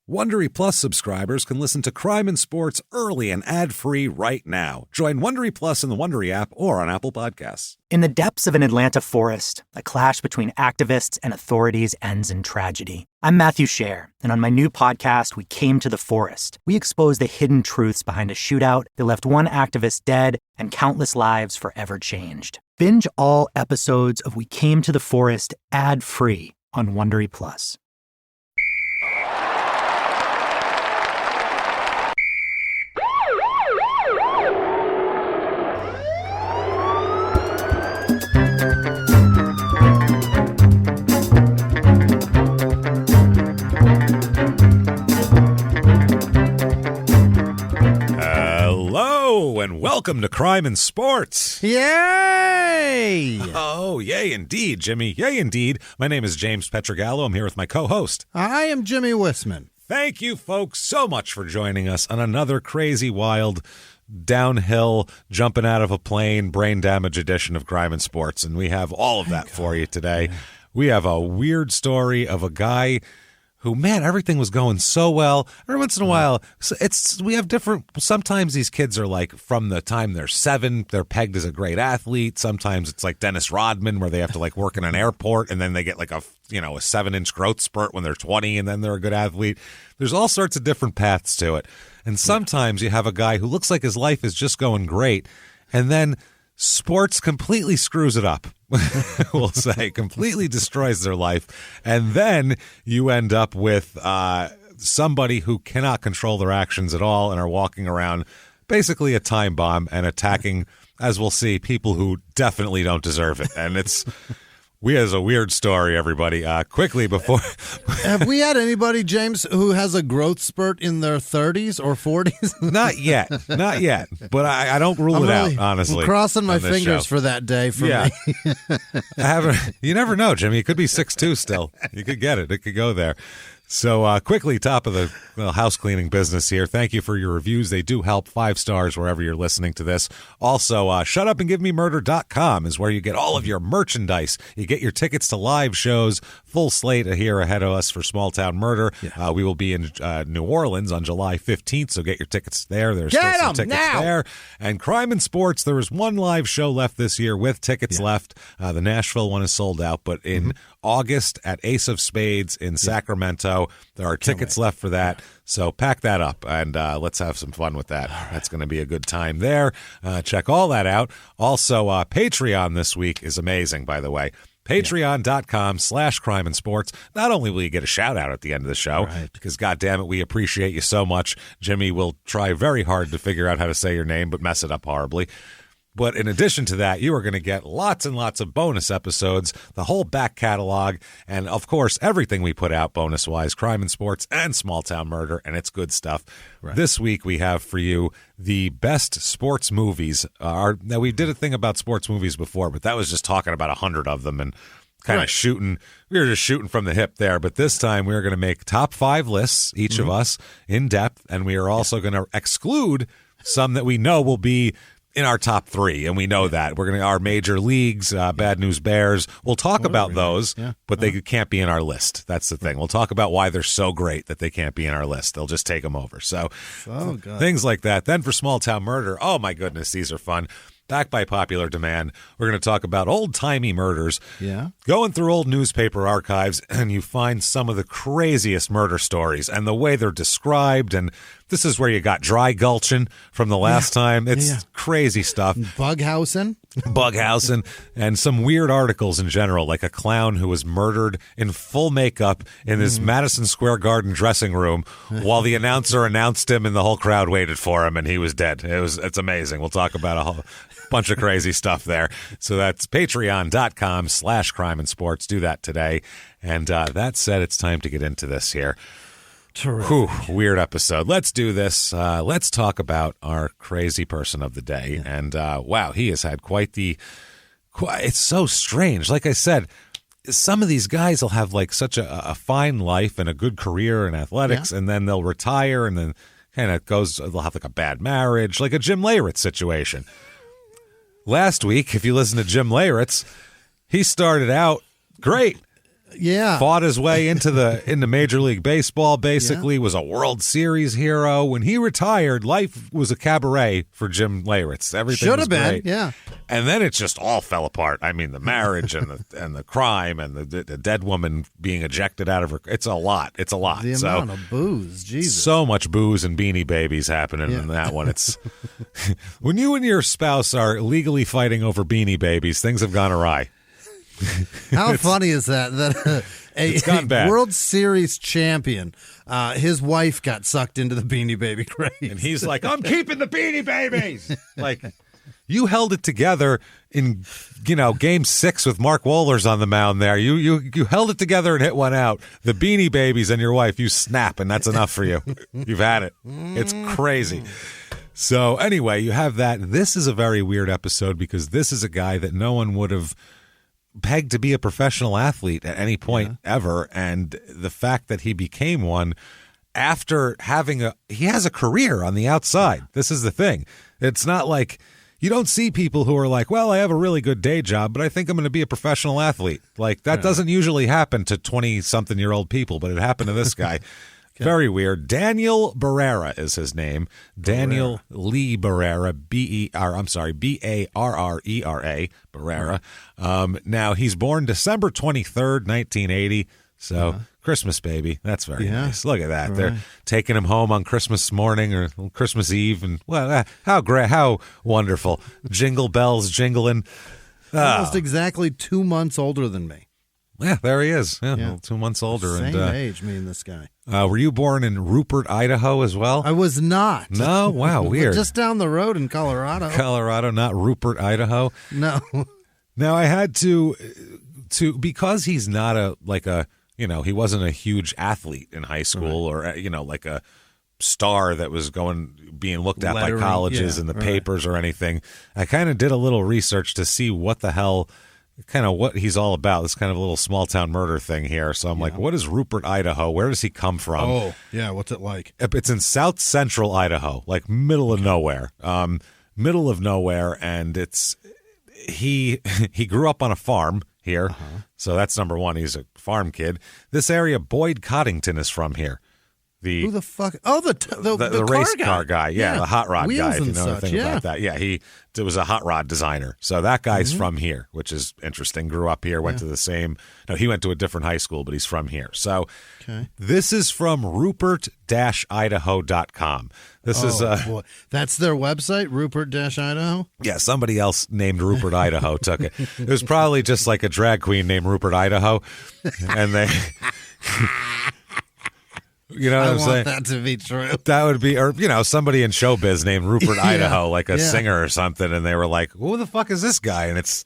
Wondery Plus subscribers can listen to Crime and Sports early and ad-free right now. Join Wondery Plus in the Wondery app or on Apple Podcasts. In the depths of an Atlanta forest, a clash between activists and authorities ends in tragedy. I'm Matthew Scher, and on my new podcast, We Came to the Forest, we expose the hidden truths behind a shootout that left one activist dead and countless lives forever changed. Binge all episodes of We Came to the Forest ad-free on Wondery Plus. Hello, and welcome to Crime and Sports. Yay! Oh, yay indeed, Jimmy. Yay indeed. My name is James Petrogallo. I'm here with my co-host. I am Jimmy Wissman. Thank you, folks, so much for joining us on another crazy, wild, downhill, jumping out of a plane, brain damage edition of Crime and Sports, and we have all of that for you today. We have a weird story of a guy who, man, everything was going so well. Every once in a while, we have different. Sometimes these kids are like, from the time they're 7, they're pegged as a great athlete. Sometimes it's like Dennis Rodman, where they have to like work in an airport, and then they get like a 7-inch growth spurt when they're 20, and then they're a good athlete. There's all sorts of different paths to it. And sometimes you have a guy who looks like his life is just going great, and then sports completely screws it up. We'll say completely destroys their life, and then you end up with somebody who cannot control their actions at all and are walking around basically a time bomb and attacking, as we'll see, people who definitely don't deserve it. And it's a weird story, everybody. Quickly before Have we had anybody, James, who has a growth spurt in their 30s or 40s? Not yet. But I don't rule it out, honestly. I'm crossing my fingers for that day for me. You never know, Jimmy. It could be 6'2" still. You could get it. It could go there. So quickly, top of the house cleaning business here. Thank you for your reviews. They do help. 5 stars wherever you're listening to this. Also, shutupandgivememurder.com is where you get all of your merchandise. You get your tickets to live shows, full slate here ahead of us for Small Town Murder. Yeah. We will be in New Orleans on July 15th, so get your tickets there. There's still some tickets there. And Crime and Sports, there is one live show left this year with tickets left. The Nashville one is sold out, but in August at Ace of Spades in Sacramento, there are tickets left for that. So pack that up and let's have some fun with that. Right. That's going to be a good time there. Check all that out. Also, Patreon this week is amazing, by the way. Patreon.com/crime and sports. Not only will you get a shout out at the end of the show, because goddamn it, we appreciate you so much. Jimmy will try very hard to figure out how to say your name, but mess it up horribly. But in addition to that, you are going to get lots and lots of bonus episodes, the whole back catalog, and, of course, everything we put out bonus-wise, Crime and Sports and Small Town Murder, and it's good stuff. Right. This week we have for you the best sports movies. Now, we did a thing about sports movies before, but that was just talking about 100 of them and kind of shooting. We were just shooting from the hip there. But this time we're going to make top 5 lists, each of us, in depth, and we are also going to exclude some that we know will be in our top 3, and we know that. We're going to our major leagues, Bad News Bears. We'll talk about those, but they can't be in our list. That's the thing. We'll talk about why they're so great that they can't be in our list. They'll just take them over. So things like that. Then for Small Town Murder, oh my goodness, these are fun. Back by popular demand, we're going to talk about old-timey murders. Yeah. Going through old newspaper archives, and you find some of the craziest murder stories and the way they're described. And this is where you got dry gulching from the last time. It's crazy stuff. Bughousing, and some weird articles in general, like a clown who was murdered in full makeup in his Madison Square Garden dressing room while the announcer announced him and the whole crowd waited for him, and he was dead. It's amazing. We'll talk about a whole bunch of crazy stuff there. So that's patreon.com/crime and sports. Do that today. And that said, it's time to get into this here. Weird episode. Let's do this. Let's talk about our crazy person of the day. And wow, he has had it's so strange. Like I said, some of these guys will have like such a fine life and a good career in athletics, and then they'll retire, and then kind of they'll have like a bad marriage, like a Jim Leyritz situation. Last week, if you listen to Jim Leyritz, he started out great. Yeah. Fought his way into Major League Baseball, basically, was a World Series hero. When he retired, life was a cabaret for Jim Leyritz. Everything should was have been, great. yeah. And then it just all fell apart. I mean, the marriage and the crime and the dead woman being ejected out of her. It's a lot. It's a lot. The amount of booze, Jesus. So much booze and Beanie Babies happening in that one. It's when you and your spouse are legally fighting over Beanie Babies, things have gone awry. How funny is that? That a World Series champion, his wife got sucked into the Beanie Baby craze. And he's like, I'm keeping the Beanie Babies. Like, you held it together in, Game 6 with Mark Wohlers on the mound there. You held it together and hit one out. The Beanie Babies and your wife, you snap, and that's enough for you. You've had it. It's crazy. So anyway, you have that. This is a very weird episode because this is a guy that no one would have pegged to be a professional athlete at any point ever, and the fact that he became one after he has a career on the outside. This is the thing. It's not like you don't see people who are like, well, I have a really good day job, but I think I'm going to be a professional athlete. Like, that doesn't usually happen to 20-something-year-old people, but it happened to this guy. Very weird. Daniel Barrera is his name. Daniel Lee Barrera, Barrera, Barrera. Now, he's born December 23rd, 1980, so Christmas baby. That's very nice. Look at that. Right. They're taking him home on Christmas morning or Christmas Eve, and well, how wonderful. Jingle bells jingling. Almost exactly 2 months older than me. Yeah, there he is. Yeah. 2 months older. Same age, me and this guy. Were you born in Rupert, Idaho as well? I was not. No? Wow, weird. Just down the road in Colorado. Colorado, not Rupert, Idaho? No. Now, I had to because he's not he wasn't a huge athlete in high school or, like a star that was being looked at by colleges and the papers or anything. I kind of did a little research to see what the hell kind of what he's all about, this kind of a little small town murder thing here. So I'm like, what is Rupert, Idaho? Where does he come from? Oh, yeah. What's it like? It's in south central Idaho, like middle of nowhere. And he grew up on a farm here. So that's number one. He's a farm kid. This area, Boyd Coddington is from here. Who the fuck? Oh, the race car car guy. Yeah, the hot rod Wheels guy, if you know such, anything about that. Yeah, he was a hot rod designer. So that guy's from here, which is interesting. Grew up here, went to he went to a different high school, but he's from here. So this is from rupert-idaho.com. This is boy. That's their website, Rupert-Idaho? Yeah, somebody else named Rupert, Idaho took it. It was probably just like a drag queen named Rupert, Idaho. And they... You know what I'm saying? I want that to be true. That would be, or, somebody in showbiz named Rupert, Idaho, like a singer or something, and they were like, who the fuck is this guy? And it's,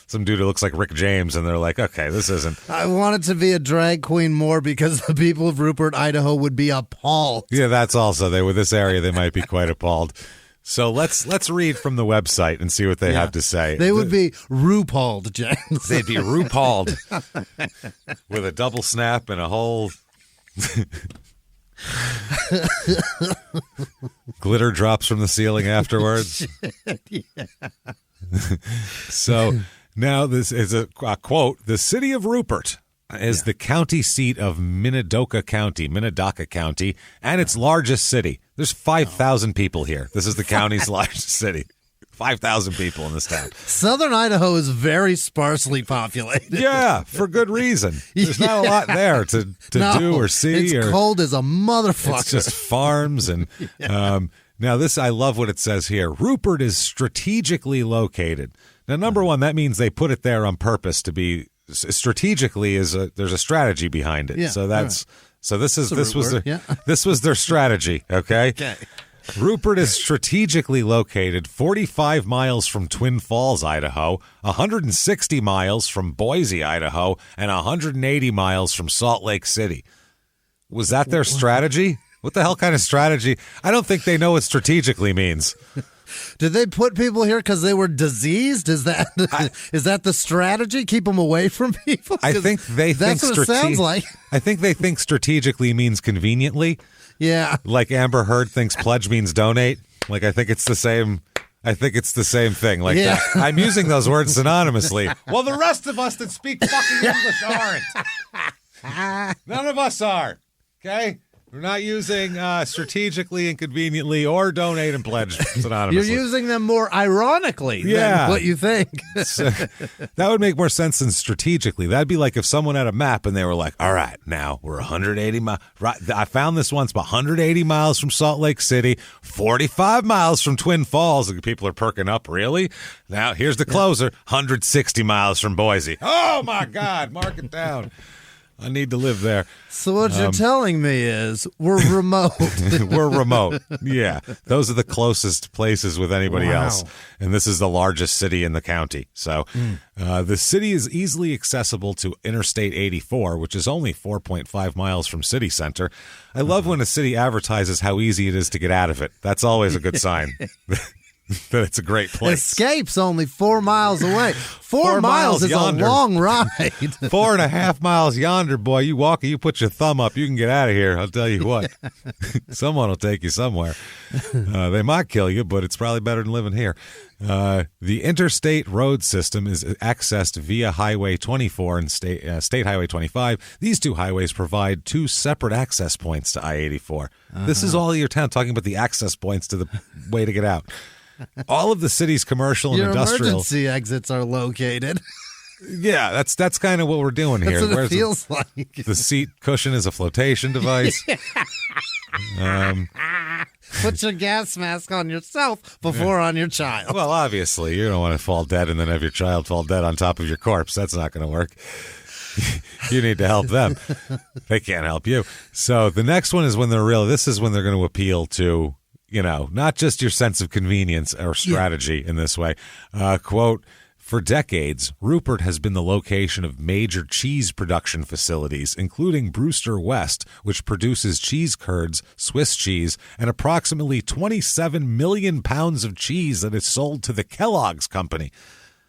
some dude who looks like Rick James, and they're like, okay, this isn't. I want it to be a drag queen more because the people of Rupert, Idaho would be appalled. Yeah, that's also, with this area, they might be quite appalled. So let's read from the website and see what they have to say. They would be RuPauled, James. They'd be RuPauled with a double snap and a whole... Glitter drops from the ceiling afterwards. So now this is a quote. The city of Rupert is the county seat of Minidoka County, and its largest city. There's 5,000 people here. This is the county's largest city. 5,000 people in this town. Southern Idaho is very sparsely populated. Yeah, for good reason. There's not a lot there to do or see. It's cold as a motherfucker. It's just farms. And now this, I love what it says here. Rupert is strategically located. Now, number one, that means they put it there on purpose to be strategically. There's a strategy behind it. Yeah, so this was their strategy. Okay. Rupert is strategically located 45 miles from Twin Falls, Idaho, 160 miles from Boise, Idaho, and 180 miles from Salt Lake City. Was that their strategy? What the hell kind of strategy? I don't think they know what strategically means. Did they put people here because they were diseased? Is that the strategy? Keep them away from people? I think they think that's what it sounds like. I think they think strategically means conveniently. Yeah. Like Amber Heard thinks pledge means donate. Like, I think it's the same I think it's the same thing. Like that. I'm using those words synonymously. Well, the rest of us that speak fucking English aren't. None of us are. Okay? We're not using strategically and conveniently or donate and pledge synonymously. You're using them more ironically than what you think. So, that would make more sense than strategically. That'd be like if someone had a map and they were like, all right, now we're 180 miles. Right, I found this once, 180 miles from Salt Lake City, 45 miles from Twin Falls. And people are perking up, really? Now, here's the closer, 160 miles from Boise. Oh, my God, mark it down. I need to live there. So what you're telling me is we're remote. We're remote. Yeah. Those are the closest places with anybody else. And this is the largest city in the county. So the city is easily accessible to Interstate 84, which is only 4.5 miles from city center. I love when a city advertises how easy it is to get out of it. That's always a good sign. That it's a great place. Escape's only 4 miles away. 4 miles is yonder. A long ride. 4.5 miles yonder, boy. You walk, you put your thumb up, you can get out of here. I'll tell you what. Someone will take you somewhere. They might kill you, but it's probably better than living here. The interstate road system is accessed via Highway 24 and State Highway 25. These two highways provide two separate access points to I-84. This is all your town, talking about the access points to the way to get out. All of the city's commercial and industrial emergency exits are located. Yeah, that's kind of what we're doing here. That's what it feels like. The seat cushion is a flotation device. Put your gas mask on yourself before on your child. Well, obviously, you don't want to fall dead and then have your child fall dead on top of your corpse. That's not going to work. You need to help them. They can't help you. So the next one is when this is when they're going to appeal to, not just your sense of convenience or strategy in this way. Quote, for decades, Rupert has been the location of major cheese production facilities, including Brewster West, which produces cheese curds, Swiss cheese, and approximately 27 million pounds of cheese that is sold to the Kellogg's Company.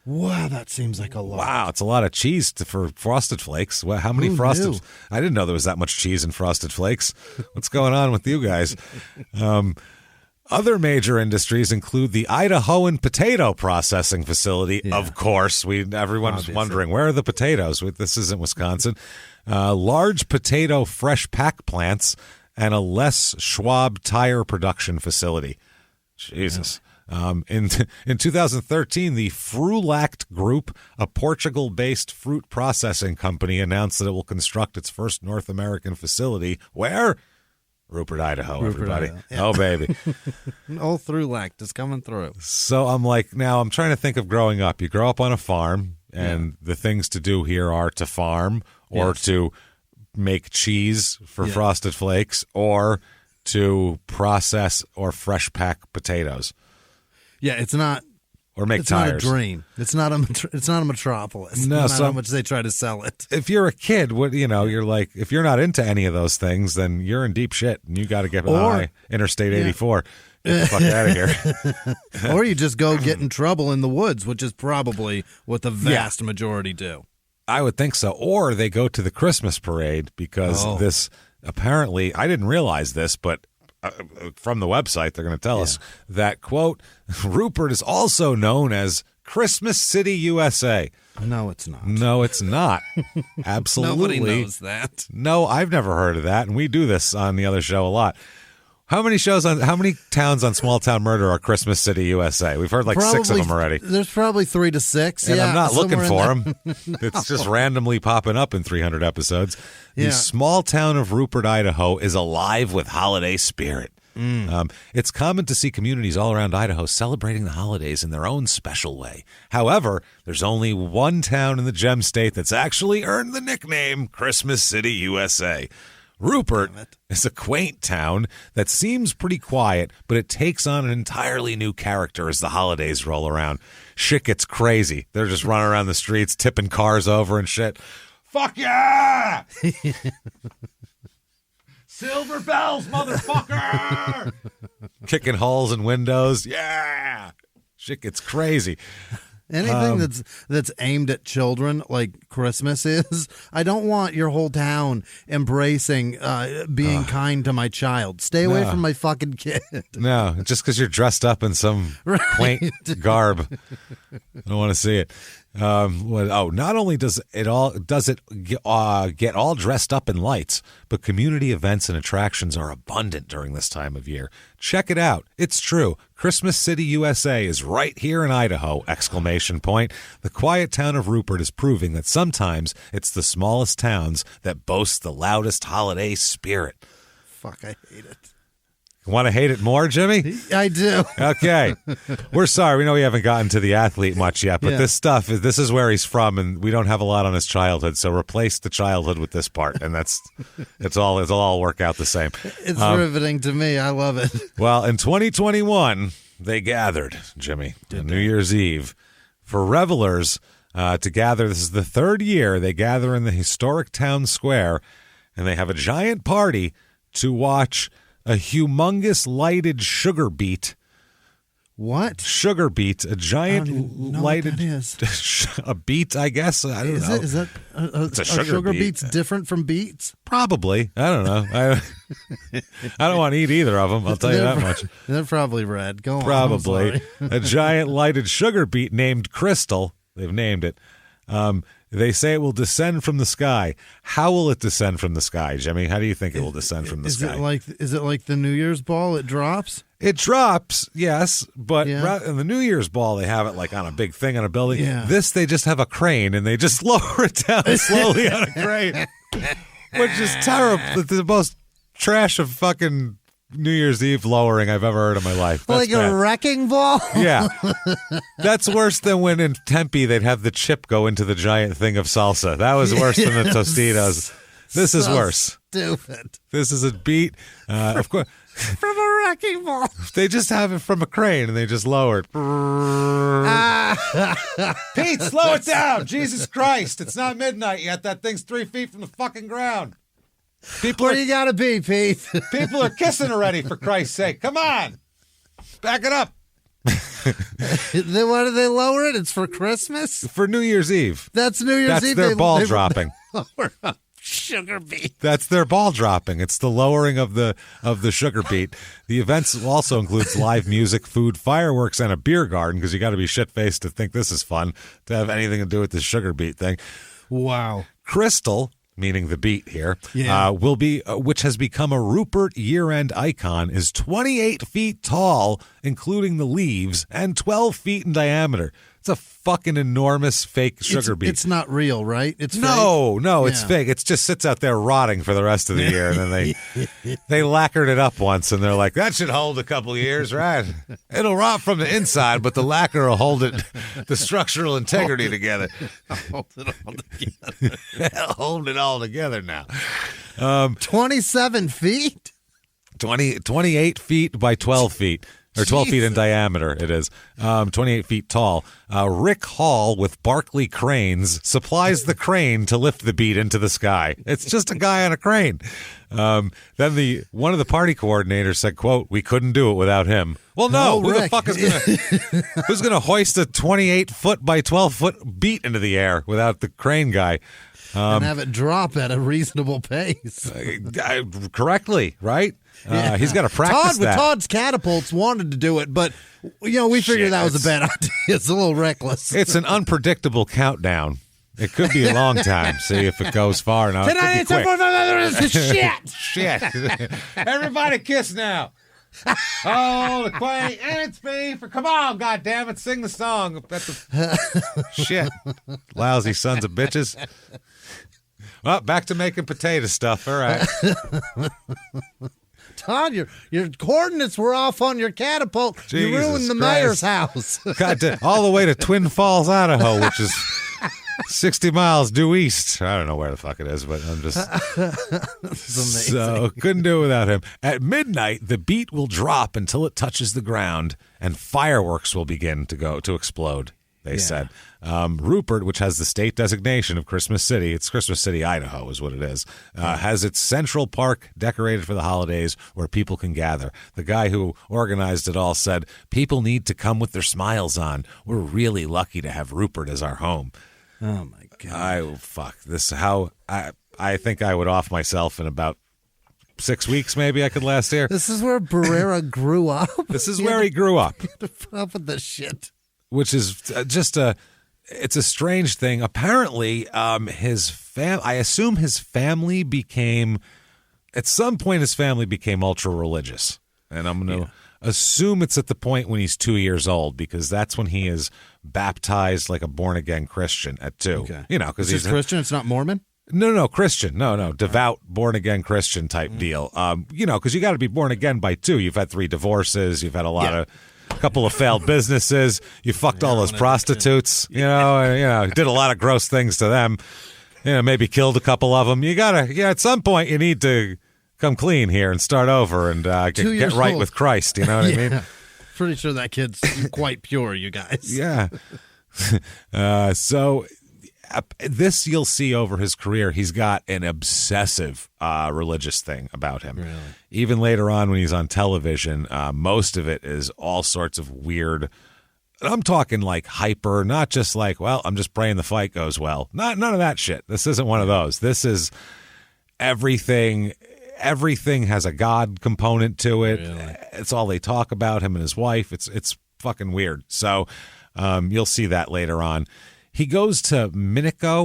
Wow, that seems like a lot. Wow, it's a lot of cheese for Frosted Flakes. Well, how many Frosted? Knew? I didn't know there was that much cheese in Frosted Flakes. What's going on with you guys? Other major industries include the Idahoan potato processing facility. Yeah. Of course, everyone's wondering, where are the potatoes? This isn't Wisconsin. Large potato fresh pack plants and a Les Schwab tire production facility. Jesus. In 2013, the Frulact Group, a Portugal-based fruit processing company, announced that it will construct its first North American facility. Where? Rupert, Idaho, everybody. Idaho. Yeah. Oh, baby. Old Frulact is coming through. So I'm trying to think of growing up. You grow up on a farm, and the things to do here are to farm or to make cheese for Frosted Flakes or to process or fresh pack potatoes. Yeah, it's not. Or make it's tires. Not a dream. It's not a metropolis. No, not how much they try to sell it. If you're a kid, you're like, if you're not into any of those things, then you're in deep shit, and you got to get by Interstate 84. Get the fuck out of here. Or you just go get in trouble in the woods, which is probably what the vast majority do. I would think so. Or they go to the Christmas parade because this apparently, I didn't realize this, but from the website, they're going to tell us that, quote, Rupert is also known as Christmas City, USA. No, it's not. No, it's not. Absolutely. Nobody knows that. No, I've never heard of that, and we do this on the other show a lot. How many towns on Small Town Murder are Christmas City, USA? We've heard like 6 of them already. There's probably 3 to 6. And I'm not looking for them. It's just randomly popping up in 300 episodes. The small town of Rupert, Idaho is alive with holiday spirit. It's common to see communities all around Idaho celebrating the holidays in their own special way. However, there's only one town in the Gem State that's actually earned the nickname Christmas City, USA. Rupert is a quaint town that seems pretty quiet, but it takes on an entirely new character as the holidays roll around. Shit gets crazy. They're just running around the streets, tipping cars over and shit. Fuck yeah! Silver bells, motherfucker! Kicking holes in windows. Yeah! Shit gets crazy. Anything that's aimed at children, like Christmas is, I don't want your whole town embracing being kind to my child. Stay away from my fucking kid. No, just because you're dressed up in some quaint garb. I don't want to see it. Not only does it get all dressed up in lights, but community events and attractions are abundant during this time of year. Check it out. It's true. Christmas City, USA is right here in Idaho! ! The quiet town of Rupert is proving that sometimes it's the smallest towns that boast the loudest holiday spirit. Fuck, I hate it. Want to hate it more, Jimmy? I do. Okay. We're sorry. We know we haven't gotten to the athlete much yet, but this is where he's from, and we don't have a lot on his childhood, so replace the childhood with this part, and it'll all work out the same. It's riveting to me. I love it. Well, in 2021, they gathered, Jimmy, on New Year's Eve, for revelers to gather. This is the third year they gather in the historic town square, and they have a giant party to watch a humongous lighted sugar beet. What? Sugar beet, a giant lighted a beet, I guess. I don't know. Is that it's a sugar beet. Beets different from beets? Probably. I don't know. I don't want to eat either of them. I'll tell you that much. They're probably red. Go on. Probably. A giant lighted sugar beet named Crystal. They've named it. They say it will descend from the sky. How will it descend from the sky, Jimmy? How do you think it will descend from the sky? Is it like the New Year's ball? It drops? It drops, yes, but in the New Year's ball, they have it like on a big thing on a building. Yeah. This, they just have a crane, and they just lower it down slowly on a crane, which is terrible. It's the most trash of fucking New Year's Eve lowering I've ever heard in my life. That's like bad. A wrecking ball? Yeah. That's worse than when in Tempe they'd have the chip go into the giant thing of salsa. That was worse than the Tostitos. This is worse. Stupid. This is a beat. Of course. From a wrecking ball. They just have it from a crane and they just lower it. Pete, slow it down. Jesus Christ. It's not midnight yet. That thing's 3 feet from the fucking ground. Where you gotta be, Pete? People are kissing already, for Christ's sake. Come on. Back it up. Then why do they lower it? It's for Christmas? For New Year's Eve. That's New Year's Eve. That's their ball dropping. Lower a sugar beet. That's their ball dropping. It's the lowering of the sugar beet. The events also includes live music, food, fireworks, and a beer garden, because you got to be shit-faced to think this is fun, to have anything to do with this sugar beet thing. Wow. Crystal, meaning the beet here, will be which has become a Rupert year-end icon, is 28 feet tall, including the leaves, and 12 feet in diameter. It's a fucking enormous fake sugar beet. It's not real, right? It's fake? No, it's fake. It just sits out there rotting for the rest of the year, and then they lacquered it up once, and they're like, that should hold a couple of years, right? It'll rot from the inside, but the lacquer will hold it, the structural integrity together. Hold it all together. It'll hold it all together now. 27 feet? 28 feet by 12 feet. Or 12 feet in diameter, it is. 28 feet tall. Rick Hall with Barkley Cranes supplies the crane to lift the beet into the sky. It's just a guy on a crane. Then one of the party coordinators said, quote, "We couldn't do it without him." Well, no. Who the fuck is who's going to hoist a 28-foot by 12-foot beet into the air without the crane guy? And have it drop at a reasonable pace. Correctly, right? He's got to practice that. Todd's catapults wanted to do it, but we figured that was a bad idea. It's a little reckless. It's an unpredictable countdown. It could be a long time. See if it goes far enough. Can I eat some more? Shit. Shit. Everybody kiss now. Oh, the queen, and it's me. Come on, goddammit, sing the song. Shit. Lousy sons of bitches. Well, back to making potato stuff. All right. Todd, your coordinates were off on your catapult. Jesus you ruined the mayor's house. All the way to Twin Falls, Idaho, which is 60 miles due east. I don't know where the fuck it is, but I'm just... So, couldn't do it without him. At midnight, the beet will drop until it touches the ground, and fireworks will begin to explode. they said. Rupert, which has the state designation of Christmas City, it's Christmas City, Idaho is what it is, has its Central Park decorated for the holidays where people can gather. The guy who organized it all said, people need to come with their smiles on. We're really lucky to have Rupert as our home. Oh, my God. I think I would off myself in about 6 weeks, maybe I could last here. This is where Barrera grew up. This is where he grew up. To put up with this shit. Which is it's a strange thing. Apparently, I assume his family became, at some point his family became ultra religious. And I'm going to assume it's at the point when he's 2 years old, because that's when he is baptized like a born again Christian at 2. Okay. Because he's Christian. It's not Mormon. No, Christian. No, devout, born-again Christian type deal. Because you got to be born again by 2. You've had 3 divorces. You've had a couple of failed businesses. You fucked all those prostitutes, did a lot of gross things to them. Maybe killed a couple of them. You got to, at some point you need to come clean here and start over and get right with Christ. You know what I mean? Pretty sure that kid's quite pure, you guys. Yeah. So this you'll see over his career. He's got an obsessive religious thing about him. Really? Even later on when he's on television, most of it is all sorts of weird. I'm talking like hyper, not just like, well, I'm just praying the fight goes well. None of that shit. This isn't one of those. This is everything. Everything has a God component to it. Really? It's all they talk about, him and his wife. It's fucking weird. So you'll see that later on. He goes to Minico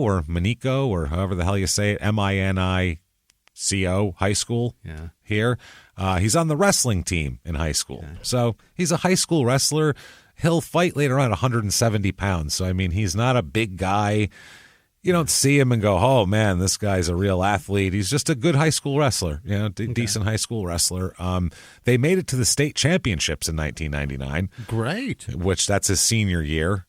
or however the hell you say it, Minico high school here. He's on the wrestling team in high school. Okay. So he's a high school wrestler. He'll fight later on at 170 pounds. So, I mean, he's not a big guy. You don't see him and go, oh, man, this guy's a real athlete. He's just a good high school wrestler, decent high school wrestler. They made it to the state championships in 1999. Great. Which that's his senior year.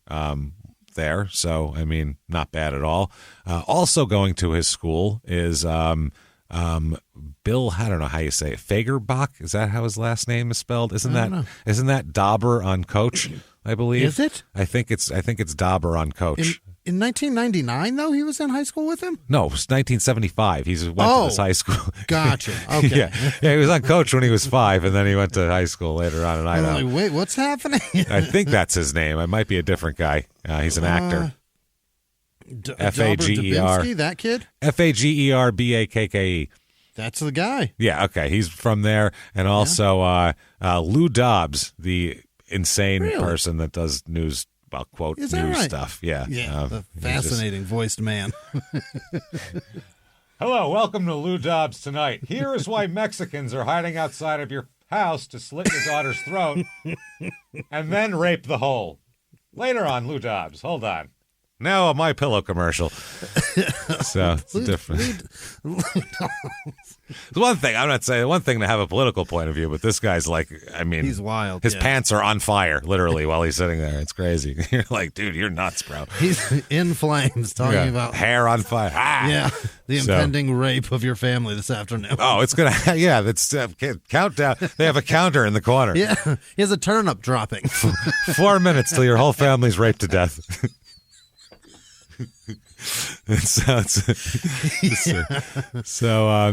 There, so I mean, not bad at all. Also going to his school is Bill. I don't know how you say it. Fagerbach, is that how his last name is spelled? Isn't that Dauber on Coach? I believe. Is it? I think it's Dauber on Coach. In 1999, though, he was in high school with him? No, it was 1975. He went to this high school. Gotcha. Okay. yeah, he was on Coach when he was 5, and then he went to high school later on in Idaho. I'm like, wait, what's happening? I think that's his name. I might be a different guy. He's an actor. Fager. That kid? Fagerbake. That's the guy. Yeah, okay. He's from there. And also Lou Dobbs, the insane person that does news, well, quote, news right? stuff. Yeah. The fascinating voiced man. Hello, welcome to Lou Dobbs Tonight. Here is why Mexicans are hiding outside of your house to slit your daughter's throat and then rape the whole. Later on, Lou Dobbs. Hold on. Now a My Pillow commercial. So it's different. It's one thing, I'm not saying, one thing to have a political point of view, but this guy's like, I mean, he's wild. His pants are on fire, literally, while he's sitting there. It's crazy. You're like, dude, you're nuts, bro. He's in flames talking about hair on fire. Yeah, the impending rape of your family this afternoon. Oh, it's going to, that's countdown. They have a counter in the corner. Yeah, he has a turnip dropping. 4 minutes till your whole family's raped to death.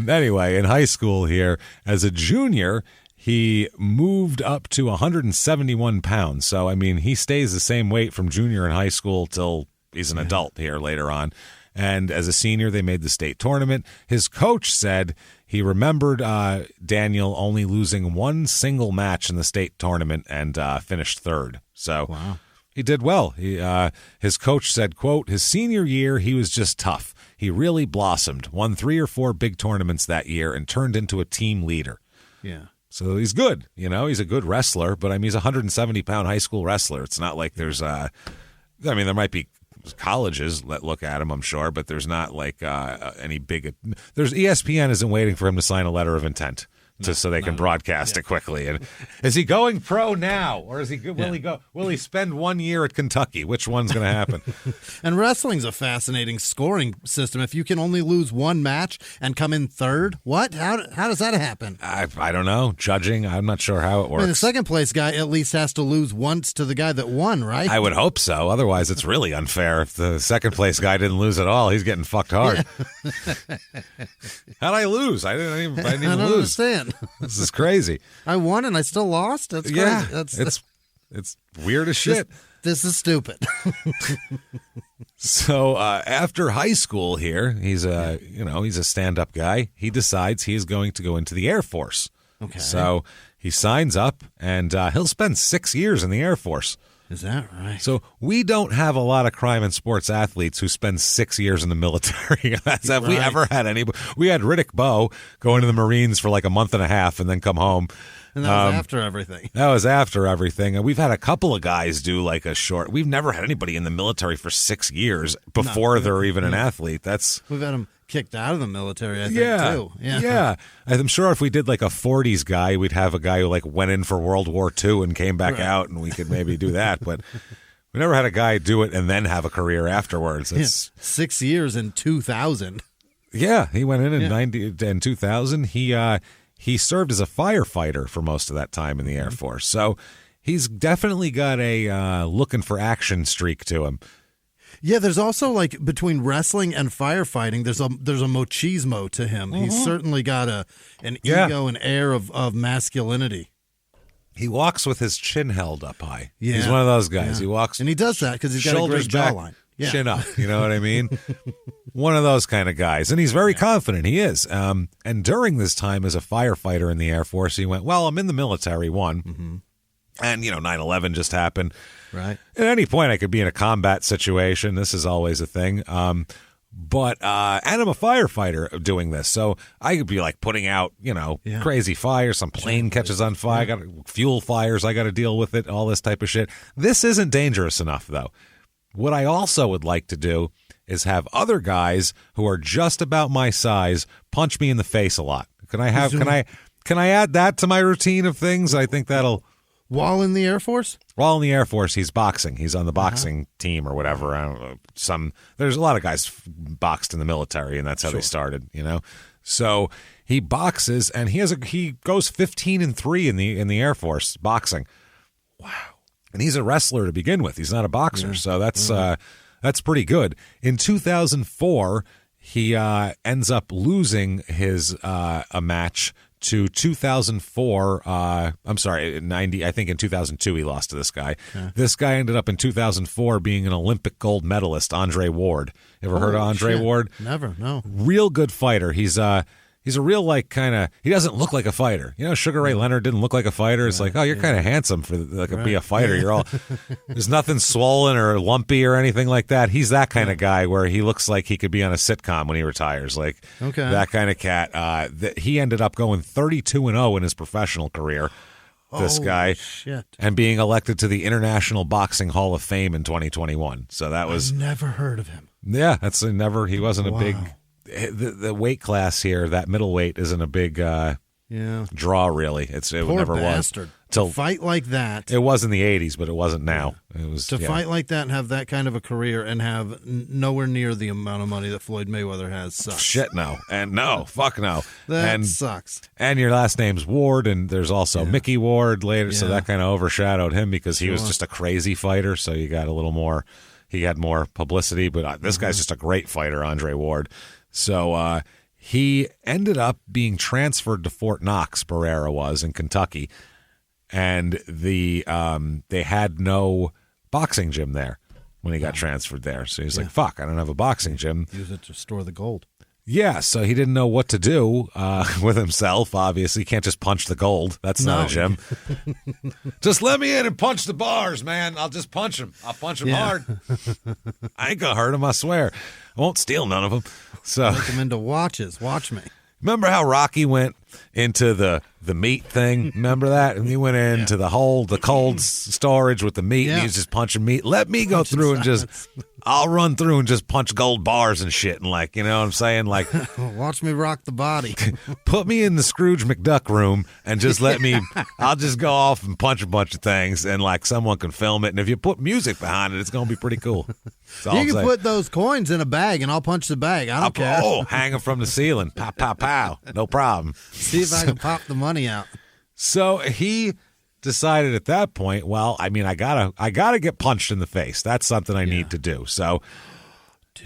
Anyway, in high school here, as a junior, he moved up to 171 pounds. So, I mean, he stays the same weight from junior in high school till he's an adult here later on. And as a senior, they made the state tournament. His coach said he remembered Daniel only losing one single match in the state tournament and finished third. So. Wow. He did well. His coach said, quote, his senior year, he was just tough. He really blossomed, won 3 or 4 big tournaments that year, and turned into a team leader. Yeah. So he's good. He's a good wrestler, but I mean, he's a 170-pound high school wrestler. It's not like there's there might be colleges that look at him, I'm sure, but there's not like any big. There's ESPN isn't waiting for him to sign a letter of intent. so they can broadcast it quickly. And is he going pro now, or is he? Will he spend 1 year at Kentucky? Which one's going to happen? And wrestling's a fascinating scoring system. If you can only lose one match and come in third, what? How does that happen? I don't know. Judging, I'm not sure how it works. I mean, the second place guy at least has to lose once to the guy that won, right? I would hope so. Otherwise, it's really unfair. If the second place guy didn't lose at all, he's getting fucked hard. Yeah. How'd I lose? I didn't even I don't lose. understand. This is crazy. I won and I still lost? That's crazy. Yeah, it's weird as shit. This is stupid. So after high school here, he's a stand-up guy. He decides he is going to go into the Air Force. Okay. So he signs up, and he'll spend 6 years in the Air Force. Is that right? So we don't have a lot of crime and sports athletes who spend 6 years in the military. Have we ever had anybody? We had Riddick Bowe go into the Marines for like a month and a half and then come home. And that was after everything. That was after everything. And we've had a couple of guys do like a short. We've never had anybody in the military for 6 years before they're even an athlete. We've had them kicked out of the military, I think, too. Yeah. I'm sure if we did like a 40s guy, we'd have a guy who like went in for World War II and came back out, and we could maybe do that. But we never had a guy do it and then have a career afterwards. It's 6 years in 2000. Yeah, he went in 2000. He served as a firefighter for most of that time in the Air Force. So he's definitely got a looking for action streak to him. Yeah, there's also like between wrestling and firefighting, there's a machismo to him. Mm-hmm. He's certainly got an ego and air of masculinity. He walks with his chin held up high. Yeah. He's one of those guys. Yeah. He walks, and he does that because he's got a great jawline. Yeah. Chin up. You know what I mean? One of those kind of guys. And he's very confident. He is. And during this time as a firefighter in the Air Force, he went, well, I'm in the military, Mm-hmm. And, 9/11 just happened. Right. At any point, I could be in a combat situation. This is always a thing. But I'm a firefighter doing this. So I could be like putting out, crazy fires. Some plane catches on fire. I got fuel fires. I got to deal with it. All this type of shit. This isn't dangerous enough, though. What I also would like to do is have other guys who are just about my size punch me in the face a lot. Can I add that to my routine of things? I think that'll. While in the Air Force? While in the Air Force, he's boxing. He's on the boxing team or whatever. I don't know. There's a lot of guys boxed in the military, and that's how they started. So he boxes, and he goes 15-3 in the Air Force boxing. Wow. And he's a wrestler to begin with. He's not a boxer, so that's pretty good. In 2004, he ends up losing his a match to 2004. I'm sorry, 90. I think in 2002 he lost to this guy. Okay. This guy ended up in 2004 being an Olympic gold medalist, Andre Ward. Ever heard of Andre Ward? Never. No. Real good fighter. He's a real he doesn't look like a fighter. Sugar Ray Leonard didn't look like a fighter. It's like, oh, you're kind of handsome for be a fighter. You're all, there's nothing swollen or lumpy or anything like that. He's that kind of guy where he looks like he could be on a sitcom when he retires. Like that kind of cat. He ended up going 32-0 in his professional career. This guy, shit. And being elected to the International Boxing Hall of Fame in 2021. So that was I've never heard of him. Yeah, he wasn't a big. The weight class here, that middleweight, isn't a big draw, really. It Poor never bastard. was. To fight like that. It was in the 80s, but it wasn't now. It was to fight like that and have that kind of a career and have nowhere near the amount of money that Floyd Mayweather has sucks. Shit, no. And no, fuck no. That sucks. And your last name's Ward, and there's also Mickey Ward later, so that kind of overshadowed him because he was just a crazy fighter, so you got a little more, he had more publicity, but this guy's just a great fighter, Andre Ward. So he ended up being transferred to Fort Knox, Barrera was, in Kentucky, and they had no boxing gym there when he got transferred there. So he's like, fuck, I don't have a boxing gym. Use it to store the gold. Yeah, so he didn't know what to do with himself, obviously. He can't just punch the gold. That's not a gym. Just let me in and punch the bars, man. I'll just punch him. I'll punch him hard. I ain't going to hurt him, I swear. I won't steal none of them. So make him into watches. Watch me. Remember how Rocky went into the meat thing? Remember that? And he went into the cold storage with the meat, and he was just punching meat. Let me go through and just I'll run through and just punch gold bars and shit, and like, you know what I'm saying? Like, watch me rock the body. put me in the Scrooge McDuck room and just let me, I'll just go off and punch a bunch of things, and like someone can film it. And if you put music behind it, it's going to be pretty cool. You can put those coins in a bag and I'll punch the bag. I don't care. Oh, hang them from the ceiling. Pow, pow, pow. No problem. See if I can pop the money out. So he decided at that point, well, I mean, I gotta get punched in the face. That's something I need to do. So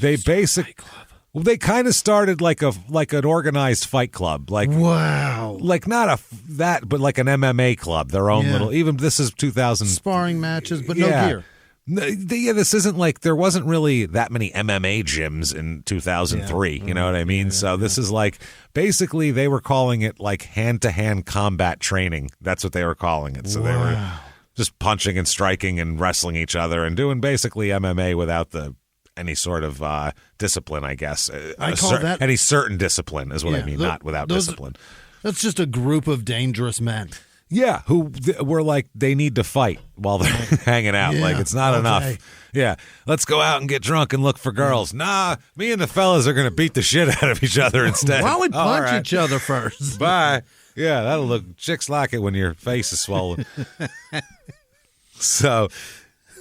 they they kind of started like an organized fight club, like wow, like not but like an MMA club, their own little. Even this is 2000 sparring matches, but no gear. This isn't like there wasn't really that many MMA gyms in 2003. You know what I mean? So this is like basically they were calling it like hand-to-hand combat training. That's what they were calling it. So they were just punching and striking and wrestling each other and doing basically MMA without any sort of discipline, I guess. I call that any certain discipline is what I mean, not without discipline. That's just a group of dangerous men. Yeah, who were like, they need to fight while they're hanging out. Like, it's not enough. Yeah, let's go out and get drunk and look for girls. Nah, me and the fellas are going to beat the shit out of each other instead. Why don't we punch each other first? Bye. Yeah, that'll look, chicks like it when your face is swollen. So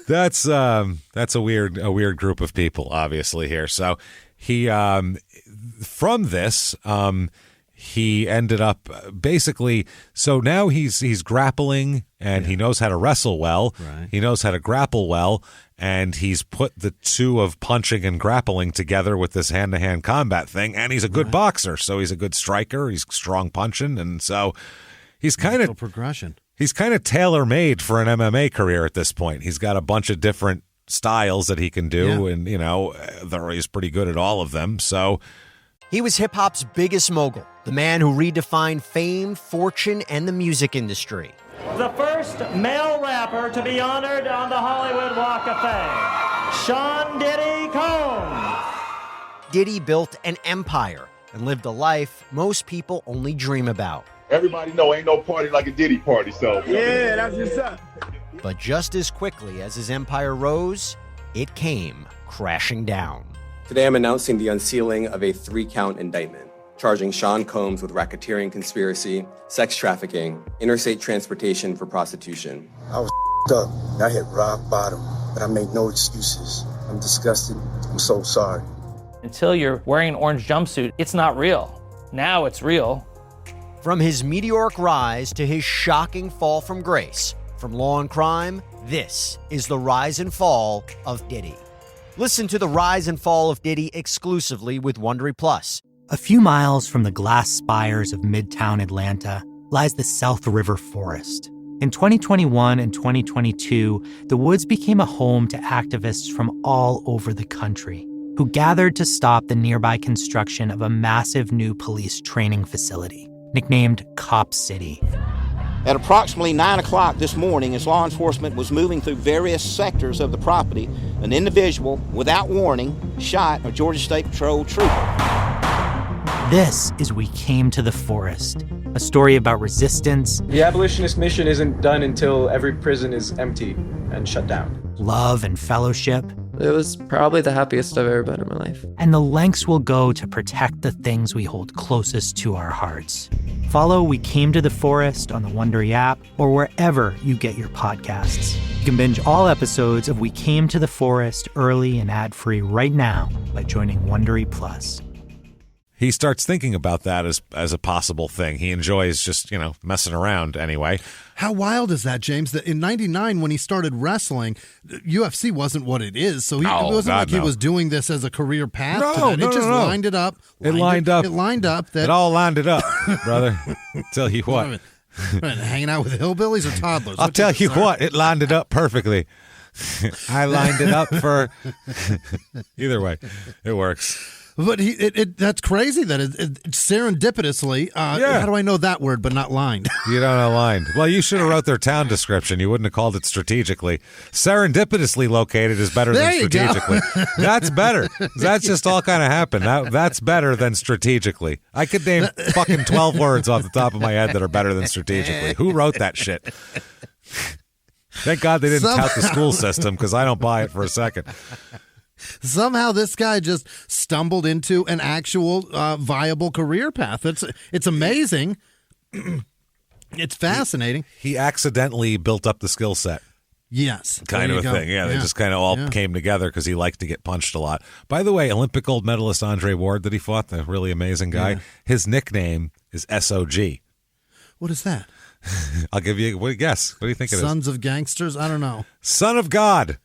that's a weird group of people, obviously, here. So he, from this, he ended up basically, so now he's grappling and he knows how to wrestle well. Right. He knows how to grapple well, and he's put the two of punching and grappling together with this hand-to-hand combat thing, and he's a good boxer, so he's a good striker, he's strong punching, and so he's kind of progression. He's kind of tailor-made for an MMA career at this point. He's got a bunch of different styles that he can do, and you know, he's pretty good at all of them. So he was hip-hop's biggest mogul, the man who redefined fame, fortune, and the music industry. The first male rapper to be honored on the Hollywood Walk of Fame, Sean Diddy Combs. Diddy built an empire and lived a life most people only dream about. Everybody know ain't no party like a Diddy party, so. Yeah, that's what's up. But just as quickly as his empire rose, it came crashing down. Today I'm announcing the unsealing of a 3-count indictment, charging Sean Combs with racketeering conspiracy, sex trafficking, interstate transportation for prostitution. I was up. I hit rock bottom, but I make no excuses. I'm disgusted. I'm so sorry. Until you're wearing an orange jumpsuit, it's not real. Now it's real. From his meteoric rise to his shocking fall from grace, from law and crime, this is the rise and fall of Diddy. Listen to the rise and fall of Diddy exclusively with Wondery Plus. A few miles from the glass spires of Midtown Atlanta lies the South River Forest. In 2021 and 2022, the woods became a home to activists from all over the country who gathered to stop the nearby construction of a massive new police training facility, nicknamed Cop City. At approximately 9 o'clock this morning, as law enforcement was moving through various sectors of the property, an individual, without warning, shot a Georgia State Patrol trooper. This is We Came to the Forest, a story about resistance. The abolitionist mission isn't done until every prison is empty and shut down. Love and fellowship. It was probably the happiest I've ever been in my life. And the lengths we'll go to protect the things we hold closest to our hearts. Follow We Came to the Forest on the Wondery app or wherever you get your podcasts. You can binge all episodes of We Came to the Forest early and ad-free right now by joining Wondery Plus. he starts thinking about that as a possible thing. He enjoys just, messing around anyway. How wild is that, James, that in 99 when he started wrestling, UFC wasn't what it is. So it wasn't like he was doing this as a career path to that. It just lined it up. It lined up. That, it all lined it up, brother. Tell you what. Hanging out with hillbillies or toddlers? I'll tell you what, it lined it up perfectly. I lined it up for either way. It works. But that's crazy that it's serendipitously. How do I know that word but not lined? You don't know lined. Well, you should have wrote their town description. You wouldn't have called it strategically. Serendipitously located is better than strategically. That's better. That's just all kind of happened. That's better than strategically. I could name fucking 12 words off the top of my head that are better than strategically. Who wrote that shit? Thank God they didn't tout the school system because I don't buy it for a second. Somehow this guy just stumbled into an actual viable career path. It's amazing. It's fascinating. He accidentally built up the skill set. Yes. Kind of a thing. Yeah, they just kind of all came together because he liked to get punched a lot. By the way, Olympic gold medalist Andre Ward that he fought, the really amazing guy, his nickname is SOG. What is that? I'll give you a guess. What do you think it is? Sons of Gangsters? I don't know. Son of God.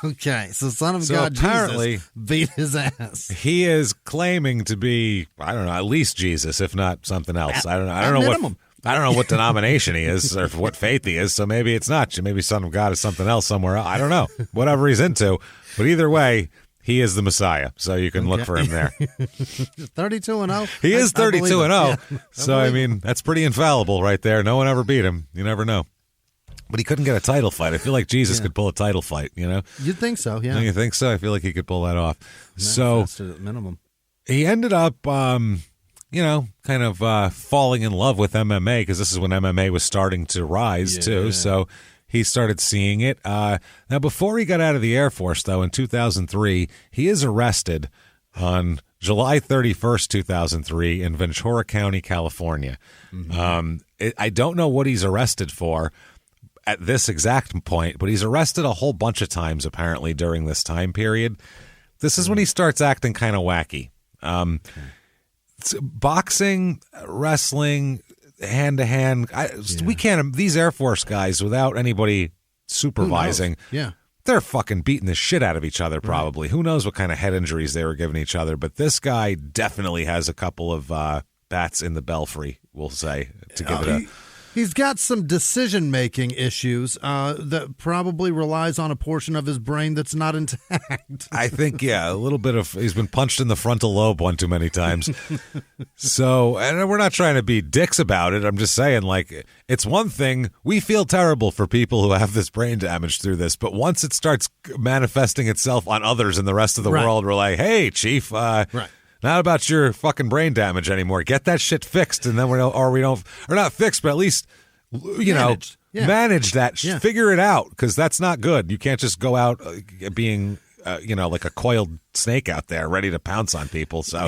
Okay, so Son of God apparently, Jesus beat his ass. He is claiming to be, I don't know, at least Jesus, if not something else. I don't know what denomination he is or what faith he is, so maybe it's not. Maybe Son of God is something else somewhere else. I don't know. Whatever he's into. But either way, he is the Messiah, so you can look for him there. 32-0. He is 32-0. Yeah. So, I mean, that's pretty infallible right there. No one ever beat him. You never know. But he couldn't get a title fight. I feel like Jesus could pull a title fight, you know? You'd think so, yeah. You think so? I feel like he could pull that off. So, at minimum. He ended up... kind of falling in love with MMA because this is when MMA was starting to rise, too. So he started seeing it. Now, before he got out of the Air Force, though, in 2003, he is arrested on July 31st, 2003, in Ventura County, California. I don't know what he's arrested for at this exact point, but he's arrested a whole bunch of times, apparently, during this time period. This is when he starts acting kind of wacky. Boxing, wrestling, hand to hand. We can't. These Air Force guys, without anybody supervising, they're fucking beating the shit out of each other. Probably. Who knows what kind of head injuries they were giving each other? But this guy definitely has a couple of bats in the belfry. We'll say to give it a. He's got some decision-making issues that probably relies on a portion of his brain that's not intact. I think, a little bit of... He's been punched in the frontal lobe one too many times. So, and we're not trying to be dicks about it. I'm just saying, like, it's one thing. We feel terrible for people who have this brain damage through this, but once it starts manifesting itself on others in the rest of the world, we're like, hey, Chief, not about your fucking brain damage anymore. Get that shit fixed, and then or not fixed, but at least manage that. Figure it out, because that's not good. You can't just go out being like a coiled snake out there, ready to pounce on people. So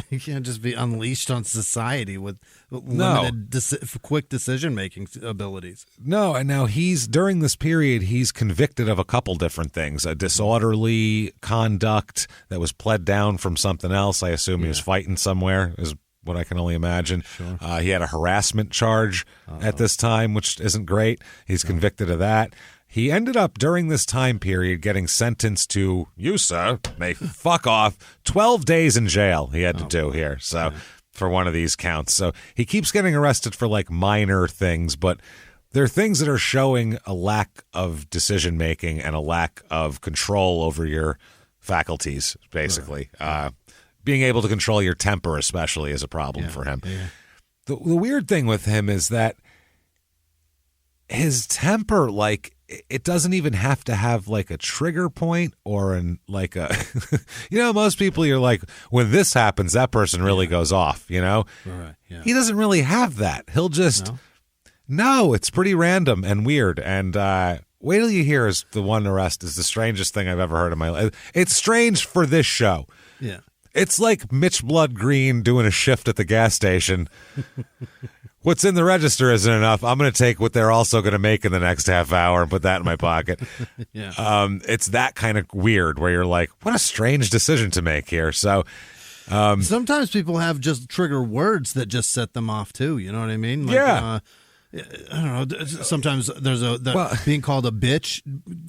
you can't just be unleashed on society with limited quick decision making abilities. No, and now during this period, he's convicted of a couple different things: a disorderly conduct that was pled down from something else. I assume he was fighting somewhere, is what I can only imagine. Sure. He had a harassment charge at this time, which isn't great. He's convicted of that. He ended up, during this time period, getting sentenced to, you, sir, may fuck off, 12 days in jail he had to do here. So, for one of these counts. So, he keeps getting arrested for, like, minor things, but there are things that are showing a lack of decision-making and a lack of control over your faculties, basically. Being able to control your temper, especially, is a problem for him. Yeah. The weird thing with him is that his temper, like, it doesn't even have to have like a trigger point or most people, you're like, when this happens, that person really goes off, Right. Yeah. He doesn't really have that. He'll just, no, it's pretty random and weird. And wait till you hear the one arrest is the strangest thing I've ever heard in my life. It's strange for this show. Yeah. It's like Mitch Blood Green doing a shift at the gas station. What's in the register isn't enough. I'm going to take what they're also going to make in the next half hour and put that in my pocket. It's that kind of weird where you're like, what a strange decision to make here. So sometimes people have just trigger words that just set them off too. You know what I mean? Like, yeah. I don't know. Sometimes there's being called a bitch.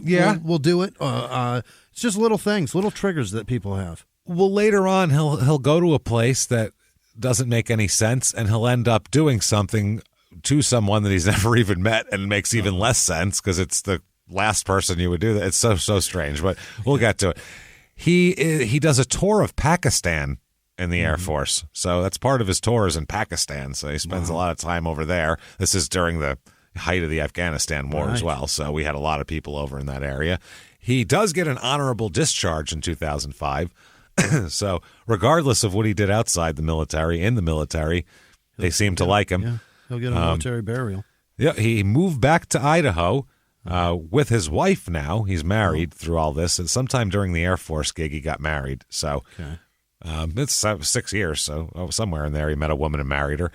Yeah. We'll do it. It's just little things, little triggers that people have. Well, later on, he'll go to a place that doesn't make any sense, and he'll end up doing something to someone that he's never even met, and makes even less sense because it's the last person you would do that. It's so strange, but we'll get to it. He does a tour of Pakistan in the Air Force, so that's part of his tours in Pakistan. So he spends a lot of time over there. This is during the height of the Afghanistan war as well, so we had a lot of people over in that area. He does get an honorable discharge in 2005. So regardless of what he did outside the military, in the military, they seem to like him. Yeah, he'll get a military burial. Yeah, he moved back to Idaho with his wife now. He's married through all this, and sometime during the Air Force gig, he got married. So it's 6 years, so somewhere in there, he met a woman and married her.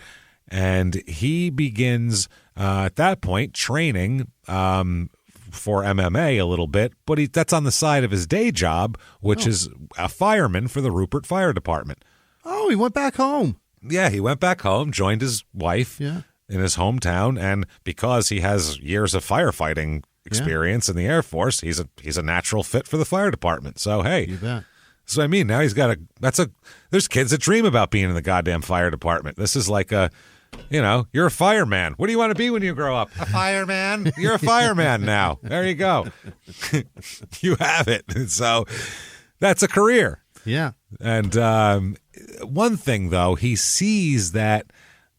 And he begins, at that point, training for MMA a little bit, but that's on the side of his day job, which is a fireman for the Rupert Fire Department. Oh, he went back home. Yeah, he went back home, joined his wife in his hometown, and because he has years of firefighting experience in the Air Force, he's a natural fit for the fire department. So, hey. You bet. So, I mean, now he's got there's kids that dream about being in the goddamn fire department. This is like you're a fireman. What do you want to be when you grow up? A fireman. You're a fireman now. There you go. You have it. So that's a career. Yeah. And one thing, though, he sees that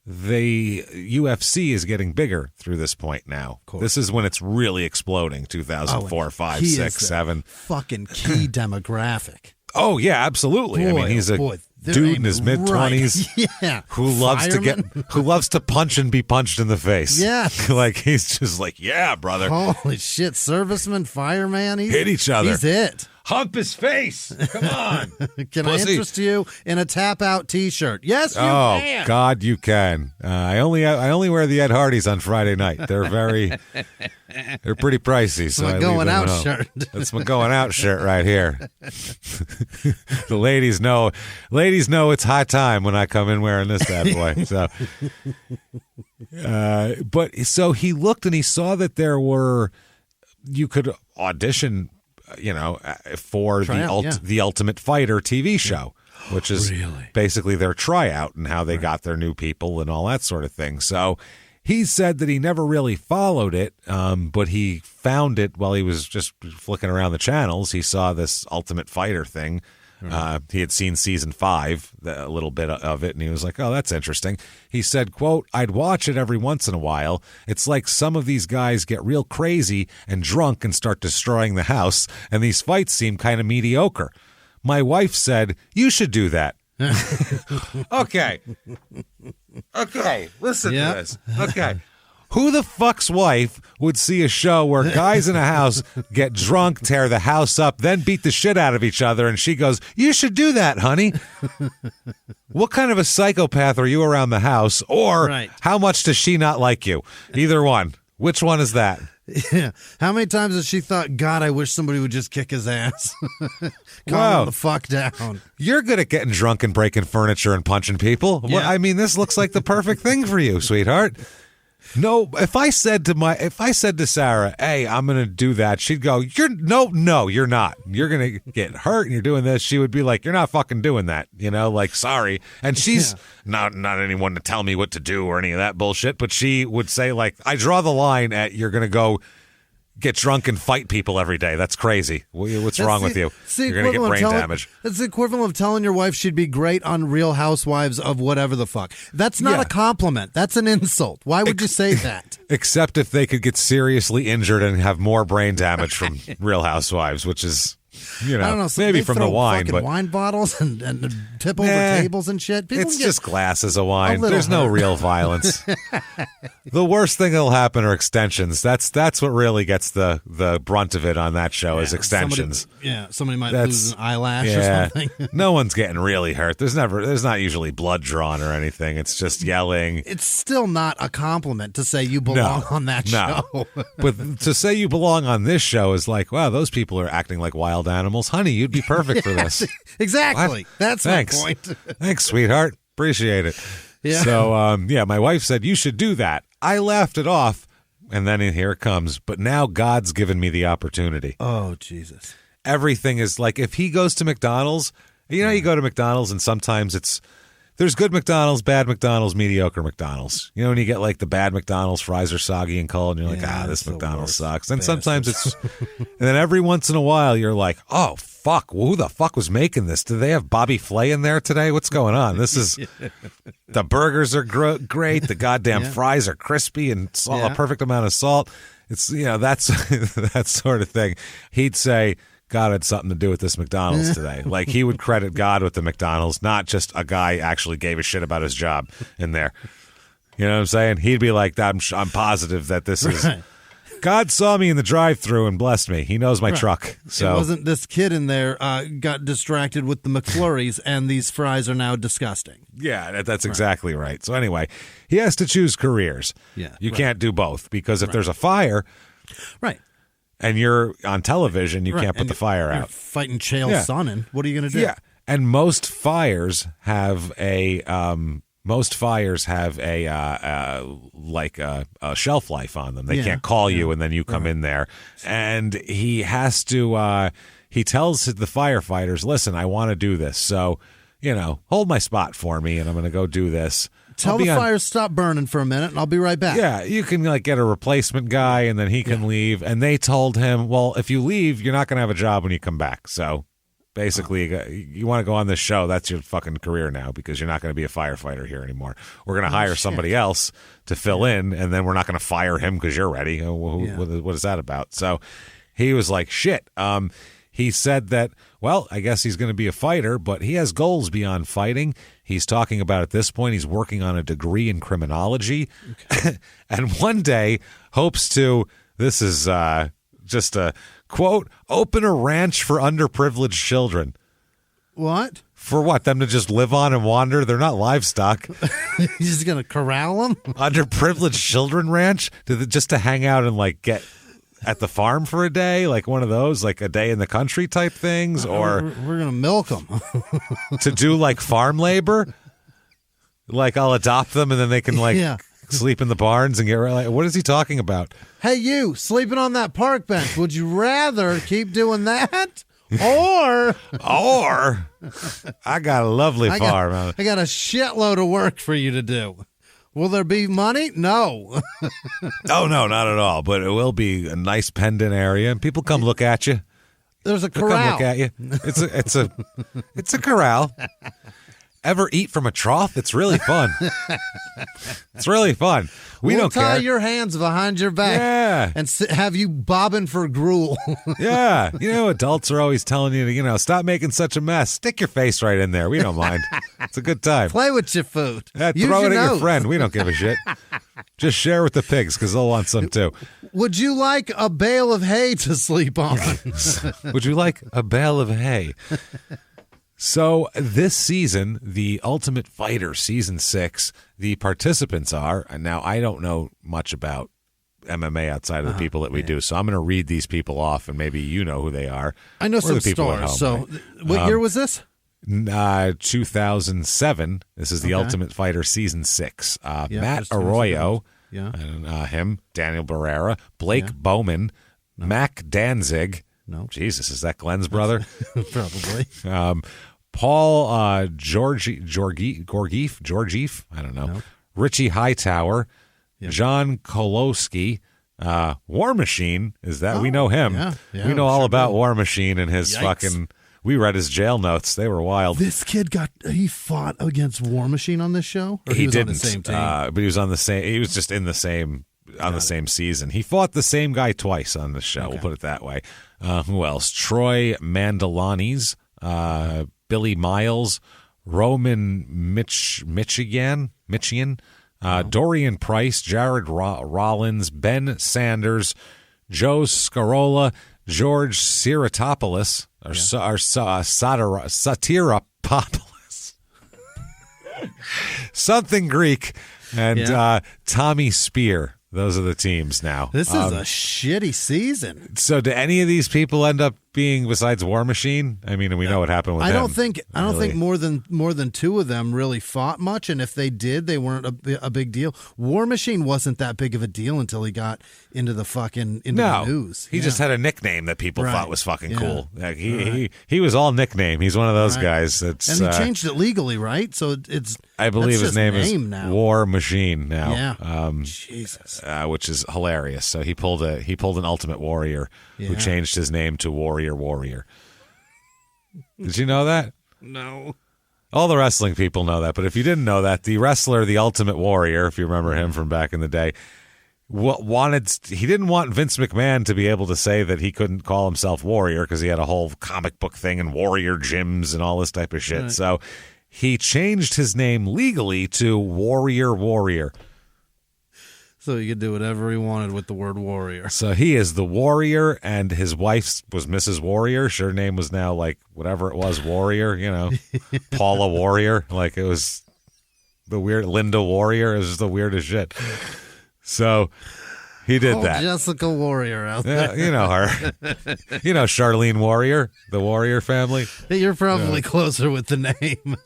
the UFC is getting bigger through this point now. This is when it's really exploding, 2004, 5, 6, 7. Fucking key demographic. Oh, yeah, absolutely. I mean, he's a dude in his mid-20s who loves to punch and be punched in the face. Yeah. Like, he's just like, yeah, brother. Holy shit, serviceman, fireman. Hit each other. He's it. Hump his face. Come on. Can I interest you in a tap-out T-shirt? Yes, you can. Oh, God, you can. I only wear the Ed Hardys on Friday night. They're they're pretty pricey. So my going out shirt. That's my going out shirt right here. The ladies know it's high time when I come in wearing this bad boy. So, but so he looked and he saw that you could audition, for the Ultimate Fighter TV show, which is basically their tryout and how they got their new people and all that sort of thing. So he said that he never really followed it, but he found it while he was just flicking around the channels. He saw this Ultimate Fighter thing. He had seen season 5, a little bit of it, and he was like, oh, that's interesting. He said, quote, I'd watch it every once in a while. It's like some of these guys get real crazy and drunk and start destroying the house, and these fights seem kind of mediocre. My wife said, you should do that. Okay, listen to this. Okay. Who the fuck's wife would see a show where guys in a house get drunk, tear the house up, then beat the shit out of each other, and she goes, you should do that, honey? What kind of a psychopath are you around the house? Or how much does she not like you? Either one. Which one is that? Yeah. How many times has she thought, God, I wish somebody would just kick his ass? Calm the fuck down. You're good at getting drunk and breaking furniture and punching people. Yeah. Well, I mean, this looks like the perfect thing for you, sweetheart. No, if I said to Sarah, hey, I'm going to do that, she'd go, no, you're not. You're going to get hurt and you're doing this. She would be like, you're not fucking doing that. Like, sorry. And she's not anyone to tell me what to do or any of that bullshit. But she would say, like, I draw the line at you're going to go get drunk and fight people every day. That's crazy. What's wrong with you? You're going to get brain damage. It's the equivalent of telling your wife she'd be great on Real Housewives of whatever the fuck. That's not a compliment. That's an insult. Why would you say that? Except if they could get seriously injured and have more brain damage from Real Housewives, which is, I don't know, so maybe from the wine, but wine bottles and tip over tables and shit. It's just glasses of wine. There's no real violence. The worst thing that'll happen are extensions. That's what really gets the brunt of it on that show is extensions. Somebody might lose an eyelash or something. No one's getting really hurt. There's not usually blood drawn or anything. It's just yelling. It's still not a compliment to say you belong on that show. But to say you belong on this show is like, wow, those people are acting like wild animals. Honey, you'd be perfect for this. Exactly. What? That's Thanks. my point. Thanks, sweetheart. Appreciate it. Yeah. So, my wife said, you should do that. I laughed it off, and then here it comes. But now God's given me the opportunity. Oh, Jesus. Everything is like, if he goes to McDonald's, you go to McDonald's, and sometimes there's good McDonald's, bad McDonald's, mediocre McDonald's. When you get like the bad McDonald's, fries are soggy and cold, and you're like, this McDonald's sucks. And sometimes and then every once in a while, you're like, oh, fuck, who the fuck was making this? Do they have Bobby Flay in there today? What's going on? This is, the burgers are great. The goddamn fries are crispy and a perfect amount of salt. It's, that's that sort of thing. He'd say, God had something to do with this McDonald's today. Like, he would credit God with the McDonald's, not just a guy actually gave a shit about his job in there. You know what I'm saying? He'd be like, I'm positive that this is God saw me in the drive-thru and blessed me. He knows my truck. So it wasn't this kid in there got distracted with the McFlurries, and these fries are now disgusting. Yeah, that's exactly right. So anyway, he has to choose careers. Yeah, you can't do both because if there's a fire, right, and you're on television, you can't put the fire you're out. Fighting Chael Sonnen. What are you going to do? Yeah, and most fires have a like a shelf life on them. They can't call you and then you come in there. And he has to. He tells the firefighters, "Listen, I want to do this, so hold my spot for me, and I'm going to go do this." Tell the fires stop burning for a minute, and I'll be right back. Yeah, you can get a replacement guy, and then he can leave. And they told him, well, if you leave, you're not going to have a job when you come back. So basically, you want to go on this show, that's your fucking career now because you're not going to be a firefighter here anymore. We're going to hire somebody else to fill in, and then we're not going to fire him because you're ready. What is that about? So he was like, shit. He said that, well, I guess he's going to be a fighter, but he has goals beyond fighting. He's talking about at this point he's working on a degree in criminology. Okay. And one day hopes to, this is just a quote, open a ranch for underprivileged children. What? For what? Them to just live on and wander? They're not livestock. He's just going to corral them? Underprivileged children ranch? Just to hang out and get at the farm for a day, like one of those, like a day in the country type things, or we're gonna milk them to do farm labor. I'll adopt them and then they can sleep in the barns and get what is he talking about? Hey, you sleeping on that park bench? Would you rather keep doing that, or I got a lovely farm? I got a shitload of work for you to do. Will there be money? No. Oh, no, not at all. But it will be a nice pendant area, and people come look at you. There's a They'll corral. come look at you. It's a corral. Ever eat from a trough? It's really fun. It's really fun. We'll don't tie care. your hands behind your back and have you bobbing for gruel. Yeah. Adults are always telling you to, stop making such a mess. Stick your face right in there. We don't mind. It's a good time. Play with your food. Yeah, throw it at your friend. We don't give a shit. Just share with the pigs because they'll want some too. Would you like a bale of hay to sleep on? Would you like a bale of hay? So this season, the Ultimate Fighter Season 6, the participants are, and now I don't know much about MMA outside of the people that we do, so I'm going to read these people off, and maybe you know who they are. I know some stars. So what year was this? 2007. This is the Ultimate Fighter Season 6. Matt Arroyo, him, Daniel Barrera, Blake Bowman, Mac Danzig. No. Jesus, is that Glenn's brother? Probably. Paul Georgieff, I don't know. No. Richie Hightower, John Kolowski, War Machine, is that? We know him. Yeah, we know all about do. War Machine and his we read his jail notes. They were wild. This kid he fought against War Machine on this show? Or he was didn't, on the same team? but he was on the same, he was just in the same, on the same season. He fought the same guy twice on the show, we'll put it that way. Who else? Troy Mandelanis, Billy Miles, Roman Michigan, Dorian Price, Jared Rollins, Ben Sanders, Joe Scarola, George Siratopoulos, or Satiropoulos, something Greek, and Tommy Spear. Those are the teams now. This is a shitty season. So do any of these people end up being, besides War Machine? I mean, we know what happened with him. I don't think more than two of them really fought much, and if they did, they weren't a big deal. War Machine wasn't that big of a deal until he got into the the news. He just had a nickname that people thought was fucking cool. Like he was all nickname. He's one of those guys that's and he changed it legally, right? So it's I believe his name is now. War Machine now. Yeah. Jesus. Which is hilarious. So he pulled an Ultimate Warrior who changed his name to Warrior. Did you know that? No. All the wrestling people know that, but if you didn't know that, the wrestler, the Ultimate Warrior, if you remember him from back in the day, he didn't want Vince McMahon to be able to say that he couldn't call himself Warrior because he had a whole comic book thing and Warrior gyms and all this type of shit. Right. So he changed his name legally to Warrior. So he could do whatever he wanted with the word warrior. So he is the warrior, and his wife was Mrs. Warrior. Her name was now like whatever it was, Warrior, Paula Warrior. Like it was the weird Linda Warrior. It was just the weirdest shit. So he did that. Jessica Warrior out there. Yeah, you know her. Charlene Warrior, the Warrior family. You're probably closer with the name.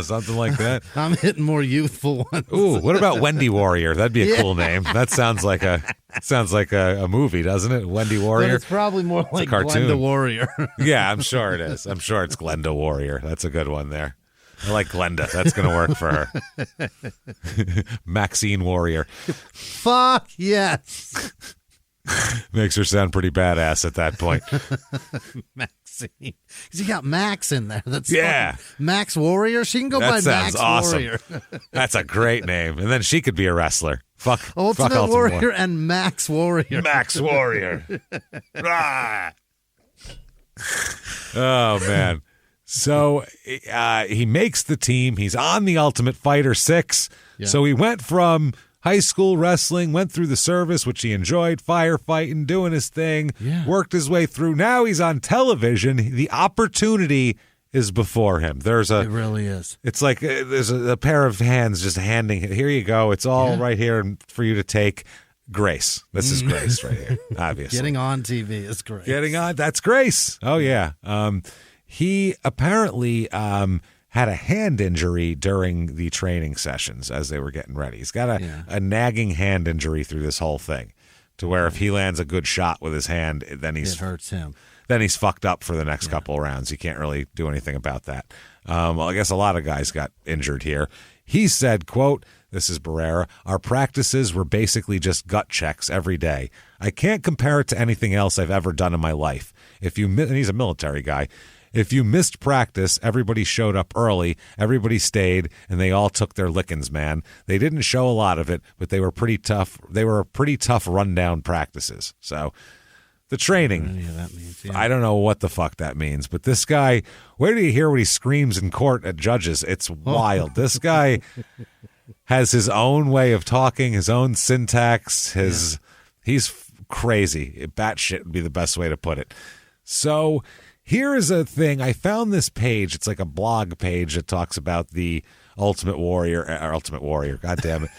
Something like that. I'm hitting more youthful ones. Ooh, what about Wendy Warrior? That'd be a cool name. That sounds like a movie, doesn't it? Wendy Warrior. But it's probably more like a cartoon. Glenda Warrior. Yeah, I'm sure it is. I'm sure it's Glenda Warrior. That's a good one there. I like Glenda. That's going to work for her. Maxine Warrior. Fuck yes. Makes her sound pretty badass at that point. Maxine. Because you got Max in there. That's Max Warrior. She can go by Max awesome. Warrior. That's a great name. And then she could be a wrestler. Ultimate Warrior and Max Warrior. Max Warrior. Oh, man. So he makes the team. He's on the Ultimate Fighter 6. Yeah. So he went from high school wrestling, went through the service, which he enjoyed, firefighting, doing his thing, worked his way through. Now he's on television. The opportunity is before him. It really is. It's like there's a pair of hands just handing it. Here you go. It's all right here for you to take. Grace. This is Grace right here, obviously. Getting on TV is Grace. That's Grace. Oh, yeah. He apparently had a hand injury during the training sessions as they were getting ready. He's got a nagging hand injury through this whole thing, to where if he lands a good shot with his hand, then it hurts him. Then he's fucked up for the next couple of rounds. You can't really do anything about that. Well, I guess a lot of guys got injured here. He said, quote, this is Barrera, our practices were basically just gut checks every day. I can't compare it to anything else I've ever done in my life. And he's a military guy. If you missed practice, everybody showed up early, everybody stayed, and they all took their lickings, man. They didn't show a lot of it, but they were pretty tough. They were pretty tough rundown practices. So the training, that means, I don't know what the fuck that means, but this guy, where do you hear what he screams in court at judges? It's wild. This guy has his own way of talking, his own syntax, he's crazy. Batshit would be the best way to put it. So here is a thing. I found this page. It's like a blog page that talks about the Ultimate Warrior. God damn it.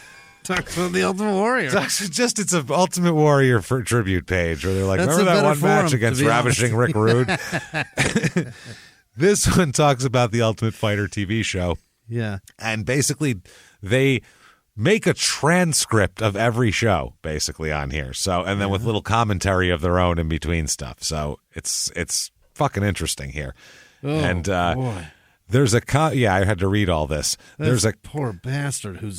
Talks about the Ultimate Warrior. It's an Ultimate Warrior for tribute page where they're like, remember that one match against Ravishing Rick Rude? This one talks about the Ultimate Fighter TV show. Yeah. And basically they make a transcript of every show basically on here. So, and then with little commentary of their own in between stuff. So it's fucking interesting here. Oh, and boy. There's I had to read all this. There's a poor bastard who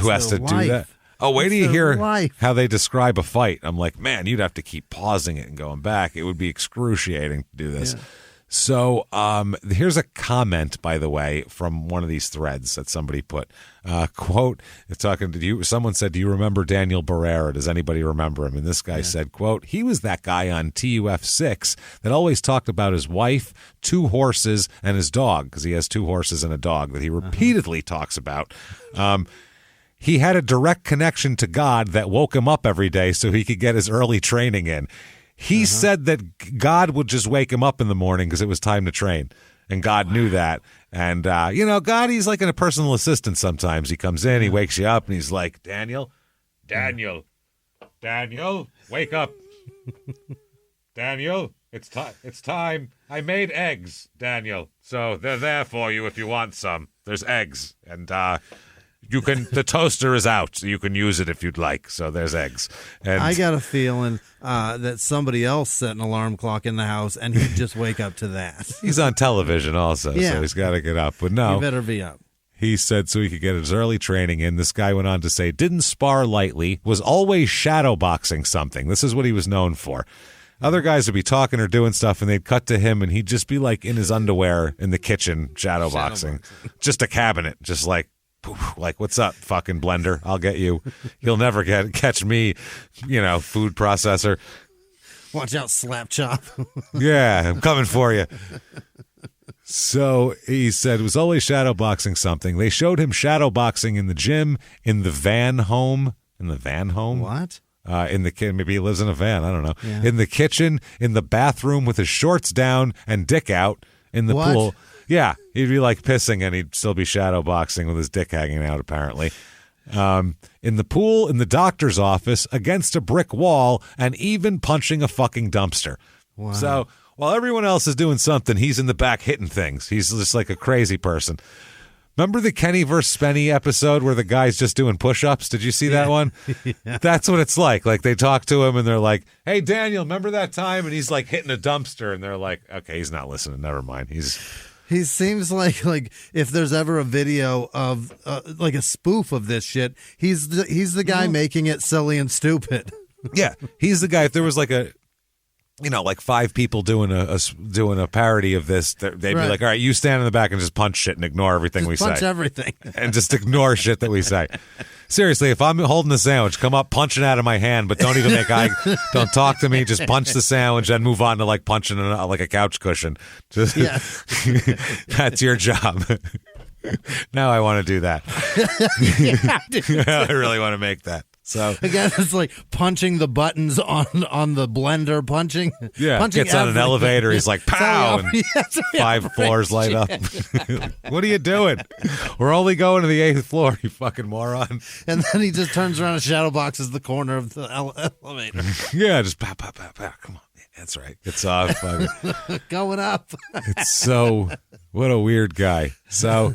has to do that. Oh, wait till you hear how they describe a fight. I'm like, man, you'd have to keep pausing it and going back. It would be excruciating to do this. Yeah. So here's a comment, by the way, from one of these threads that somebody put. Quote, talking to you. Someone said, do you remember Daniel Barrera? Does anybody remember him? And this guy said, quote, he was that guy on TUF6 that always talked about his wife, 2 horses, and his dog, because he has 2 horses and a dog that he repeatedly talks about. He had a direct connection to God that woke him up every day so he could get his early training in. He said that God would just wake him up in the morning because it was time to train. And God knew that. And, God, he's like a personal assistant sometimes. He comes in, he wakes you up, and he's like, Daniel, wake up. Daniel, it's time. I made eggs, Daniel. So they're there for you if you want some. There's eggs. And, the toaster is out, so you can use it if you'd like. So there's eggs. And I got a feeling that somebody else set an alarm clock in the house, and he'd just wake up to that. He's on television also, so he's got to get up. But no, you better be up. He said so he could get his early training in. This guy went on to say, didn't spar lightly, was always shadowboxing something. This is what he was known for. Other guys would be talking or doing stuff, and they'd cut to him, and he'd just be like in his underwear in the kitchen shadowboxing. Just a cabinet, just like, what's up, fucking blender? I'll get you. You'll never catch me, food processor. Watch out, slap chop. Yeah, I'm coming for you. So he said it was always shadowboxing something. They showed him shadowboxing in the gym, in the van home, In the van home? What? In the maybe he lives in a van. I don't know. Yeah. In the kitchen, in the bathroom with his shorts down and dick out. In the pool. Yeah, he'd be like pissing and he'd still be shadow boxing with his dick hanging out, apparently. In the pool, in the doctor's office, against a brick wall, and even punching a fucking dumpster. Wow. So while everyone else is doing something, he's in the back hitting things. He's just like a crazy person. Remember the Kenny vs. Spenny episode where the guy's just doing push-ups? Did you see that one? Yeah. That's what it's like. Like, they talk to him, and they're like, hey, Daniel, remember that time? And he's, like, hitting a dumpster, and they're like, okay, he's not listening. Never mind. He seems like if there's ever a video of, like, a spoof of this shit, he's the guy making it silly and stupid. Yeah, he's the guy. If there was, like, like 5 people doing a parody of this, they'd be like, all right, you stand in the back and just punch shit and ignore everything we say. Punch everything. And just ignore shit that we say. Seriously, if I'm holding the sandwich, come up, punch it out of my hand, but don't even don't talk to me, just punch the sandwich, then move on to like punching like a couch cushion. Just, that's your job. Now I want to do that. I really want to make that. So again, it's like punching the buttons on the blender, punching. Yeah, punching gets on an elevator. He's like, pow, and 5 floors light up. What are you doing? We're only going to the 8th floor, you fucking moron. And then he just turns around and shadow boxes the corner of the elevator. Yeah, just pow, pow, pow, pow. Come on. That's right. It's off. Going up. It's so, what a weird guy. So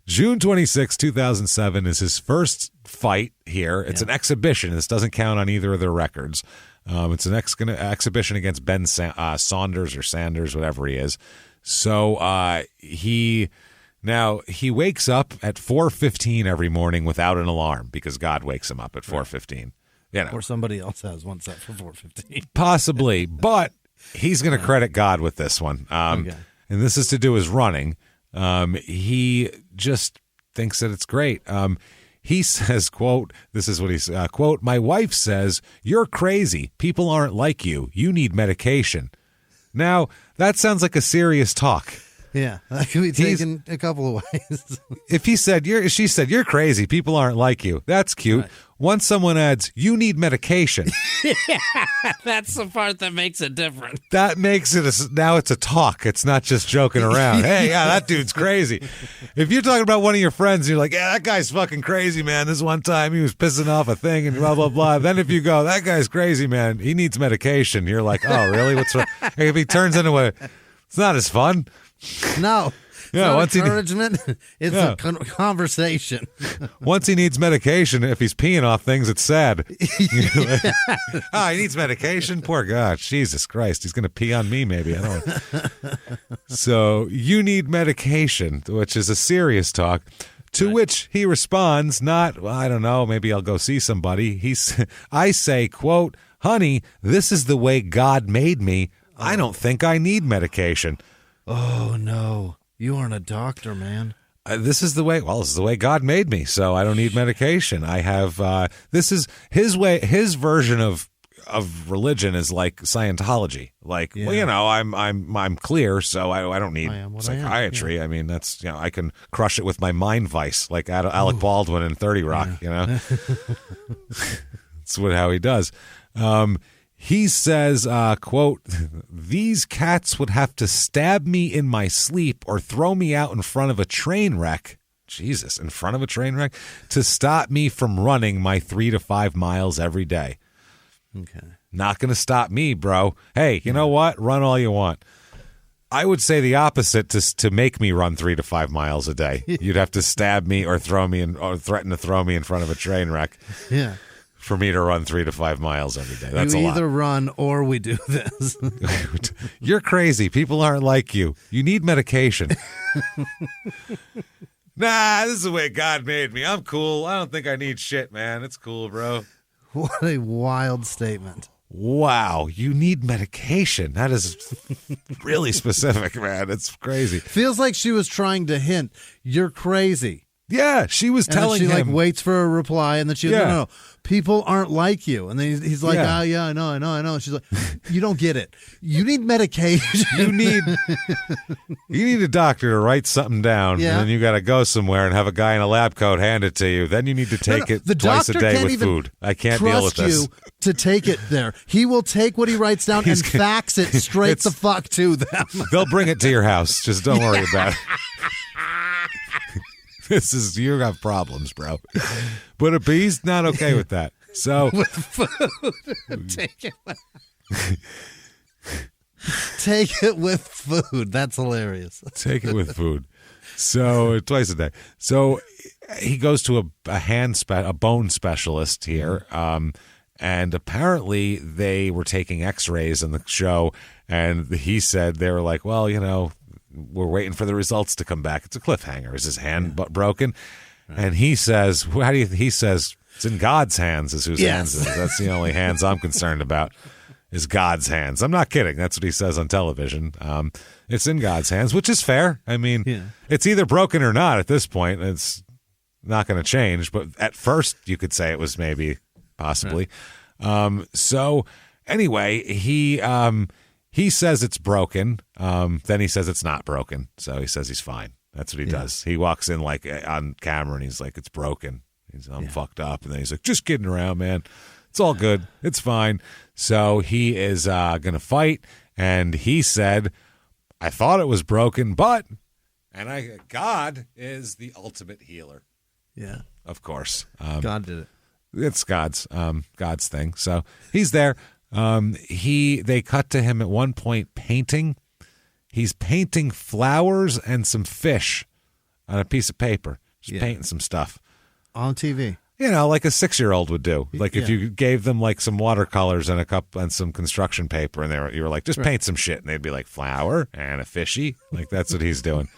June 26, 2007 is his first fight here. It's an exhibition. This doesn't count on either of their records. It's an exhibition against Ben Saunders or Sanders, whatever he is. So he wakes up at 4:15 every morning without an alarm because God wakes him up at 4:15. Or somebody else has one set for 4:15. Possibly, but he's going to credit God with this one. And this is to do his running. He just thinks that it's great. He says, quote, this is what he says, quote, my wife says, you're crazy. People aren't like you. You need medication. Now, that sounds like a serious talk. Yeah, that could be taken a couple of ways. If she said, you're crazy. People aren't like you. That's cute. Right. Once someone adds, you need medication. Yeah, that's the part that makes it different. That makes it, now it's a talk. It's not just joking around. Hey, yeah, that dude's crazy. If you're talking about one of your friends, you're like, yeah, that guy's fucking crazy, man. This one time he was pissing off a thing and blah, blah, blah. Then if you go, that guy's crazy, man. He needs medication. You're like, oh, really? What's wrong? If he turns into it's not as fun. No. Yeah, once encouragement. It's a conversation. Once he needs medication, if he's peeing off things, it's sad. Oh, he needs medication? Poor God. Jesus Christ. He's going to pee on me, maybe. I don't know. So, you need medication, which is a serious talk. To which he responds, I don't know, maybe I'll go see somebody. I say, quote, honey, this is the way God made me. I don't think I need medication. Oh, no. You aren't a doctor, man. This is the way God made me, so I don't need medication. I have, this is his way, his version of religion is like Scientology. Like, well, I'm clear, so I don't need psychiatry. I mean, that's, I can crush it with my mind vice, like Alec Baldwin in 30 Rock, That's how he does. He says, quote, these cats would have to stab me in my sleep or throw me out in front of a train wreck. Jesus, in front of a train wreck to stop me from running my 3 to 5 miles every day. Okay. Not going to stop me, bro. Hey, you know what? Run all you want. I would say the opposite to make me run 3 to 5 miles a day. You'd have to stab me or or threaten to throw me in front of a train wreck. Yeah. For me to run 3 to 5 miles every day. That's a lot. You either run or we do this. You're crazy. People aren't like you. You need medication. Nah, this is the way God made me. I'm cool. I don't think I need shit, man. It's cool, bro. What a wild statement. Wow, you need medication. That is really specific, man. It's crazy. Feels like she was trying to hint, you're crazy. Yeah, she was telling him. She waits for a reply, and then she no. people aren't like you. And then he's like, Yeah. oh, yeah, I know. She's like, you don't get it. You need medication. You need a doctor to write something down, Yeah. and then you got to go somewhere and have a guy in a lab coat hand it to you. Then you need to take it The twice a doctor day can't with even food. I can't deal with trust this. you to take it there. He will take what he writes down and fax it straight the fuck to them. They'll bring it to your house. Just don't worry about it. You have problems, bro. But he's not okay with that. So with food. Take it with food. That's hilarious. Take it with food. So twice a day. So he goes to a bone specialist here. And apparently they were taking x-rays in the show, and he said they were like, well, we're waiting for the results to come back. It's a cliffhanger. Is his hand broken? Right. And he says, he says, it's in God's hands is whose hands it is. That's the only hands I'm concerned about is God's hands. I'm not kidding. That's what he says on television. It's in God's hands, which is fair. I mean, it's either broken or not at this point. It's not going to change. But at first you could say it was maybe possibly. Right. So anyway, he says it's broken. Then he says it's not broken. So he says he's fine. That's what he does. He walks in like on camera and he's like, it's broken. I'm fucked up. And then he's like, just kidding around, man. It's all good. It's fine. So he is going to fight. And he said, I thought it was broken, but God is the ultimate healer. Yeah. Of course. God did it. It's God's thing. So he's there. They cut to him at one point painting. He's painting flowers and some fish on a piece of paper. Just painting some stuff. On TV. Like a 6-year-old would do. Like if you gave them like some watercolors and a cup and some construction paper, and you were like, just paint some shit, and they'd be like flower and a fishy. Like that's what he's doing.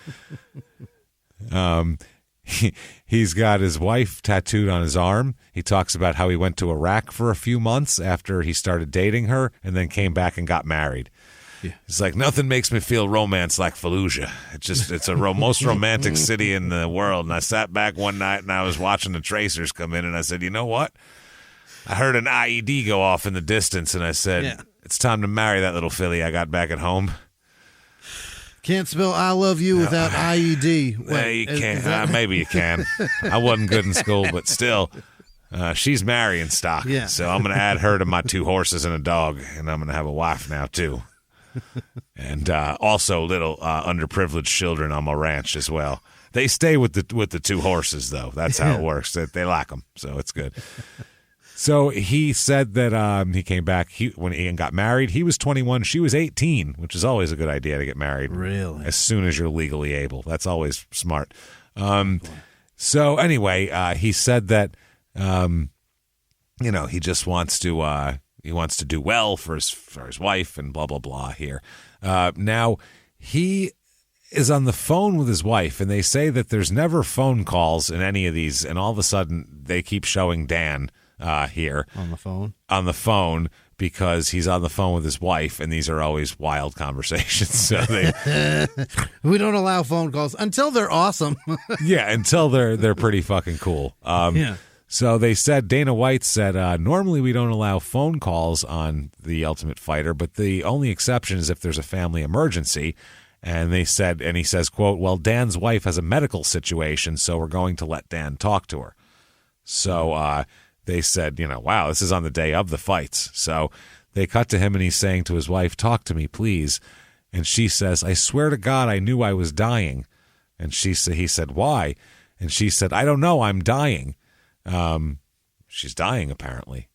He's got his wife tattooed on his arm. He talks about how he went to Iraq for a few months after he started dating her, and then came back and got married. Yeah. It's like, nothing makes me feel romance like Fallujah. It's a most romantic city in the world. And I sat back one night and I was watching the tracers come in, and I said, you know what? I heard an IED go off in the distance, and I said, it's time to marry that little filly I got back at home. Can't spell I love you without IED. You can't. Maybe you can. I wasn't good in school, but still. She's marrying stock. Yeah. So I'm going to add her to my 2 horses and a dog, and I'm going to have a wife now, too. And also little underprivileged children on my ranch as well. They stay with the 2 horses, though. That's how it works. They like them, so it's good. So he said that he came back when he got married. He was 21. She was 18, which is always a good idea to get married. Really? As soon as you're legally able. That's always smart. So anyway, he said that he just wants to he wants to do well for his wife and blah blah blah here. Now he is on the phone with his wife, and they say that there's never phone calls in any of these, and all of a sudden they keep showing Dan here on the phone because he's on the phone with his wife, and these are always wild conversations. So we don't allow phone calls until they're awesome. Yeah, until they're pretty fucking cool. So they said, Dana White said, normally we don't allow phone calls on The Ultimate Fighter, but the only exception is if there's a family emergency. And he says, quote, well, Dan's wife has a medical situation, so we're going to let Dan talk to her. So they said, wow, this is on the day of the fights. So they cut to him, and he's saying to his wife, talk to me, please. And she says, I swear to God, I knew I was dying. And he said, why? And she said, I don't know, I'm dying. She's dying, apparently.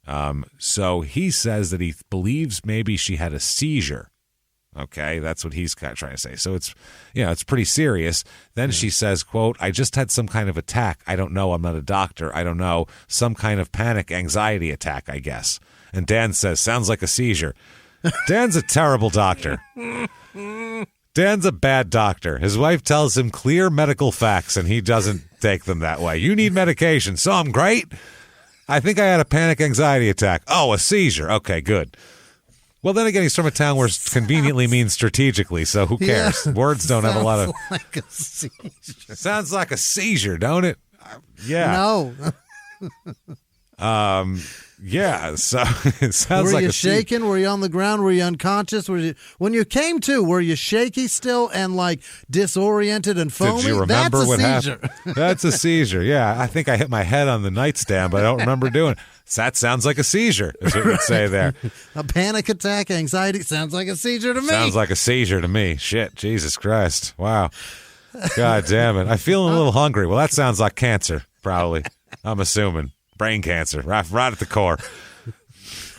So he says that he believes maybe she had a seizure. Okay, that's what he's trying to say. So it's pretty serious. Then she says, quote, I just had some kind of attack. I don't know. I'm not a doctor. I don't know. Some kind of panic anxiety attack, I guess. And Dan says, sounds like a seizure. Dan's a terrible doctor. Dan's a bad doctor. His wife tells him clear medical facts, and he doesn't take them that way. You need medication, so I'm great. I think I had a panic anxiety attack. Oh, a seizure. Okay, good. Well, then again, he's from a town where conveniently means strategically, so who cares? Words don't have a lot of... like a seizure. Sounds like a seizure, don't it? Yeah. No. Yeah, so it sounds Were like you a shaking? Were you on the ground? Were you unconscious? When you came to, were you shaky still and like disoriented and foamy? Did you remember That's a what seizure. happened? That's a seizure. Yeah, I think I hit my head on the nightstand, but I don't remember doing it. That sounds like a seizure, is what you'd say there. A panic attack, anxiety sounds like a seizure to me. Sounds like a seizure to me. Shit, Jesus Christ. Wow. God damn it. I feel a little hungry. Well, that sounds like cancer, probably. I'm assuming. Brain cancer, right at the core.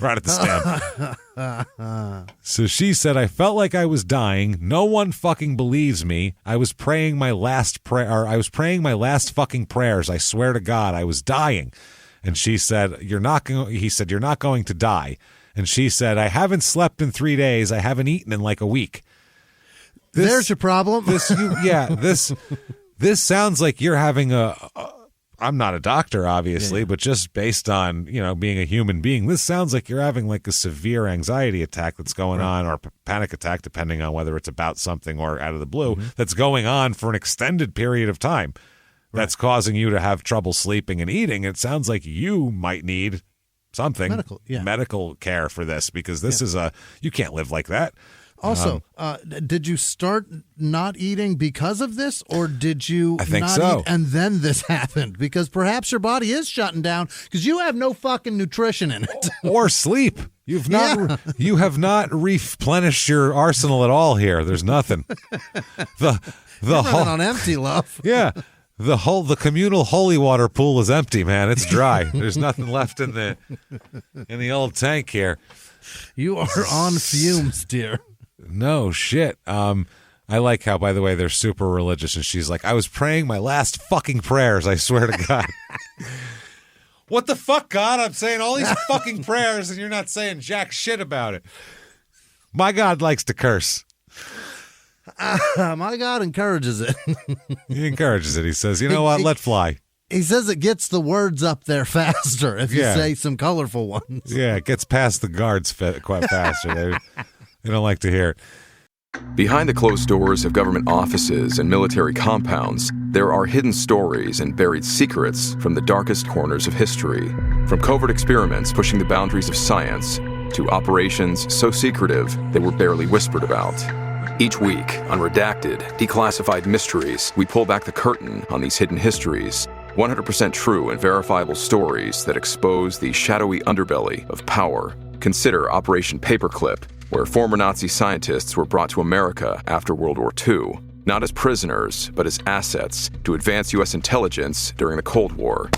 Right at the stem. So she said, I felt like I was dying. No one fucking believes me. I was praying my last prayer. I was praying my last fucking prayers. I swear to God, I was dying. And she said, he said, you're not going to die. And she said, I haven't slept in 3 days. I haven't eaten in like a week. There's your problem. This sounds like you're having I'm not a doctor, obviously, but just based on, being a human being, this sounds like you're having like a severe anxiety attack that's going on, or panic attack, depending on whether it's about something or out of the blue, that's going on for an extended period of time. That's causing you to have trouble sleeping and eating. It sounds like you might need something, medical care for this, because this is you can't live like that. Also, did you start not eating because of this, or did you I think not so. eat and then this happened? Because perhaps your body is shutting down because you have no fucking nutrition in it. Or sleep. You have not replenished your arsenal at all here. There's nothing. The whole on empty, love. Yeah. The communal holy water pool is empty, man. It's dry. There's nothing left in the old tank here. You are on fumes, dear. No shit. I like how, by the way, they're super religious, and she's like, I was praying my last fucking prayers, I swear to God. What the fuck, God? I'm saying all these fucking prayers, and you're not saying jack shit about it. My God likes to curse. My God encourages it. He encourages it. He says, you know what? Let fly. He says it gets the words up there faster if you say some colorful ones. Yeah, it gets past the guards quite faster. They don't like to hear it. Behind the closed doors of government offices and military compounds, there are hidden stories and buried secrets from the darkest corners of history. From covert experiments pushing the boundaries of science to operations so secretive they were barely whispered about. Each week, on Redacted, Declassified Mysteries, we pull back the curtain on these hidden histories. 100% true and verifiable stories that expose the shadowy underbelly of power. Consider Operation Paperclip, where former Nazi scientists were brought to America after World War II, not as prisoners, but as assets to advance U.S. intelligence during the Cold War.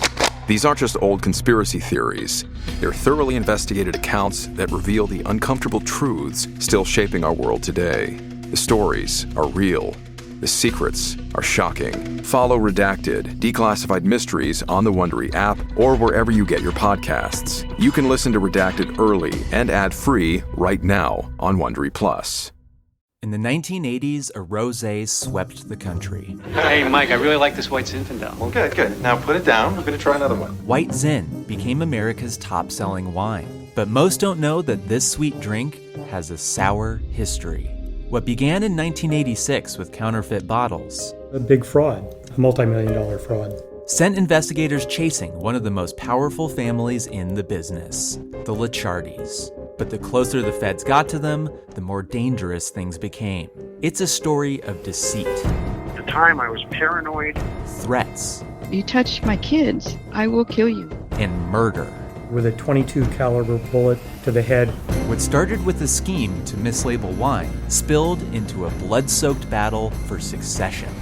These aren't just old conspiracy theories. They're thoroughly investigated accounts that reveal the uncomfortable truths still shaping our world today. The stories are real. The secrets are shocking. Follow Redacted, Declassified Mysteries on the Wondery app or wherever you get your podcasts. You can listen to Redacted early and ad-free right now on Wondery Plus. In the 1980s, a rosé swept the country. Hey, Mike, I really like this White Zinfandel. Well, good. Now put it down. We're going to try another one. White Zin became America's top-selling wine. But most don't know that this sweet drink has a sour history. What began in 1986 with counterfeit bottles. A big fraud, a multi-million-dollar fraud. Sent investigators chasing one of the most powerful families in the business, the Licciardis. But the closer the feds got to them, the more dangerous things became. It's a story of deceit. At the time, I was paranoid. Threats. You touch my kids, I will kill you. And murder. With a .22 caliber bullet to the head. What started with a scheme to mislabel wine spilled into a blood-soaked battle for succession.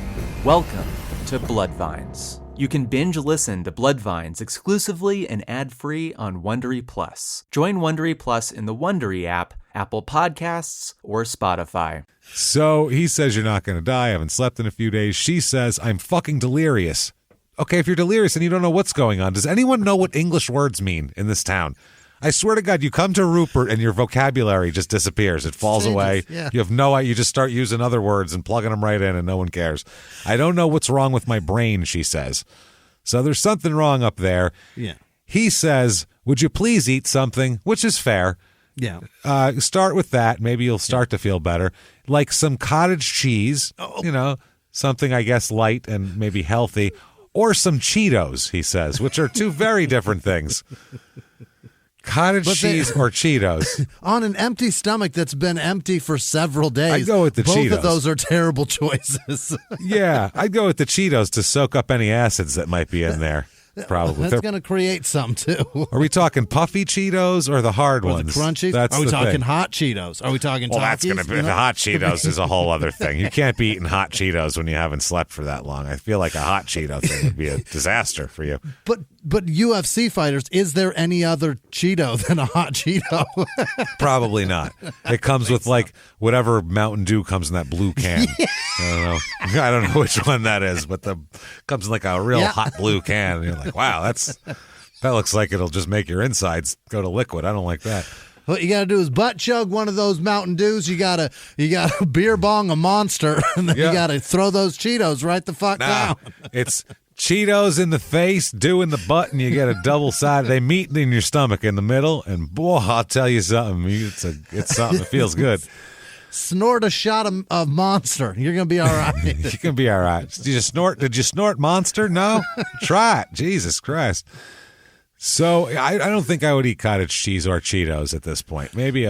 Welcome to Bloodvines. You can binge listen to Bloodvines exclusively and ad-free on Wondery Plus. Join Wondery Plus in the Wondery app, Apple Podcasts, or Spotify. So he says you're not going to die. I haven't slept in a few days. She says I'm fucking delirious. Okay, if you're delirious and you don't know what's going on, does anyone know what English words mean in this town? I swear to God, you come to Rupert and your vocabulary just disappears. It falls away. Yeah. You have you just start using other words and plugging them right in and no one cares. I don't know what's wrong with my brain, she says. So there's something wrong up there. Yeah. He says, would you please eat something? Which is fair. Yeah. Start with that. Maybe you'll start to feel better. Like some cottage cheese, something, I guess, light and maybe healthy. or some Cheetos, he says, which are two very different things. Cottage cheese or Cheetos? On an empty stomach that's been empty for several days. I'd go with the Both Cheetos. of those are terrible choices. Yeah, I'd go with the Cheetos to soak up any acids that might be in there. Probably. That's going to create some, too. Are we talking puffy Cheetos or the hard Or ones? the crunchies? That's Are we the talking thing. hot Cheetos? Are we talking Well, Takis? that's going to be the hot Cheetos is a whole other thing. You can't be eating hot Cheetos when you haven't slept for that long. I feel like a hot Cheeto thing would be a disaster for you. But UFC fighters, is there any other Cheeto than a hot Cheeto? Probably not. It comes with like whatever Mountain Dew comes in that blue can. Yeah. I don't know which one that is, but comes in like a real hot blue can. And you're like, wow, that looks like it'll just make your insides go to liquid. I don't like that. What you got to do is butt chug one of those Mountain Dews. You got to beer bong a Monster, and then you got to throw those Cheetos right the fuck down. It's Cheetos in the face, Dew in the butt, and you get a double-sided. They meet in your stomach in the middle, and boy, I'll tell you something. It's something. It feels good. Snort a shot of Monster. You're going to be all right. You can be all right. Did you snort Monster? No? Try it. Jesus Christ. So I don't think I would eat cottage cheese or Cheetos at this point. Maybe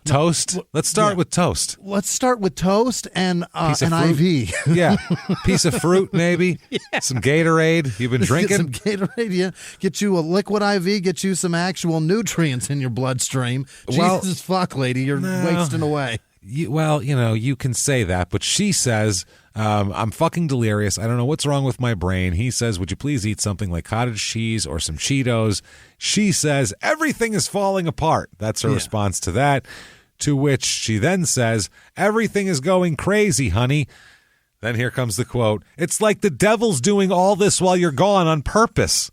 toast. Let's start with toast. Let's start with toast and Piece of an fruit. IV. Yeah, piece of fruit maybe. Some Gatorade. You've been drinking. Get some Gatorade. Yeah, get you a liquid IV. Get you some actual nutrients in your bloodstream. Well, Jesus fuck, lady, you're wasting away. You can say that, but she says, I'm fucking delirious. I don't know what's wrong with my brain. He says, would you please eat something like cottage cheese or some Cheetos? She says, everything is falling apart. That's her response to that, to which she then says, everything is going crazy, honey. Then here comes the quote. It's like the devil's doing all this while you're gone on purpose.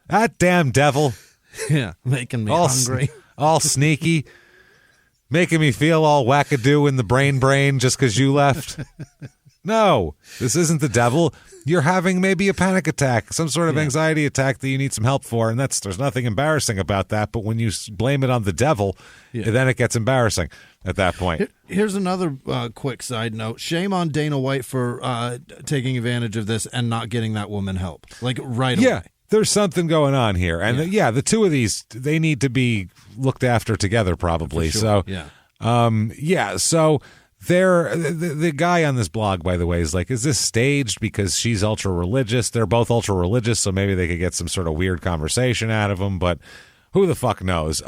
That damn devil. Yeah, making me hungry. All sneaky. Making me feel all wackadoo in the brain just because you left. No, this isn't the devil. You're having maybe a panic attack, some sort of anxiety attack that you need some help for, and there's nothing embarrassing about that. But when you blame it on the devil, then it gets embarrassing at that point. Here's another quick side note. Shame on Dana White for taking advantage of this and not getting that woman help. Like right away. There's something going on here. And the two of these, they need to be looked after together probably. For sure. So the guy on this blog, by the way, is like, is this staged because she's ultra religious? They're both ultra religious, so maybe they could get some sort of weird conversation out of them, but who the fuck knows?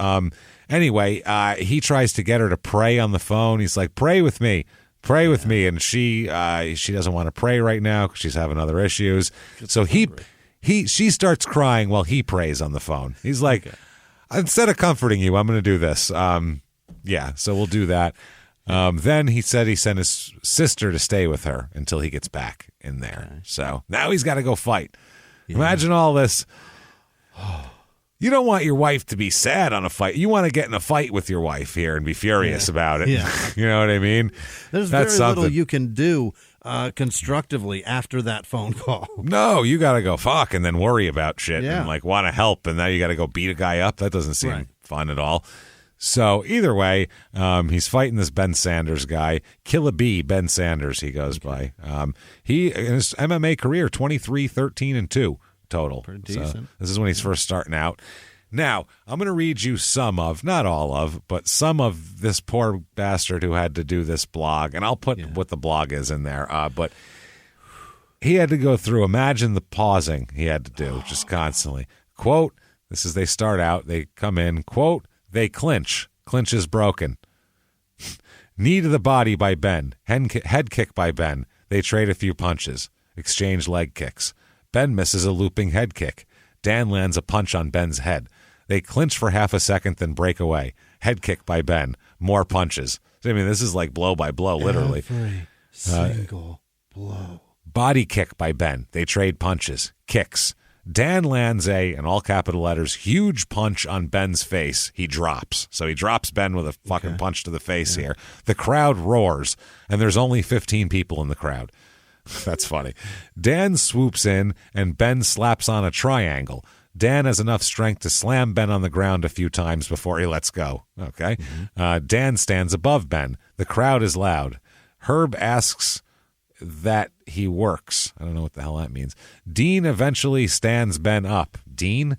Anyway, he tries to get her to pray on the phone. He's like, pray with me. Pray with me. And she doesn't want to pray right now because she's having other issues. So she starts crying while he prays on the phone. He's like, instead of comforting you, I'm going to do this. So we'll do that. Then he said he sent his sister to stay with her until he gets back in there. Okay. So now he's got to go fight. Yeah. Imagine all this. You don't want your wife to be sad on a fight. You want to get in a fight with your wife here and be furious about it. Yeah. You know what I mean? There's very little you can do constructively after that phone call. No, you got to go fuck and then worry about shit and like want to help, and now you got to go beat a guy up. That doesn't seem fun at all. So either way, he's fighting this Ben Sanders guy. Killa B, Ben Sanders, he goes by. He in his MMA career, 23-13-2 total. Pretty decent. So this is when he's first starting out. Now, I'm going to read you some of, not all of, but some of this poor bastard who had to do this blog, and I'll put what the blog is in there. But he had to go through, imagine the pausing he had to do just constantly. Quote, this is, they start out, they come in, quote, they clinch. Clinch is broken. Knee to the body by Ben. Head kick by Ben. They trade a few punches. Exchange leg kicks. Ben misses a looping head kick. Dan lands a punch on Ben's head. They clinch for half a second, then break away. Head kick by Ben. More punches. I mean, this is like blow by blow, literally. Every single blow. Body kick by Ben. They trade punches. Kicks. Dan lands a, in all capital letters, huge punch on Ben's face. He drops. So he drops Ben with a fucking punch to the face here. The crowd roars, and there's only 15 people in the crowd. That's funny. Dan swoops in, and Ben slaps on a triangle. Dan has enough strength to slam Ben on the ground a few times before he lets go. Okay. Dan stands above Ben. The crowd is loud. Herb asks that he works. I don't know what the hell that means. Dean eventually stands Ben up. Dean?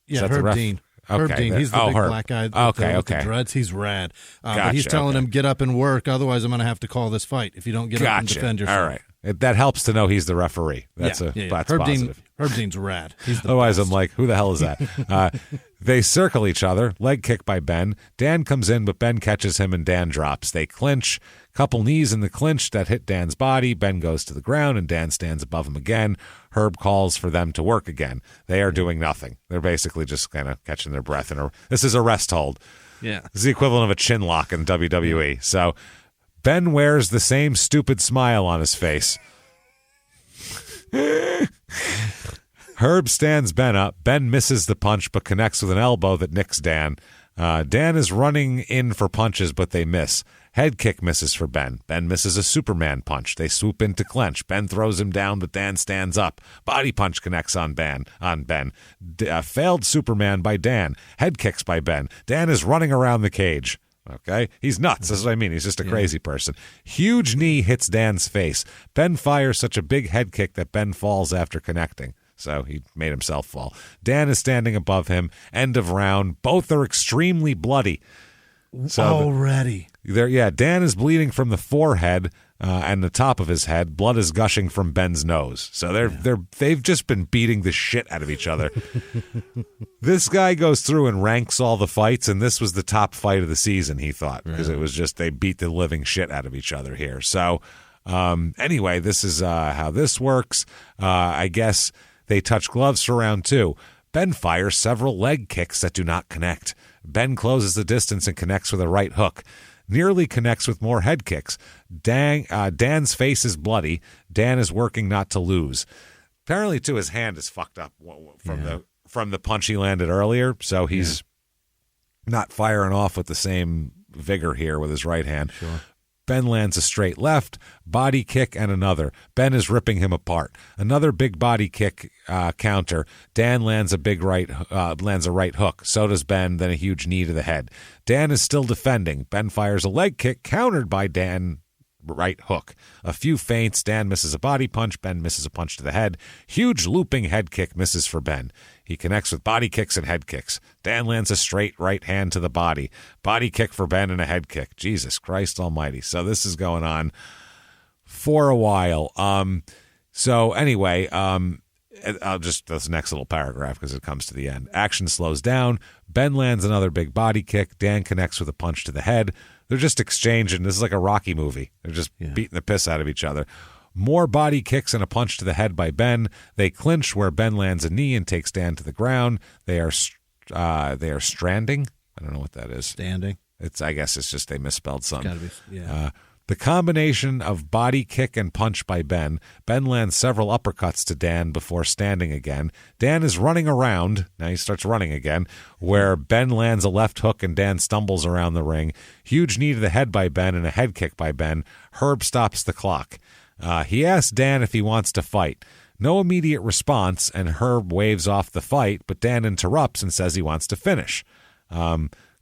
Yeah, Herb Dean. Herb Dean. He's the big black guy with the dreads. He's rad. But he's telling him, get up and work. Otherwise, I'm going to have to call this fight if you don't get up and defend yourself. All right. That helps to know he's the referee. That's that's Herb positive. Herb Dean's rad. He's the Otherwise, best. I'm like, who the hell is that? They circle each other. Leg kick by Ben. Dan comes in, but Ben catches him and Dan drops. They clinch. Couple knees in the clinch that hit Dan's body. Ben goes to the ground and Dan stands above him again. Herb calls for them to work again. They are doing nothing. They're basically just kind of catching their breath. This is a rest hold. Yeah. This is the equivalent of a chin lock in WWE. So Ben wears the same stupid smile on his face. Herb stands Ben up. Ben misses the punch but connects with an elbow that nicks Dan. Dan is running in for punches, but they miss. Head kick misses for Ben. Ben misses a Superman punch. They swoop in to clench. Ben throws him down, but Dan stands up. Body punch connects on Ben. Failed Superman by Dan. Head kicks by Ben. Dan is running around the cage. Okay? He's nuts. That's what I mean. He's just a crazy person. Huge knee hits Dan's face. Ben fires such a big head kick that Ben falls after connecting. So he made himself fall. Dan is standing above him. End of round. Both are extremely bloody. So already. Dan is bleeding from the forehead and the top of his head. Blood is gushing from Ben's nose. So they've just been beating the shit out of each other. This guy goes through and ranks all the fights, and this was the top fight of the season, he thought, because it was just they beat the living shit out of each other here. So anyway, this is how this works. I guess they touch gloves for round 2. Ben fires several leg kicks that do not connect. Ben closes the distance and connects with a right hook. Nearly connects with more head kicks. Dan's face is bloody. Dan is working not to lose. Apparently, too, his hand is fucked up from the punch he landed earlier, so he's not firing off with the same vigor here with his right hand. Sure. Ben lands a straight left, body kick, and another. Ben is ripping him apart. Another big body kick counter. Dan lands a right hook. So does Ben, then a huge knee to the head. Dan is still defending. Ben fires a leg kick, countered by Dan right hook. A few feints. Dan misses a body punch. Ben misses a punch to the head. Huge looping head kick misses for Ben. He connects with body kicks and head kicks. Dan lands a straight right hand to the body. Body kick for Ben and a head kick. Jesus Christ almighty. So this is going on for a while. So anyway, I'll just this next little paragraph because it comes to the end. Action slows down. Ben lands another big body kick. Dan connects with a punch to the head. They're just exchanging. This is like a Rocky movie. They're just beating the piss out of each other. More body kicks and a punch to the head by Ben. They clinch where Ben lands a knee and takes Dan to the ground. They are stranding. I don't know what that is. Standing. I guess it's just they misspelled something. It's gotta be, yeah. The combination of body kick and punch by Ben. Ben lands several uppercuts to Dan before standing again. Dan is running around. Now he starts running again, where Ben lands a left hook and Dan stumbles around the ring. Huge knee to the head by Ben and a head kick by Ben. Herb stops the clock. He asks Dan if he wants to fight. No immediate response, and Herb waves off the fight, but Dan interrupts and says he wants to finish.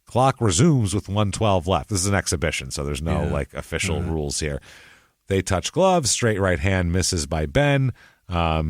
Clock resumes with 1:12 left. This is an exhibition, so there's no official rules here. They touch gloves. Straight right hand misses by Ben.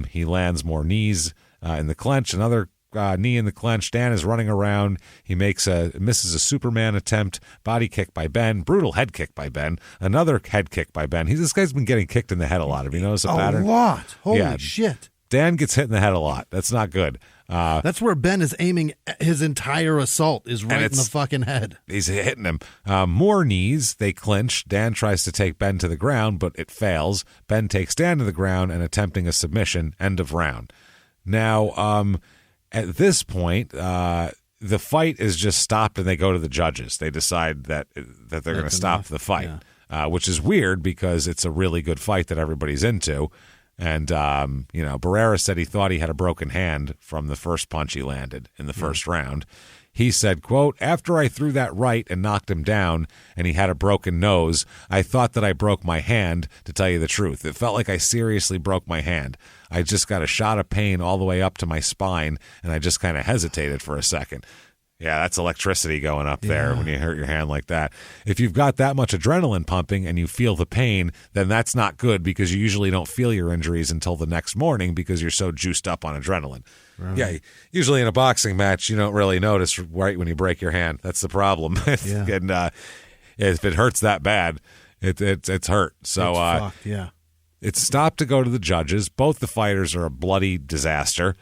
He lands more knees in the clench. Another knee in the clench. Dan is running around. He misses a Superman attempt. Body kick by Ben. Brutal head kick by Ben. Another head kick by Ben. This guy's been getting kicked in the head a lot. Have you noticed the pattern? A lot. Holy shit. Dan gets hit in the head a lot. That's not good. That's where Ben is aiming his entire assault, is right in the fucking head. He's hitting him. More knees. They clinch. Dan tries to take Ben to the ground, but it fails. Ben takes Dan to the ground and attempting a submission. End of round. Now, at this point, the fight is just stopped and they go to the judges. They decide that they're going to stop the fight, which is weird because it's a really good fight that everybody's into. And, Barrera said he thought he had a broken hand from the first punch he landed in the first round. He said, quote, "After I threw that right and knocked him down and he had a broken nose, I thought that I broke my hand, to tell you the truth. It felt like I seriously broke my hand. I just got a shot of pain all the way up to my spine, and I just kind of hesitated for a second." Yeah, that's electricity going up there when you hurt your hand like that. If you've got that much adrenaline pumping and you feel the pain, then that's not good because you usually don't feel your injuries until the next morning because you're so juiced up on adrenaline. Right. Yeah, usually in a boxing match, you don't really notice right when you break your hand. That's the problem. And if it hurts that bad, it's hurt. So it's fucked, yeah. It's stopped to go to the judges. Both the fighters are a bloody disaster.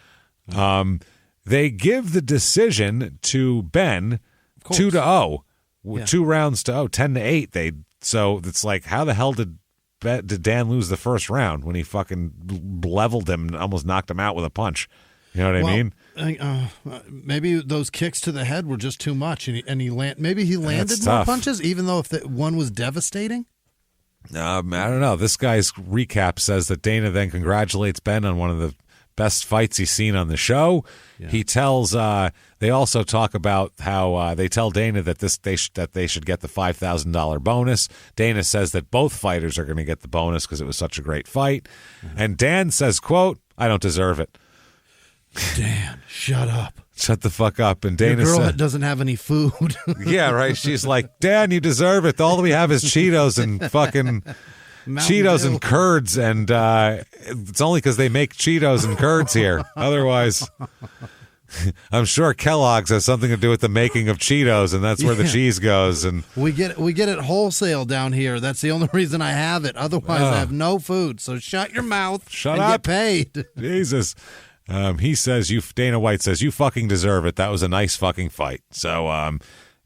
They give the decision to Ben 2-0, 2 rounds to 0, 10-8. So it's like, how the hell did Dan lose the first round when he fucking leveled him and almost knocked him out with a punch? You know what I mean? Maybe those kicks to the head were just too much, and maybe he landed more punches, even though if one was devastating. I don't know. This guy's recap says that Dana then congratulates Ben on one of the best fights he's seen on the show. Yeah. He tells. They also talk about how they tell Dana that they should get the $5,000 bonus. Dana says that both fighters are going to get the bonus because it was such a great fight. Mm-hmm. And Dan says, "quote I don't deserve it." Dan, shut up. Shut the fuck up. And Dana Your girl said, doesn't have any food. Yeah, right. She's like, Dan, you deserve it. All we have is Cheetos and fucking Cheetos and curds. And it's only because they make Cheetos and curds here. Otherwise, I'm sure Kellogg's has something to do with the making of Cheetos, and that's where the cheese goes. And we get it wholesale down here. That's the only reason I have it. Otherwise, I have no food. So shut your mouth. Shut and up. Get paid. Jesus. He says, Dana White says, you fucking deserve it. That was a nice fucking fight. So,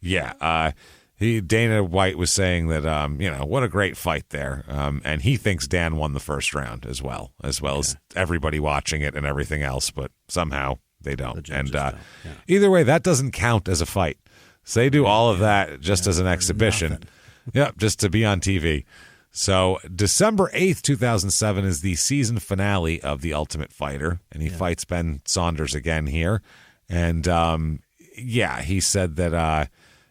Dana White was saying that, what a great fight there. And he thinks Dan won the first round as well as everybody watching it and everything else, but somehow they don't. And either way, that doesn't count as a fight. So they do all of that just as an exhibition. Yep, just to be on TV. So December 8th, 2007 is the season finale of The Ultimate Fighter, and he fights Ben Saunders again here. And, he said that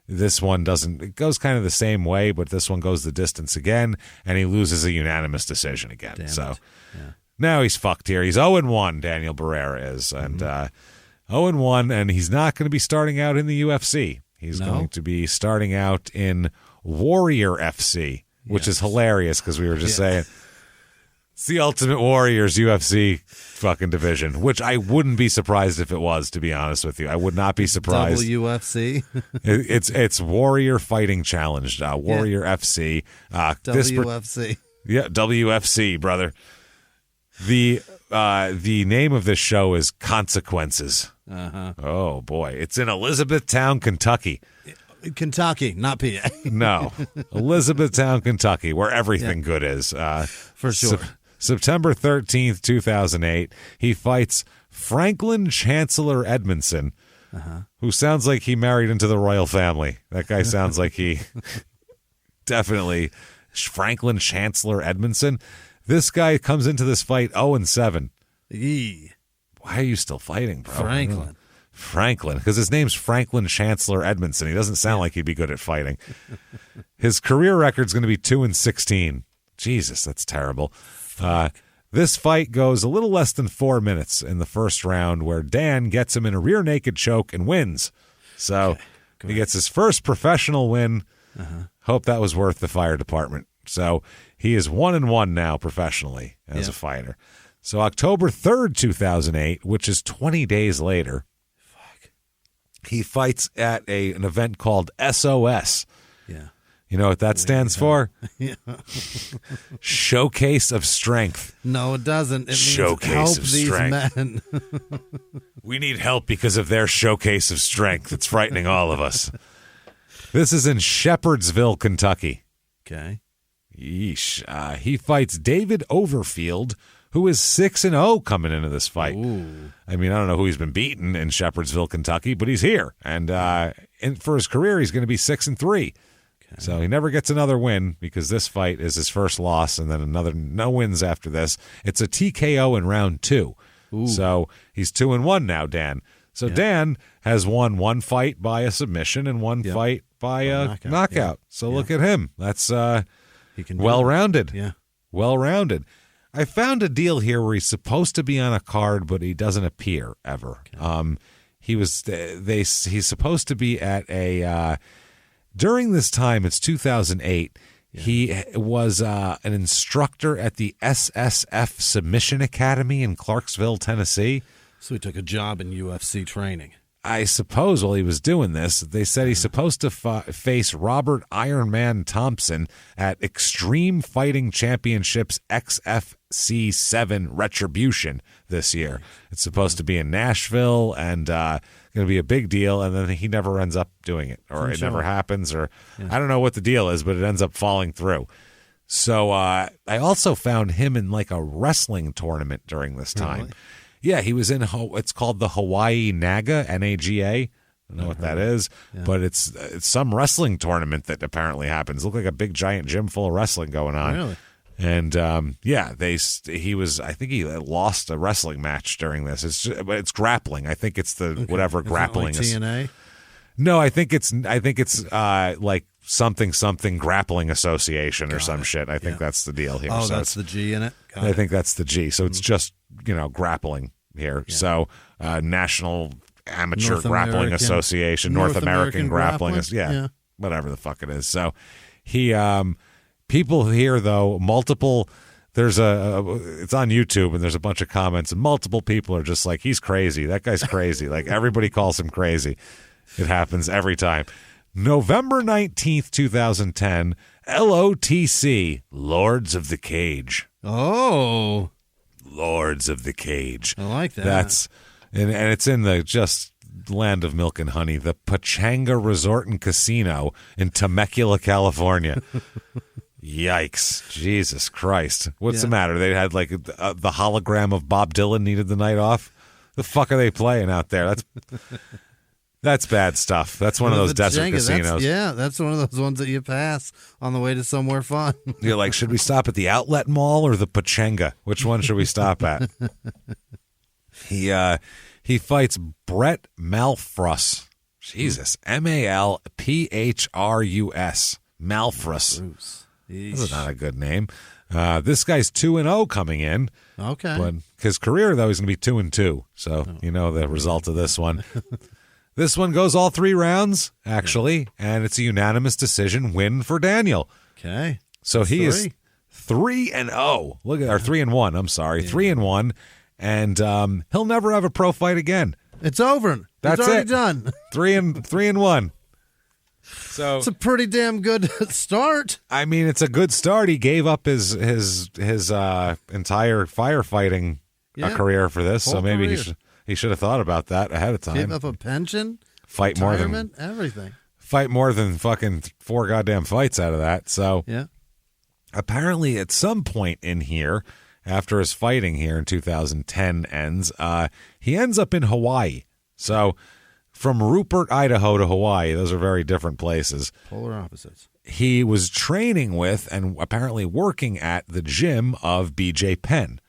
this one it goes kind of the same way, but this one goes the distance again, and he loses a unanimous decision again. Now he's fucked here. He's 0-1, Daniel Barrera is, and 0-1, and he's not going to be starting out in the UFC. He's going to be starting out in Warrior FC. Which is hilarious because we were just saying it's the Ultimate Warriors UFC fucking division, which I wouldn't be surprised if it was, to be honest with you. I would not be surprised. WUFC? It's Warrior Fighting Challenge, Warrior FC. WFC. WFC, brother. The name of this show is Consequences. Oh, boy. It's in Elizabethtown, Kentucky. Kentucky, not PA. No, Elizabethtown, Kentucky, where everything good is. For sure. September 13th, 2008, he fights Franklin Chancellor Edmondson, who sounds like he married into the royal family. That guy sounds like he definitely Franklin Chancellor Edmondson. This guy comes into this fight 0-7. Why are you still fighting, bro? Franklin, because his name's Franklin Chancellor Edmondson. He doesn't sound like he'd be good at fighting. His career record's going to be 2-16. Jesus, that's terrible. This fight goes a little less than 4 minutes in the first round, where Dan gets him in a rear naked choke and wins. So he gets his first professional win. Hope that was worth the fire department. So he is 1-1 now professionally as a fighter. So October 3rd, 2008, which is 20 days later, he fights at an event called SOS. Yeah. You know what that stands for? Yeah. Showcase of Strength. No, it doesn't. It means Showcase help of these Strength. men. We need help because of their showcase of strength. It's frightening all of us. This is in Shepherdsville, Kentucky. Okay. Yeesh. He fights David Overfield, who is 6-0 coming into this fight. Ooh. I mean, I don't know who he's been beaten in Shepherdsville, Kentucky, but he's here. And for his career, he's going to be 6-3. Okay. So he never gets another win because this fight is his first loss, and then no wins after this. It's a TKO in round 2. Ooh. So he's 2-1 now, Dan. So Dan has won one fight by a submission and one fight by a knockout. Yeah. So look at him. That's well-rounded. Yeah. Well-rounded. I found a deal here where he's supposed to be on a card, but he doesn't appear ever. Okay. He's supposed to be at a during this time. It's 2008. Yeah. He was an instructor at the SSF Submission Academy in Clarksville, Tennessee. So he took a job in UFC training. I suppose while he was doing this, they said he's supposed to face Robert Iron Man Thompson at Extreme Fighting Championships XFC 7 Retribution this year. It's supposed to be in Nashville and going to be a big deal, and then he never ends up doing it, or it never happens, or I don't know what the deal is, but it ends up falling through. So I also found him in like a wrestling tournament during this time. Really? Yeah, he was in, it's called the Hawaii Naga, Naga. I don't know what that is, but it's some wrestling tournament that apparently happens. It looked like a big giant gym full of wrestling going on. Really? And I think he lost a wrestling match during this. It's grappling. I think it's the whatever grappling is. TNA? No, I think it's like something grappling association or some shit. I think that's the deal here. Oh, so that's the G in it? I think that's the G. So it's just, grappling here. Yeah. So National Amateur North Grappling American. Association, North American Grappling. Yeah, whatever the fuck it is. So he, people here though, multiple, it's on YouTube and there's a bunch of comments and multiple people are just like, he's crazy. That guy's crazy. Like everybody calls him crazy. It happens every time. November 19th, 2010, LOTC, Lords of the Cage. Oh. Lords of the Cage. I like that. That's and it's in the just land of milk and honey, the Pachanga Resort and Casino in Temecula, California. Yikes. Jesus Christ. What's the matter? They had like the hologram of Bob Dylan needed the night off. The fuck are they playing out there? That's bad stuff. That's one of those desert casinos. That's one of those ones that you pass on the way to somewhere fun. You're like, should we stop at the Outlet Mall or the Pachanga? Which one should we stop at? He fights Brett Malfrus. Jesus. Malphrus. Malfrus. That's not a good name. This guy's 2-0 coming in. Okay. But his career, though, he's going to be 2-2. So you know the result of this one. This one goes all 3 rounds, actually, and it's a unanimous decision win for Daniel. Okay. So he is 3-0. Look at our 3-1. I'm sorry, 3-1, and he'll never have a pro fight again. It's over. That's it's already it. Done. 3-1. So it's a pretty damn good start. I mean, it's a good start. He gave up his entire firefighting career for this, so maybe he should have thought about that ahead of time. Gave up a pension, fight more than everything. Fight more than fucking 4 goddamn fights out of that. So apparently, at some point in here, after his fighting here in 2010 ends, he ends up in Hawaii. So from Rupert, Idaho to Hawaii, those are very different places. Polar opposites. He was training with and apparently working at the gym of BJ Penn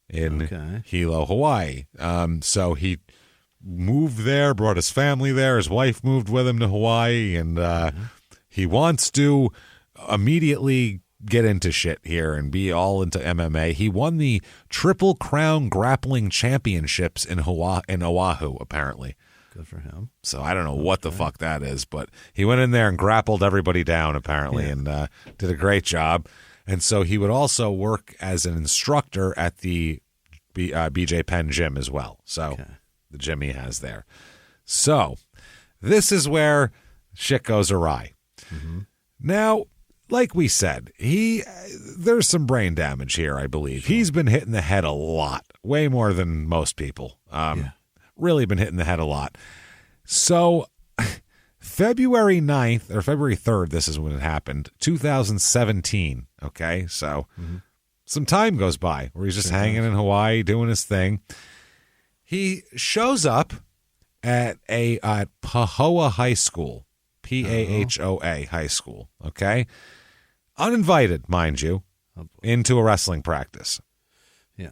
in Hilo, Hawaii. So he moved there, brought his family there. His wife moved with him to Hawaii, and he wants to immediately get into shit here and be all into MMA. He won the Triple Crown Grappling Championships in Oahu, apparently. Good for him. So I don't know what the fuck that is, but he went in there and grappled everybody down, apparently, and did a great job. And so he would also work as an instructor at the BJ Penn gym as well. So the gym he has there. So this is where shit goes awry. Mm-hmm. Now, like we said, there's some brain damage here, I believe. Sure. He's been hit in the head a lot, way more than most people. Really been hit in the head a lot. So February 9th, or February 3rd, this is when it happened, 2017, okay? So some time goes by where he's just hanging in Hawaii, doing his thing. He shows up at Pahoa High School, Pahoa High School, okay? Uninvited, mind you, into a wrestling practice. Yeah.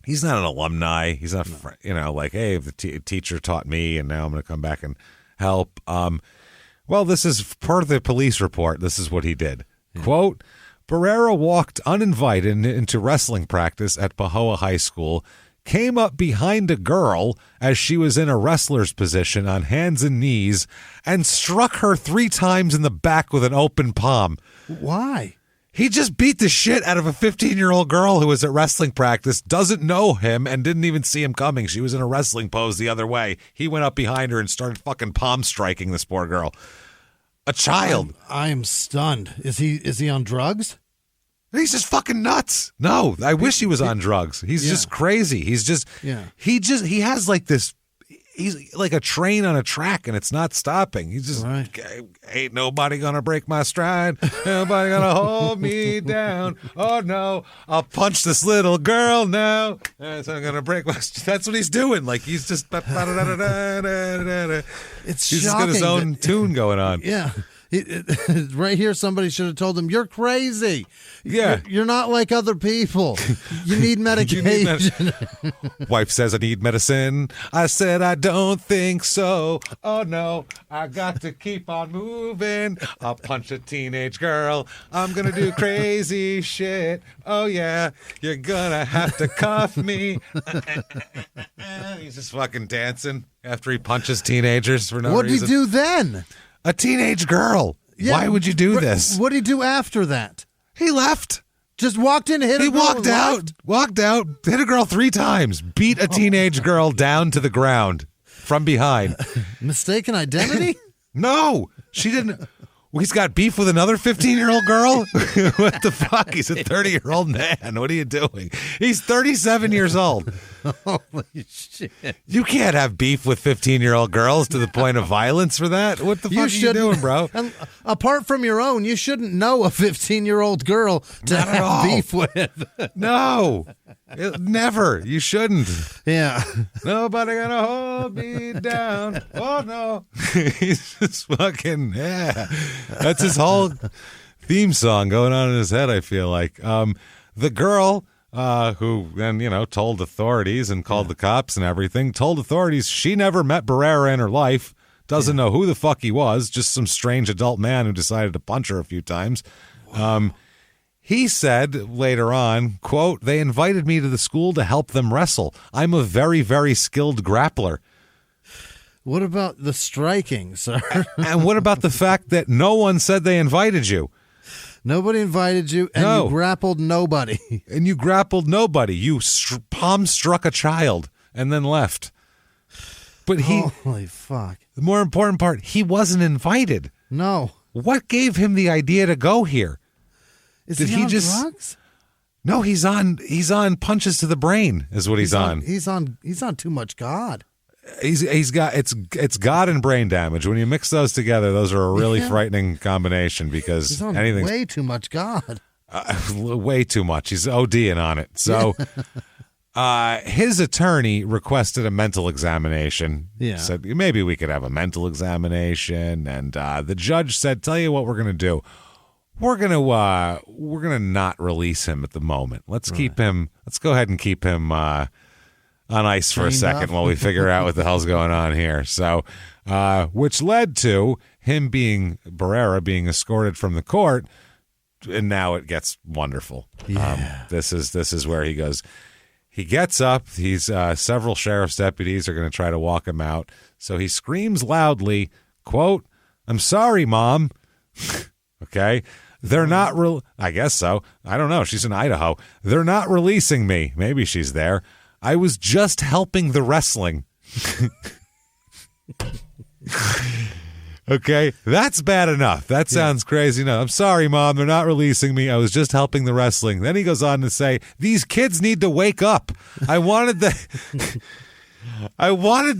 He's not an alumni. He's not, like, hey, the teacher taught me, and now I'm going to come back and help. Well, this is part of the police report. This is what he did. Yeah. Quote, Barrera walked uninvited into wrestling practice at Pahoa High School, came up behind a girl as she was in a wrestler's position on hands and knees and struck her 3 times in the back with an open palm. Why? He just beat the shit out of a 15-year-old girl who was at wrestling practice, doesn't know him, and didn't even see him coming. She was in a wrestling pose the other way. He went up behind her and started fucking palm striking this poor girl. A child. I am stunned. Is he on drugs? He's just fucking nuts. No, I wish he was on drugs. He's just crazy. He's just, he has like this, he's like a train on a track and it's not stopping. He's just, ain't nobody gonna break my stride. Nobody gonna hold me down. Oh no, I'll punch this little girl now. So I'm gonna break my, that's what he's doing. Like he's just, it's he's just got his own tune going on. Yeah. Right here, somebody should have told him, you're crazy. Yeah. You're not like other people. You need medication. Wife says I need medicine. I said I don't think so. Oh no, I got to keep on moving. I'll punch a teenage girl. I'm gonna do crazy shit. Oh yeah, you're gonna have to cuff me. He's just fucking dancing after he punches teenagers for no reason. What'd he do then? A teenage girl. Yeah, why would you do this? What did he do after that? He left. Just walked in, hit a girl. He walked out, hit a girl 3 times, beat a teenage girl down to the ground from behind. Mistaken identity? No, she didn't. He's got beef with another 15-year-old girl? What the fuck? He's a 30-year-old man. What are you doing? He's 37 years old. Holy shit. You can't have beef with 15-year-old girls to the point of violence for that. What the fuck are you doing, bro? And apart from your own, you shouldn't know a 15-year-old girl to have beef with. No. Never. You shouldn't. Yeah. Nobody gonna hold me down. Oh, no. He's just fucking, That's his whole theme song going on in his head, I feel like. The girl who then, told authorities and called the cops and everything, told authorities she never met Barrera in her life, doesn't know who the fuck he was, just some strange adult man who decided to punch her a few times. He said later on, quote, they invited me to the school to help them wrestle. I'm a very, very skilled grappler. What about the striking, sir? And what about the fact that no one said they invited you? Nobody invited you, and you grappled nobody. And you grappled nobody. You palm struck a child and then left. But holy fuck. The more important part, he wasn't invited. No. What gave him the idea to go here? Did he on drugs? No, he's on punches to the brain is what he's on. He's on too much God. He's got it's God and brain damage. When you mix those together, those are a really frightening combination because he's on way too much God. Way too much. He's ODing on it. So his attorney requested a mental examination. Yeah. Said maybe we could have a mental examination, and the judge said, "Tell you what we're gonna do. We're gonna not release him at the moment. Let's keep him. Let's go ahead and keep him on ice for a second while we figure out what the hell's going on here." So, which led to him Barrera being escorted from the court, and now it gets wonderful. Yeah. This is where he goes. He gets up. He's several sheriff's deputies are going to try to walk him out. So he screams loudly, quote, "I'm sorry, Mom." Okay. They're not I guess so. I don't know. She's in Idaho. They're not releasing me. Maybe she's there. I was just helping the wrestling. Okay, that's bad enough. That sounds crazy enough. I'm sorry, Mom. They're not releasing me. I was just helping the wrestling. Then he goes on to say, these kids need to wake up. I wanted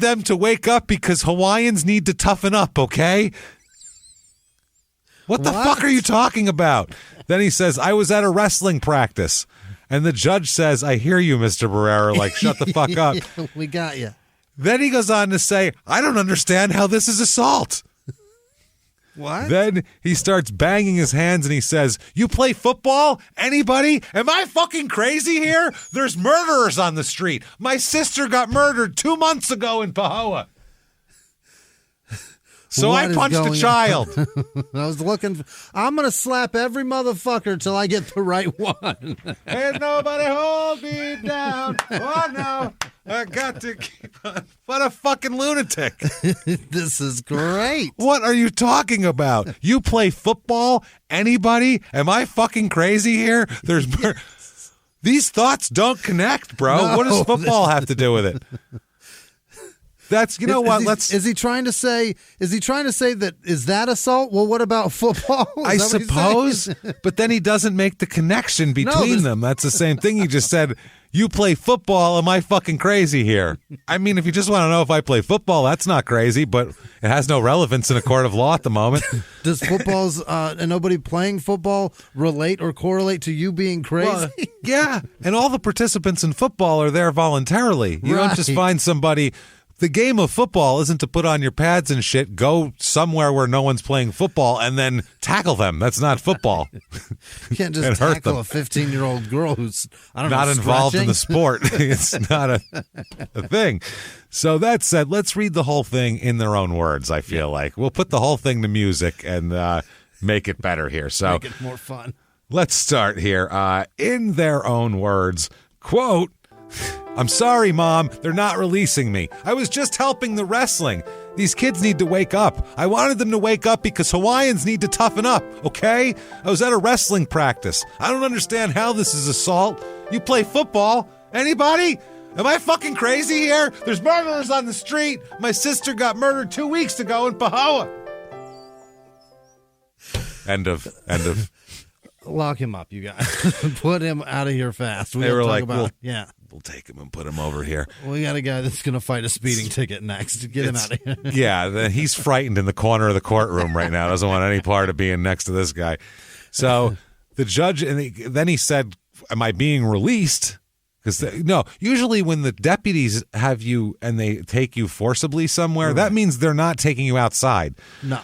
them to wake up because Hawaiians need to toughen up, okay? What the fuck are you talking about? Then he says, I was at a wrestling practice. And the judge says, I hear you, Mr. Barrera. Like, shut the fuck up. We got you. Then he goes on to say, I don't understand how this is assault. What? Then he starts banging his hands and he says, you play football? Anybody? Am I fucking crazy here? There's murderers on the street. My sister got murdered 2 months ago in Pahoa. So I punched a child. I was looking. I'm going to slap every motherfucker till I get the right one. Ain't nobody hold me down. Oh, no. I got to keep on. What a fucking lunatic. This is great. What are you talking about? You play football? Anybody? Am I fucking crazy here? These thoughts don't connect, bro. No. What does football have to do with it? That's, Is he trying to say that is that assault? Well, what about football? I suppose, but then he doesn't make the connection between them. That's the same thing he just said. You play football, am I fucking crazy here? I mean, if you just want to know if I play football, that's not crazy, but it has no relevance in a court of law at the moment. Does football's and nobody playing football relate or correlate to you being crazy? Well, yeah, and all the participants in football are there voluntarily. You don't just find somebody. The game of football isn't to put on your pads and shit, go somewhere where no one's playing football, and then tackle them. That's not football. You can't just tackle a 15-year-old girl who's not involved in the sport. It's not a thing. So that said, let's read the whole thing in their own words, I feel like. We'll put the whole thing to music and make it better here. So make it more fun. Let's start here. In their own words, quote, I'm sorry, Mom. They're not releasing me. I was just helping the wrestling. These kids need to wake up. I wanted them to wake up because Hawaiians need to toughen up, okay? I was at a wrestling practice. I don't understand how this is assault. You play football? Anybody? Am I fucking crazy here? There's murderers on the street. My sister got murdered 2 weeks ago in Pahoa. End of. Lock him up, you guys. Put him out of here fast. They were like, we'll take him and put him over here. We got a guy that's going to fight a speeding ticket next. Get him out of here. Yeah, he's frightened in the corner of the courtroom right now. Doesn't want any part of being next to this guy. So the judge, and then he said, am I being released? Because no, usually when the deputies have you and they take you forcibly somewhere, that means they're not taking you outside. No.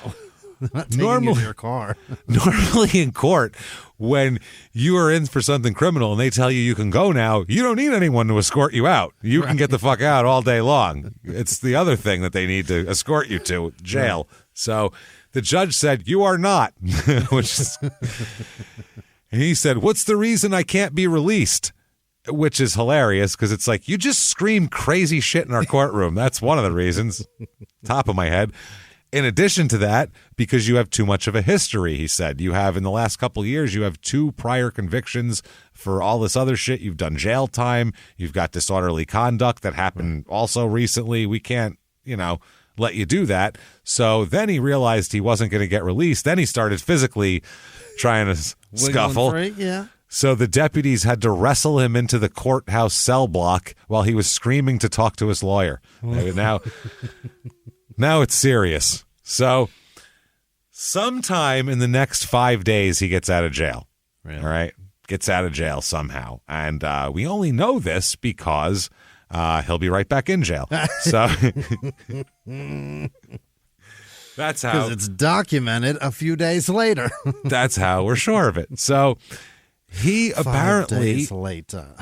Not taking you in your car. Normally in court, when you are in for something criminal and they tell you can go now, you don't need anyone to escort you out. You can get the fuck out all day long. It's the other thing that they need to escort you to, jail. Right. So the judge said, you are not. Which is, and he said, what's the reason I can't be released? Which is hilarious because it's like, you just scream crazy shit in our courtroom. That's one of the reasons. Top of my head. In addition to that, because you have too much of a history, he said. You have, in the last couple of years, you have 2 prior convictions for all this other shit. You've done jail time. You've got disorderly conduct that happened also recently. We can't, let you do that. So then he realized he wasn't going to get released. Then he started physically trying to scuffle. Free, yeah. So the deputies had to wrestle him into the courthouse cell block while he was screaming to talk to his lawyer. Now it's serious. So sometime in the next 5 days, he gets out of jail. Really? All right. Gets out of jail somehow. And we only know this because he'll be right back in jail. So that's how. Because it's documented a few days later. That's how we're sure of it. So he 5 apparently. days later.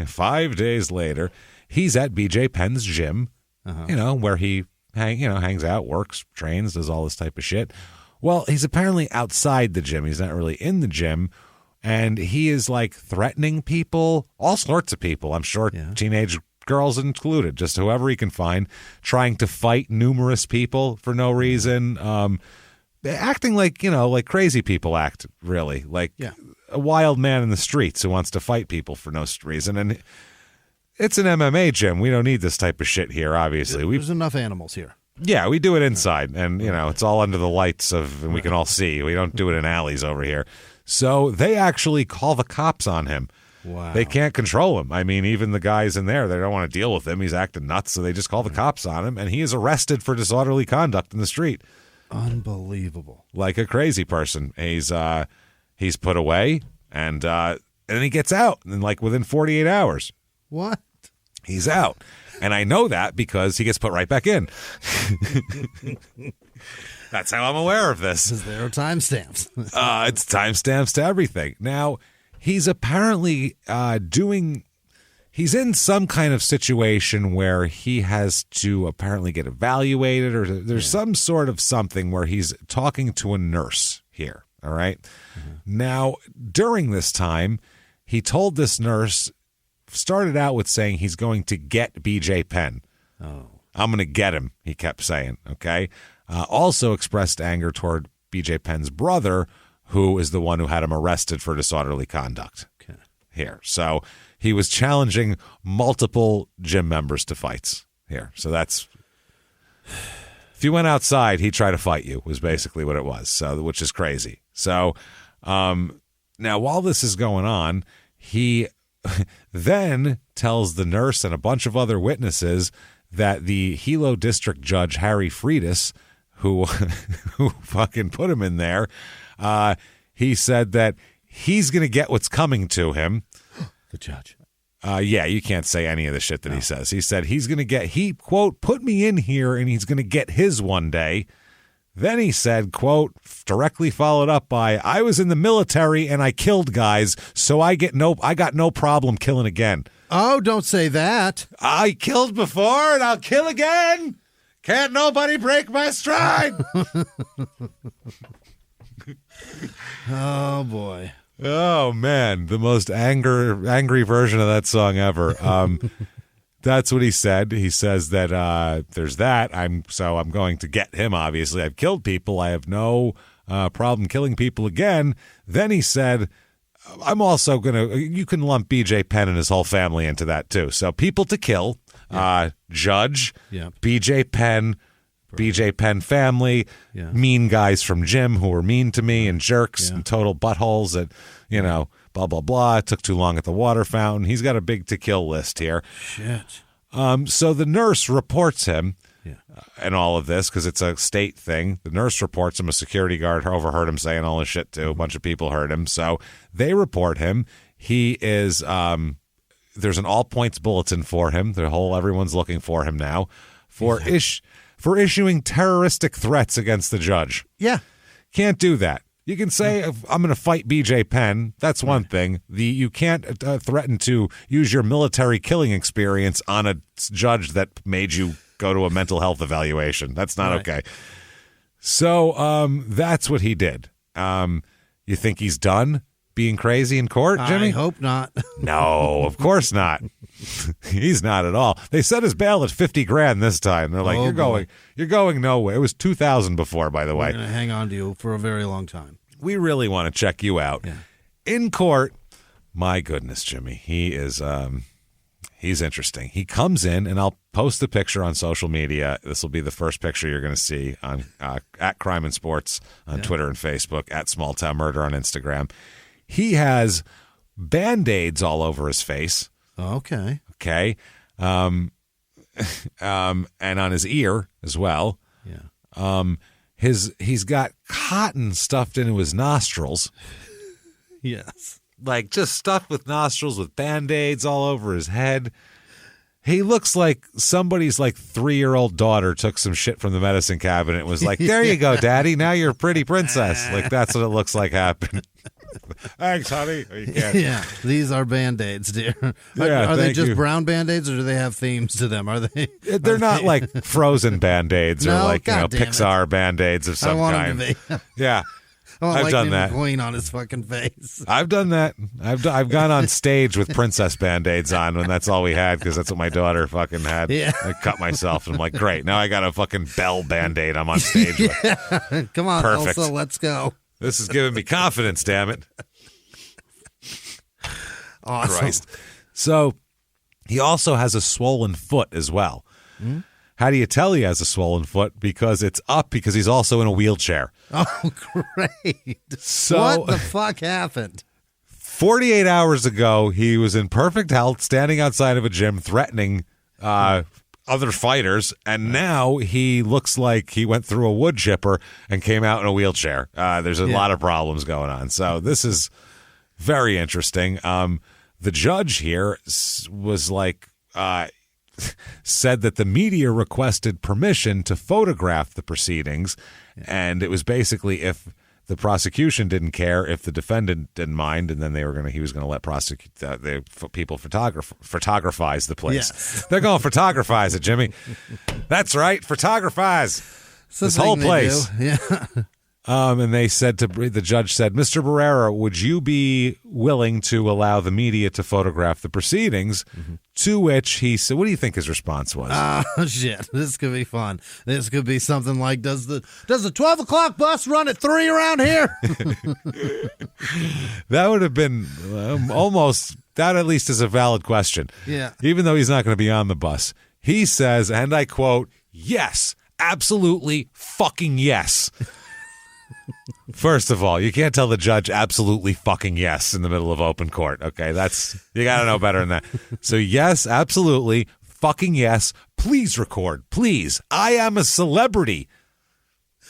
5 days later, he's at BJ Penn's gym, where he hangs out, works, trains, does all this type of shit. Well, he's apparently outside the gym. He's not really in the gym. And he is like threatening people, all sorts of people, I'm sure, teenage girls included, just whoever he can find, trying to fight numerous people for no reason. Acting like, like crazy people act, really. Like a wild man in the streets who wants to fight people for no reason. And it's an MMA gym. We don't need this type of shit here, obviously. There's enough animals here. Yeah, we do it inside, and, it's all under the lights and we can all see. We don't do it in alleys over here. So they actually call the cops on him. Wow. They can't control him. I mean, even the guys in there, they don't want to deal with him. He's acting nuts, so they just call the cops on him, and he is arrested for disorderly conduct in the street. Unbelievable. Like a crazy person. He's put away, and then he gets out, and within 48 hours. What? He's out. And I know that because he gets put right back in. That's how I'm aware of this. Because there are timestamps. It's timestamps to everything. Now, he's apparently he's in some kind of situation where he has to apparently get evaluated, or there's some sort of something where he's talking to a nurse here. All right. Now, during this time, he told this nurse, started out with saying he's going to get BJ Penn. Oh. I'm going to get him, he kept saying. Okay. Also expressed anger toward BJ Penn's brother, who is the one who had him arrested for disorderly conduct. Okay. Here. So he was challenging multiple gym members to fights here. So that's, if you went outside, he'd try to fight you, was basically what it was. So, which is crazy. So now while this is going on, he then tells the nurse and a bunch of other witnesses that the Hilo District Judge, Harry Friedis, who fucking put him in there, he said that he's going to get what's coming to him. The judge. Yeah, you can't say any of the shit that he says. He said he's going to get, he, quote, put me in here and he's going to get his one day. Then he said, quote, directly followed up by, I was in the military and I killed guys, so I got no problem killing again. Oh, don't say that. I killed before and I'll kill again. Can't nobody break my stride. Oh, boy. Oh, man. The most angry version of that song ever. That's what he said. He says that there's that. I'm going to get him, obviously. I've killed people. I have no problem killing people again. Then he said, I'm also going to, you can lump BJ Penn and his whole family into that too. So people to kill, Judge, BJ Penn, BJ Penn family, mean guys from gym who were mean to me and jerks and total buttholes that, blah, blah, blah. It took too long at the water fountain. He's got a big to kill list here. Shit. So the nurse reports him and all of this because it's a state thing. The nurse reports him. A security guard overheard him saying all this shit too. A bunch of people heard him. So they report him. He is, there's an all points bulletin for him. Everyone's looking for him now for issuing terroristic threats against the judge. Yeah. Can't do that. You can say, I'm going to fight BJ Penn. That's one thing. You can't threaten to use your military killing experience on a judge that made you go to a mental health evaluation. That's not okay. So that's what he did. You think he's done being crazy in court, Jimmy? I hope not. No, of course not. He's not at all. They set his bail at $50,000 this time. They're like, you're going nowhere. It was $2,000 before, by the way. We're going to hang on to you for a very long time. We really want to check you out. Yeah. In court, my goodness, Jimmy, he is he's interesting. He comes in, and I'll post the picture on social media. This will be the first picture you're going to see on at Crime and Sports on Twitter and Facebook, at Small Town Murder on Instagram. He has Band-Aids all over his face. Okay. Okay. And on his ear as well. Yeah. He's got cotton stuffed into his nostrils. Yes. Like just stuffed with nostrils with Band-Aids all over his head. He looks like somebody's 3-year-old daughter took some shit from the medicine cabinet and was like, there you go, Daddy. Now you're a pretty princess. Like that's what it looks like happened. Thanks, honey. Yeah, these are Band-Aids, dear. Are they just brown Band-Aids, or do they have themes to them? Are they? They're not like Frozen Band-Aids or Pixar Band-Aids of some kind. Yeah, I've done that. McQueen on his fucking face. I've done that. I've gone on stage with princess Band-Aids on when that's all we had because that's what my daughter fucking had. Yeah. I cut myself and I'm like, great. Now I got a fucking Belle Band-Aid I'm on stage with. Come on, perfect. Elsa, let's go. This is giving me confidence, damn it. Awesome. Christ. So he also has a swollen foot as well. Mm-hmm. How do you tell he has a swollen foot? Because it's up because he's also in a wheelchair. Oh, great. So, what the fuck happened? 48 hours ago, he was in perfect health, standing outside of a gym, threatening other fighters, and now he looks like he went through a wood chipper and came out in a wheelchair. There's a lot of problems going on. So this is very interesting. The judge here was like, said that the media requested permission to photograph the proceedings, and it was basically if The prosecution didn't care if the defendant didn't mind, and then he was going to let the people photographize the place. Yes. They're going to photographize it, Jimmy. That's right, photographize this whole place. Yeah. And the judge said, Mr. Barrera, would you be willing to allow the media to photograph the proceedings? Mm-hmm. To which he said, what do you think his response was? Oh, shit. This could be fun. This could be something like, does the 12 o'clock bus run at 3 around here? That would have been almost, that at least is a valid question. Yeah. Even though he's not going to be on the bus. He says, and I quote, yes, absolutely fucking yes. First of all, you can't tell the judge absolutely fucking yes in the middle of open court. Okay, you got to know better than that. So yes, absolutely fucking yes. Please record, please. I am a celebrity.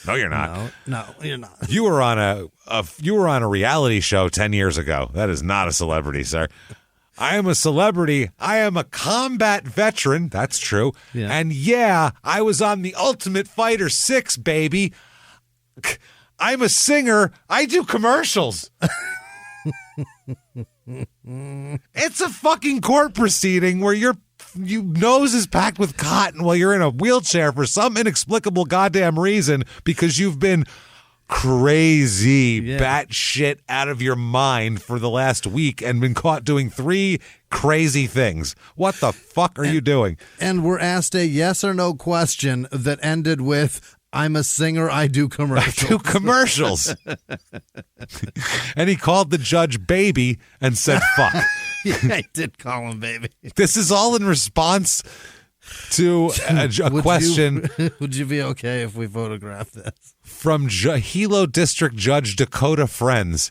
No, you're not. No, you're not. You were on a reality show 10 years ago. That is not a celebrity, sir. I am a celebrity. I am a combat veteran. That's true. Yeah. And yeah, I was on the Ultimate Fighter 6, baby. I'm a singer. I do commercials. It's a fucking court proceeding where your nose is packed with cotton while you're in a wheelchair for some inexplicable goddamn reason because you've been crazy, batshit out of your mind for the last week and been caught doing 3 crazy things. What the fuck are you doing? And we're asked a yes or no question that ended with, I'm a singer, I do commercials. I do commercials. And he called the judge baby and said, fuck. Yeah, I did call him baby. This is all in response to a question. Would you be okay if we photographed this? From Hilo District Judge Dakota Friends.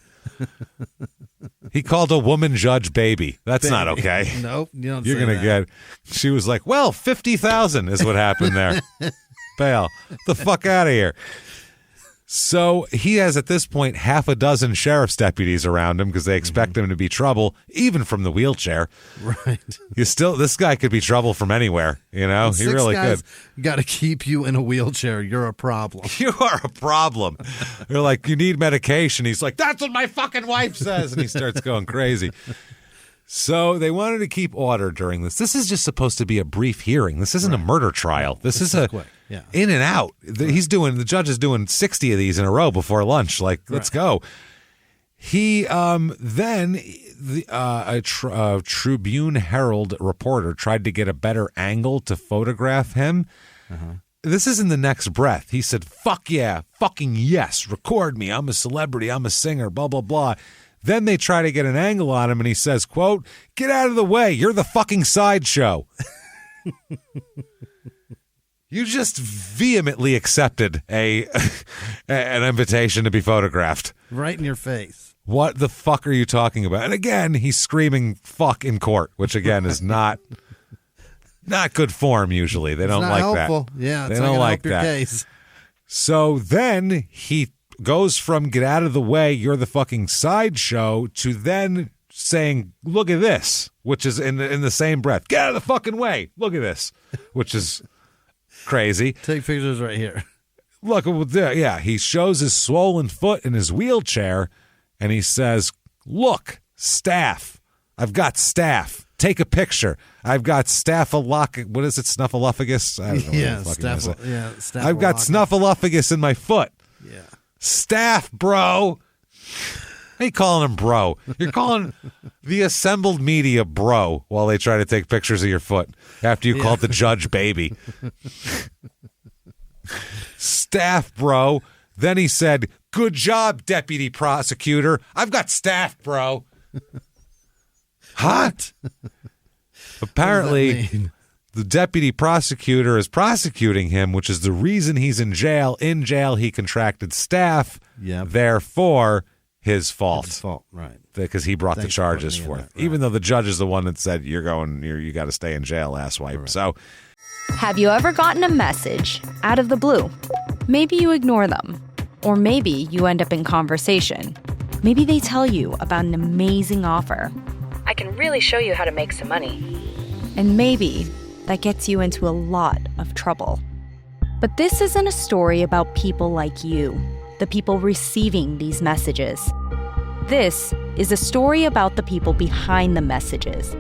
He called a woman judge baby. That's not okay. Nope. You're going to get. She was like, well, 50,000 is what happened there. Bail the fuck out of here. So he has at this point 6 sheriff's deputies around him because they expect him to be trouble, even from the wheelchair. Right. This guy could be trouble from anywhere. You know, he really could. Got to keep you in a wheelchair. You're a problem. You are a problem. They're like, you need medication. He's like, that's what my fucking wife says, and he starts going crazy. So they wanted to keep order during this. This is just supposed to be a brief hearing. This isn't a murder trial. This is a quick. Yeah. In and out. The judge is doing 60 of these in a row before lunch. Like, let's go. He then a Tribune Herald reporter tried to get a better angle to photograph him. Uh-huh. This is in the next breath. He said, fuck yeah, fucking yes, record me. I'm a celebrity. I'm a singer, blah, blah, blah. Then they try to get an angle on him, and he says, quote, get out of the way. You're the fucking sideshow. You just vehemently accepted an invitation to be photographed. Right in your face. What the fuck are you talking about? And again, he's screaming fuck in court, which again is not good form usually. They don't like helpful. that. Yeah, they don't like your that. Case. So then he goes from get out of the way, you're the fucking sideshow, to then saying, look at this, which is in the same breath. Get out of the fucking way. Look at this, which is crazy. Take pictures right here. Look, yeah, he shows his swollen foot in his wheelchair, and he says, look, staph. I've got staph. Take a picture. I've got what is it, snuffleupagus? I don't know. Yeah, I've got snuffleupagus in my foot. Yeah. Staph, bro. How you calling him bro? You're calling the assembled media bro while they try to take pictures of your foot after you called the judge baby. Staph, bro. Then he said, good job, deputy prosecutor. I've got staph, bro. Hot. Apparently, the deputy prosecutor is prosecuting him, which is the reason he's in jail. In jail, he contracted staph. Yep. Therefore, his fault. His fault, right. Because he brought the charges forth. Right. Even though the judge is the one that said, you got to stay in jail, asswipe. Right. So, have you ever gotten a message out of the blue? Maybe you ignore them. Or maybe you end up in conversation. Maybe they tell you about an amazing offer. I can really show you how to make some money. And maybe that gets you into a lot of trouble. But this isn't a story about people like you. the people receiving these messages. This is a story about the people behind the messages,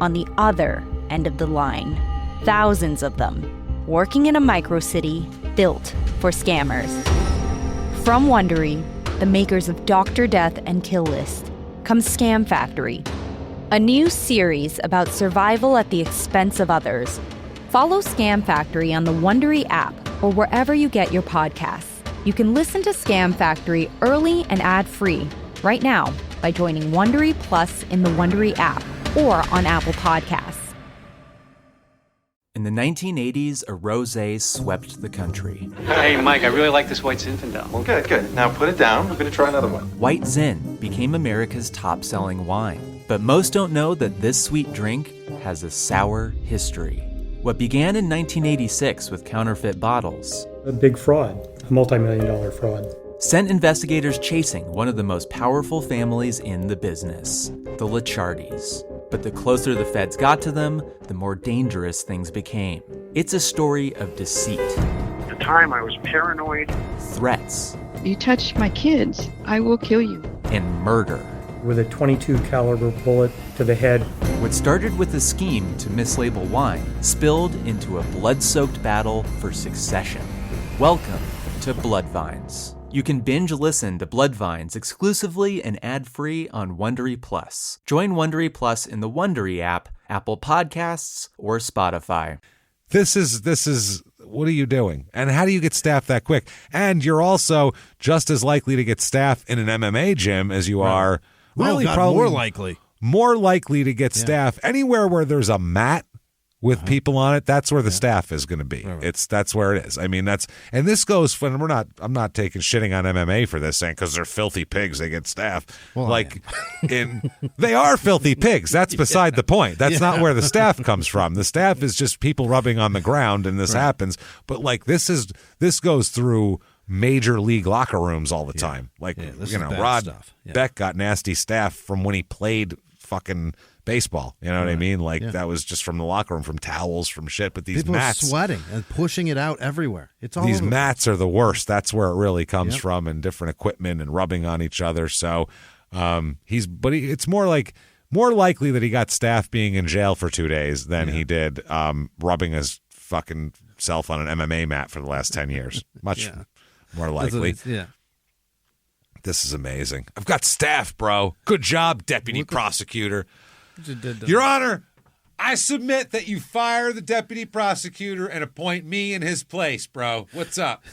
on the other end of the line. Thousands of them, working in a microcity built for scammers. From Wondery, the makers of Dr. Death and Kill List, comes Scam Factory, a new series about survival at the expense of others. Follow Scam Factory on the Wondery app or wherever you get your podcasts. You can listen to Scam Factory early and ad-free right now by joining Wondery Plus in the Wondery app or on Apple Podcasts. In the 1980s, a rosé swept the country. Hey, Mike, I really like this white Zinfandel. Well, good. Now put it down. We're going to try another one. White Zin became America's top-selling wine. But most don't know that this sweet drink has a sour history. What began in 1986 with counterfeit bottles. A big fraud, a multi-million-dollar fraud. Sent investigators chasing one of the most powerful families in the business, the Licciardis. But the closer the feds got to them, the more dangerous things became. It's a story of deceit. At the time, I was paranoid. Threats. You touch my kids, I will kill you. And murder. With a .22 caliber bullet to the head. What started with a scheme to mislabel wine spilled into a blood-soaked battle for succession. Welcome to Bloodvines. You can binge listen to Bloodvines exclusively and ad-free on Wondery Plus. Join Wondery Plus in the Wondery app, Apple Podcasts, or Spotify. This is what are you doing? And how do you get staff that quick? And you're also just as likely to get staff in an MMA gym as you are really probably more likely to get staff anywhere where there's a mat with people on it. That's where the staff is going to be. Right. That's where it is. I mean, and this goes when I'm not taking shitting on MMA for this, saying because they're filthy pigs, they get staff. Well, they are filthy pigs. That's beside the point. That's not where the staff comes from. The staff is just people rubbing on the ground, and this happens. But this goes through major league locker rooms all the time. Rod Beck got nasty staff from when he played fucking baseball, you know what I mean? That was just from the locker room, from towels, from shit. But these people mats, are sweating and pushing it out everywhere. It's all these over. Mats are the worst. That's where it really comes from, and different equipment and rubbing on each other. So it's more likely that he got staff being in jail for 2 days than he did rubbing his fucking self on an MMA mat for the last 10 years. Much more likely. This is amazing. I've got staff, bro. Good job, deputy prosecutor. Your Honor, I submit that you fire the deputy prosecutor and appoint me in his place, bro. What's up?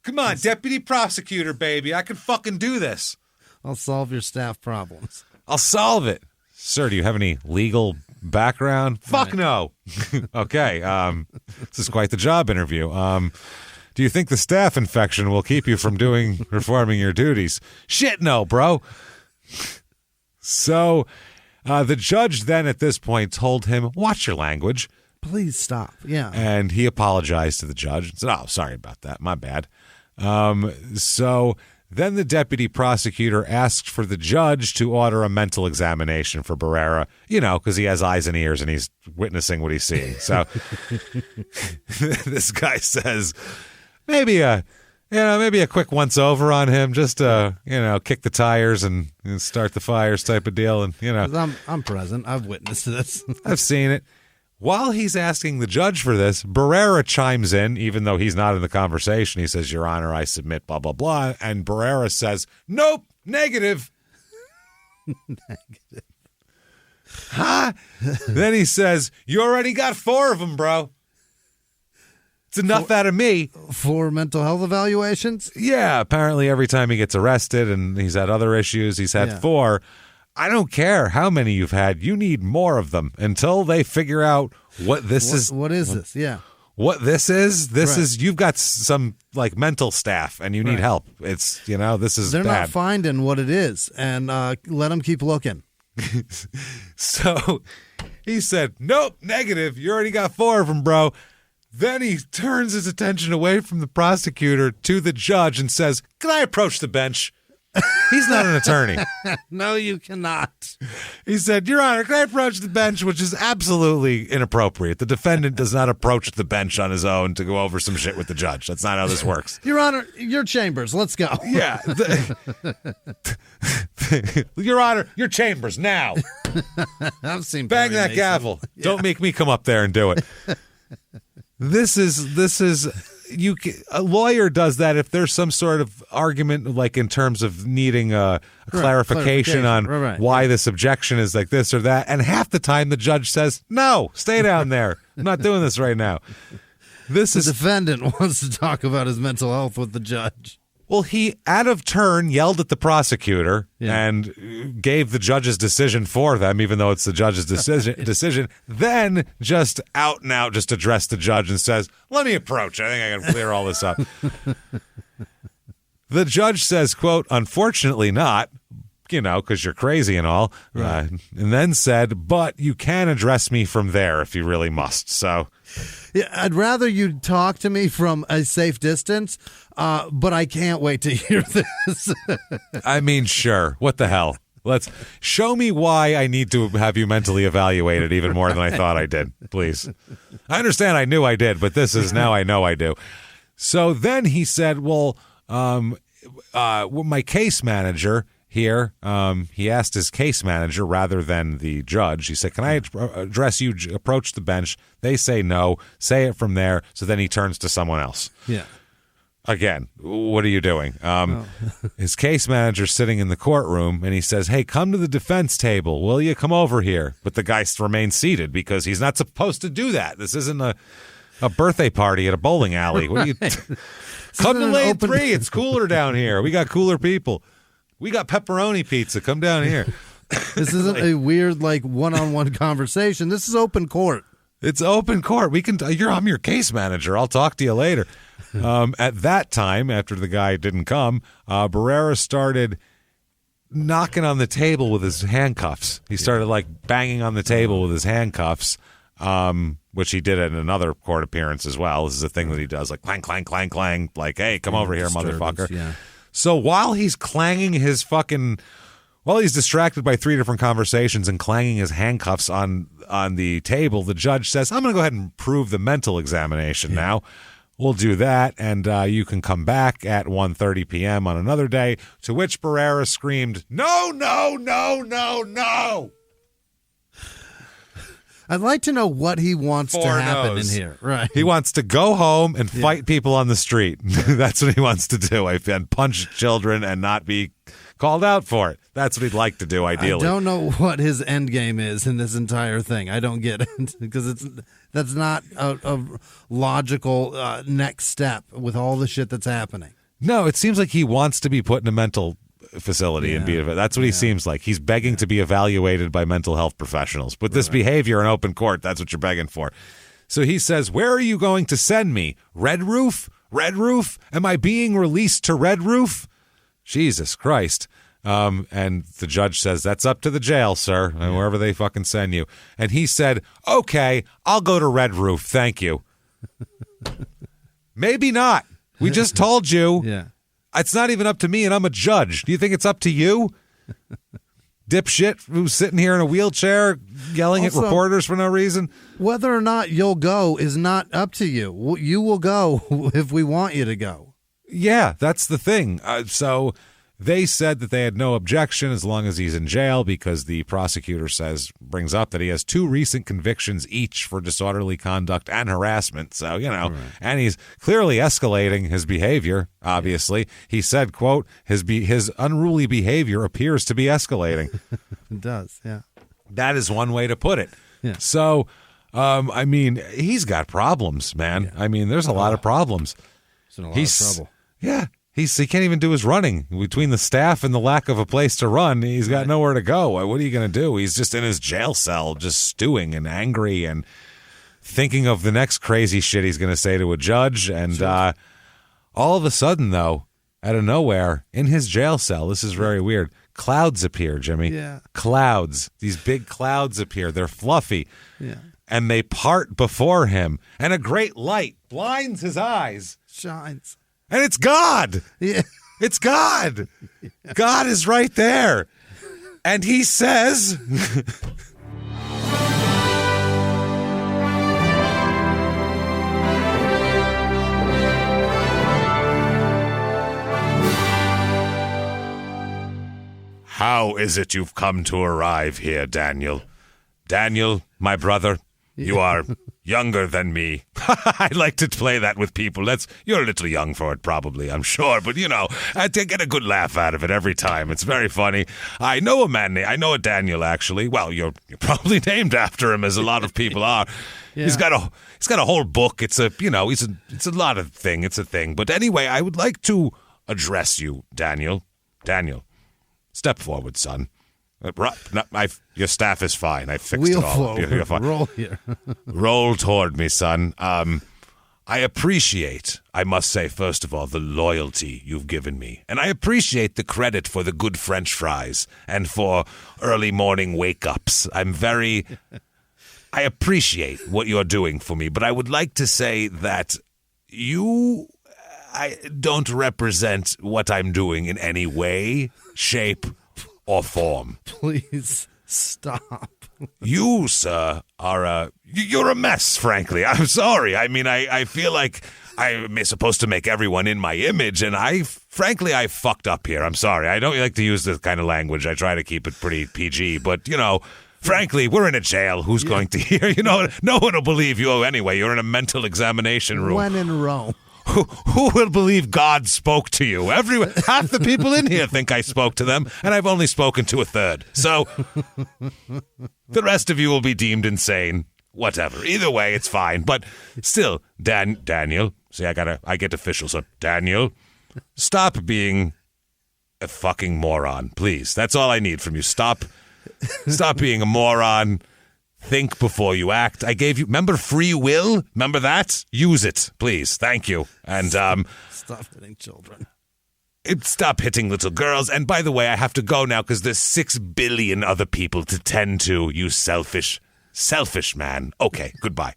Come on, deputy prosecutor, baby. I can fucking do this. I'll solve your staff problems. I'll solve it. Sir, do you have any legal background? Fuck no. Okay. This is quite the job interview. Do you think the staph infection will keep you from performing your duties? Shit, no, bro. So the judge then at this point told him, watch your language. Please stop. Yeah. And he apologized to the judge and said, oh, sorry about that. My bad. So then the deputy prosecutor asked for the judge to order a mental examination for Barrera, because he has eyes and ears and he's witnessing what he's seeing. So this guy says, maybe a quick once over on him, just to, kick the tires and start the fires type of deal. And, 'Cause I'm present. I've witnessed this. I've seen it. While he's asking the judge for this, Barrera chimes in, even though he's not in the conversation. He says, Your Honor, I submit, blah, blah, blah. And Barrera says, nope, negative. Negative. Huh? Then he says, you already got 4 of them, bro. It's enough out of me. 4 mental health evaluations? Yeah, apparently every time he gets arrested and he's had other issues, he's had 4. I don't care how many you've had. You need more of them until they figure out what this is. What is this? Yeah. What this is? This is, you've got some mental staff and you need help. It's, this is They're bad. not finding what it is, and let them keep looking. So he said, nope, negative. You already got 4 of them, bro. Then he turns his attention away from the prosecutor to the judge and says, can I approach the bench? He's not an attorney. No, you cannot. He said, Your Honor, can I approach the bench? Which is absolutely inappropriate. The defendant does not approach the bench on his own to go over some shit with the judge. That's not how this works. Your Honor, your chambers. Let's go. Yeah. Your Honor, your chambers now. I've seen Bang Perry that Mason. gavel. Yeah. Don't make me come up there and do it. This is a lawyer does that if there's some sort of argument, like in terms of needing a clarification on why this objection is like this or that, and half the time the judge says, "No, stay down there. I'm not doing this right now." The defendant wants to talk about his mental health with the judge. Well, he, out of turn, yelled at the prosecutor and gave the judge's decision for them, even though it's the judge's decision. Then just out and out just addressed the judge and says, "Let me approach. I think I can clear all this up." The judge says, quote, "Unfortunately not, because you're crazy and all." Right. And then said, "But you can address me from there if you really must." So... Yeah, I'd rather you talk to me from a safe distance, but I can't wait to hear this. I mean, sure. What the hell? Let's show me why I need to have you mentally evaluated even more than I thought I did, please. I understand I knew I did, but this is now I know I do. So then he said, well, my case manager here, he asked his case manager rather than the judge. He said, "Can I address you, approach the bench?" They say no. Say it from there. So then he turns to someone else. Yeah. Again, what are you doing? His case manager's sitting in the courtroom, and he says, "Hey, come to the defense table. Will you come over here?" But the guy remains seated because he's not supposed to do that. This isn't a birthday party at a bowling alley. What are you? Come to lane 3. It's cooler down here. We got cooler people. We got pepperoni pizza. Come down here. This isn't a weird, one-on-one conversation. This is open court. It's open court. I'm your case manager. I'll talk to you later. At that time, after the guy didn't come, Barrera started knocking on the table with his handcuffs. He started banging on the table with his handcuffs, which he did at another court appearance as well. This is a thing that he does, clang, clang, clang, clang. Hey, come over here, motherfucker. Yeah. So while he's clanging while he's distracted by 3 different conversations and clanging his handcuffs on the table, the judge says, "I'm going to go ahead and prove the mental examination now. We'll do that, and you can come back at 1:30 p.m. on another day," to which Barrera screamed, "No, no, no, no, no." I'd like to know what he wants to happen in here. Right. He wants to go home and fight people on the street. That's what he wants to do. And punch children and not be called out for it. That's what he'd like to do, ideally. I don't know what his end game is in this entire thing. I don't get it because that's not a logical next step with all the shit that's happening. No, it seems like he wants to be put in a mental facility and be. That's what he seems like. He's begging to be evaluated by mental health professionals. But this behavior in open court, that's what you're begging for. So he says, "Where are you going to send me? Red Roof? Red Roof? Am I being released to Red Roof?" Jesus Christ. And the judge says, "That's up to the jail, sir, and wherever they fucking send you." And he said, "Okay, I'll go to Red Roof. Thank you." Maybe not. We just told you. Yeah. It's not even up to me, and I'm a judge. Do you think it's up to you? Dipshit who's sitting here in a wheelchair yelling at reporters for no reason? Whether or not you'll go is not up to you. You will go if we want you to go. Yeah, that's the thing. So they said that they had no objection as long as he's in jail because the prosecutor brings up that he has 2 recent convictions each for disorderly conduct and harassment. So, and he's clearly escalating his behavior, obviously. He said, quote, his unruly behavior appears to be escalating. It does, yeah. That is one way to put it. Yeah. So, he's got problems, man. Yeah. There's a lot of problems. He's in a lot of trouble. Yeah. He can't even do his running. Between the staff and the lack of a place to run, he's got nowhere to go. What are you going to do? He's just in his jail cell, just stewing and angry and thinking of the next crazy shit he's going to say to a judge. And all of a sudden, though, out of nowhere, in his jail cell, this is very weird, clouds appear, Jimmy. Yeah. Clouds. These big clouds appear. They're fluffy. Yeah. And they part before him. And a great light blinds his eyes. Shines. And it's God. Yeah. It's God. God is right there. And he says... How is it you've come to arrive here, Daniel? Daniel, my brother, you are younger than me. I like to play that with people. You're a little young for it, probably, I'm sure. But, I get a good laugh out of it every time. It's very funny. I know a Daniel, actually. Well, you're probably named after him, as a lot of people are. Yeah. He's got a whole book. It's a lot of thing. It's a thing. But anyway, I would like to address you, Daniel. Daniel. Step forward, son. Your staff is fine. I fixed Wheel it all. forward. You're fine. Roll here. Roll toward me, son. I appreciate, I must say, first of all, the loyalty you've given me. And I appreciate the credit for the good French fries and for early morning wake-ups. I appreciate what you're doing for me. But I would like to say that I don't represent what I'm doing in any way, shape, or form. Please stop. You, sir, you're a mess, frankly. I'm sorry. I mean, I feel like I'm supposed to make everyone in my image, and I fucked up here. I'm sorry. I don't like to use this kind of language. I try to keep it pretty PG, but, frankly, we're in a jail. Who's going to hear? No one will believe you anyway. You're in a mental examination room. When in Rome. Who will believe God spoke to you? Half the people in here think I spoke to them, and I've only spoken to a third. So the rest of you will be deemed insane. Whatever. Either way, it's fine. But still, Daniel. See, I get official. So Daniel, stop being a fucking moron, please. That's all I need from you. Stop being a moron. Think before you act. I gave you, remember free will? Remember that? Use it, please. Thank you. And stop hitting children. Stop hitting little girls. And by the way, I have to go now because there's 6 billion other people to tend to, you selfish man. Okay, goodbye.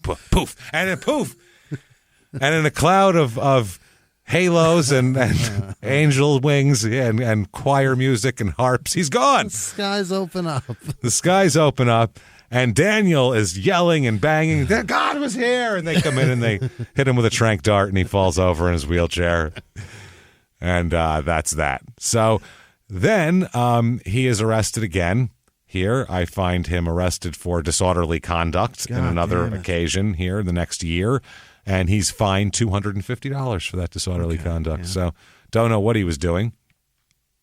Poof. And then poof. And in a cloud of halos and angel wings and choir music and harps, he's gone. The skies open up. The skies open up. And Daniel is yelling and banging, God was here! And they come in and they hit him with a tranq dart, and he falls over in his wheelchair. And that's that. So then he is arrested again. Here, I find him arrested for disorderly conduct in another occasion here the next year. And he's fined $250 for that disorderly conduct. Yeah. So don't know what he was doing.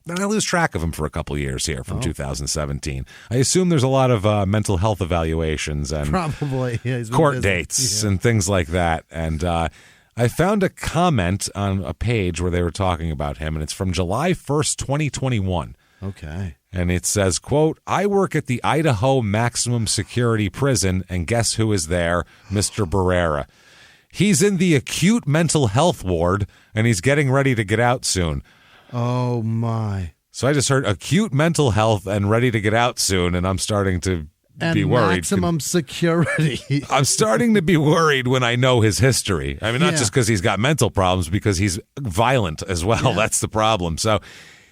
Then I lose track of him for a couple years here from 2017. I assume there's a lot of mental health evaluations and probably court dates and things like that. And I found a comment on a page where they were talking about him, and it's from July 1st, 2021. Okay. And it says, quote, I work at the Idaho Maximum Security Prison, and guess who is there? Mr. Barrera. He's in the acute mental health ward, and he's getting ready to get out soon. Oh, my. So I just heard acute mental health and ready to get out soon, and I'm starting to be worried. Maximum security. I'm starting to be worried when I know his history. I mean, not just because he's got mental problems, because he's violent as well. Yeah. That's the problem. So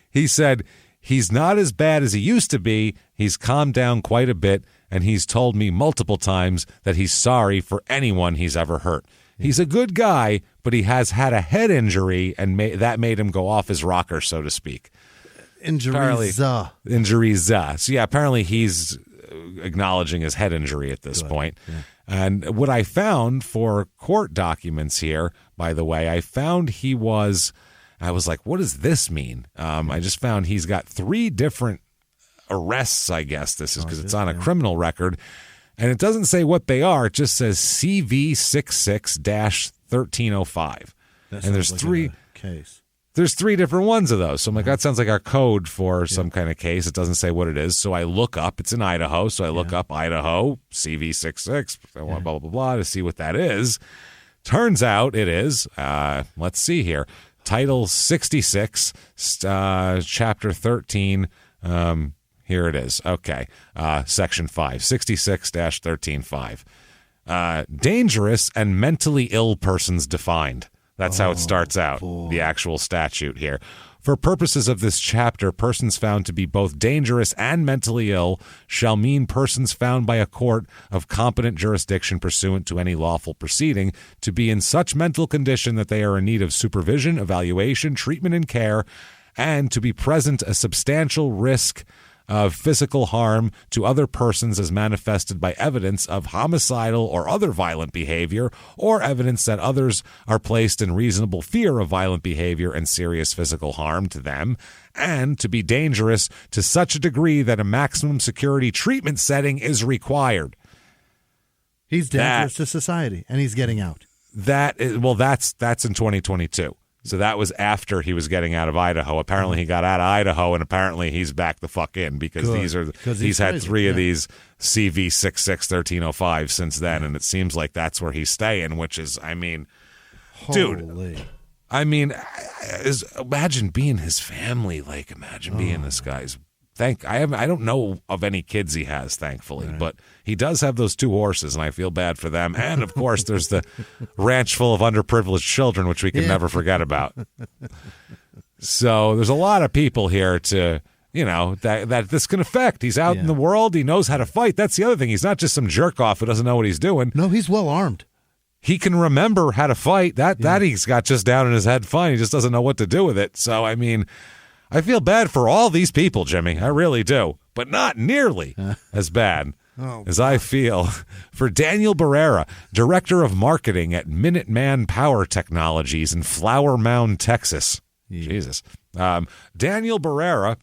he said he's not as bad as he used to be. He's calmed down quite a bit, and he's told me multiple times that he's sorry for anyone he's ever hurt. He's a good guy, but he has had a head injury, and that made him go off his rocker, so to speak. Injuries. So yeah, apparently he's acknowledging his head injury at this point. Yeah. And what I found for court documents here, by the way, I was like, what does this mean? I just found he's got 3 different arrests, I guess this is because it's on a criminal record. And it doesn't say what they are. It just says CV66-1305. And there's like 3 case. There's 3 different ones of those. So I'm like, that sounds like our code for some kind of case. It doesn't say what it is. So I look up. It's in Idaho. So I look up Idaho CV66, blah, blah, blah, blah, to see what that is. Turns out it is, let's see here, Title 66, Chapter 13, here it is. Okay. Section 5, 66-13.5. Dangerous and mentally ill persons defined. That's how it starts out, the actual statute here. For purposes of this chapter, persons found to be both dangerous and mentally ill shall mean persons found by a court of competent jurisdiction pursuant to any lawful proceeding to be in such mental condition that they are in need of supervision, evaluation, treatment, and care, and to be present a substantial risk of physical harm to other persons as manifested by evidence of homicidal or other violent behavior, or evidence that others are placed in reasonable fear of violent behavior and serious physical harm to them, and to be dangerous to such a degree that a maximum security treatment setting is required. He's dangerous to society, and he's getting out. That's in 2022. So that was after he was getting out of Idaho. Apparently he got out of Idaho, and apparently he's back the fuck in because he's had three of these CV66-1305 since then, and it seems like that's where he's staying, which is, I mean, dude, I mean, imagine being his family. Like, imagine being this guy's. I don't know of any kids he has, thankfully, but he does have those 2 horses, and I feel bad for them. And, of course, there's the ranch full of underprivileged children, which we can never forget about. So there's a lot of people here to, that this can affect. He's out in the world. He knows how to fight. That's the other thing. He's not just some jerk-off who doesn't know what he's doing. No, he's well-armed. He can remember how to fight. That he's got just down in his head fine. He just doesn't know what to do with it. So, I mean, I feel bad for all these people, Jimmy. I really do. But not nearly as bad as I feel for Daniel Barrera, Director of Marketing at Minuteman Power Technologies in Flower Mound, Texas. Jesus. Daniel Barrera,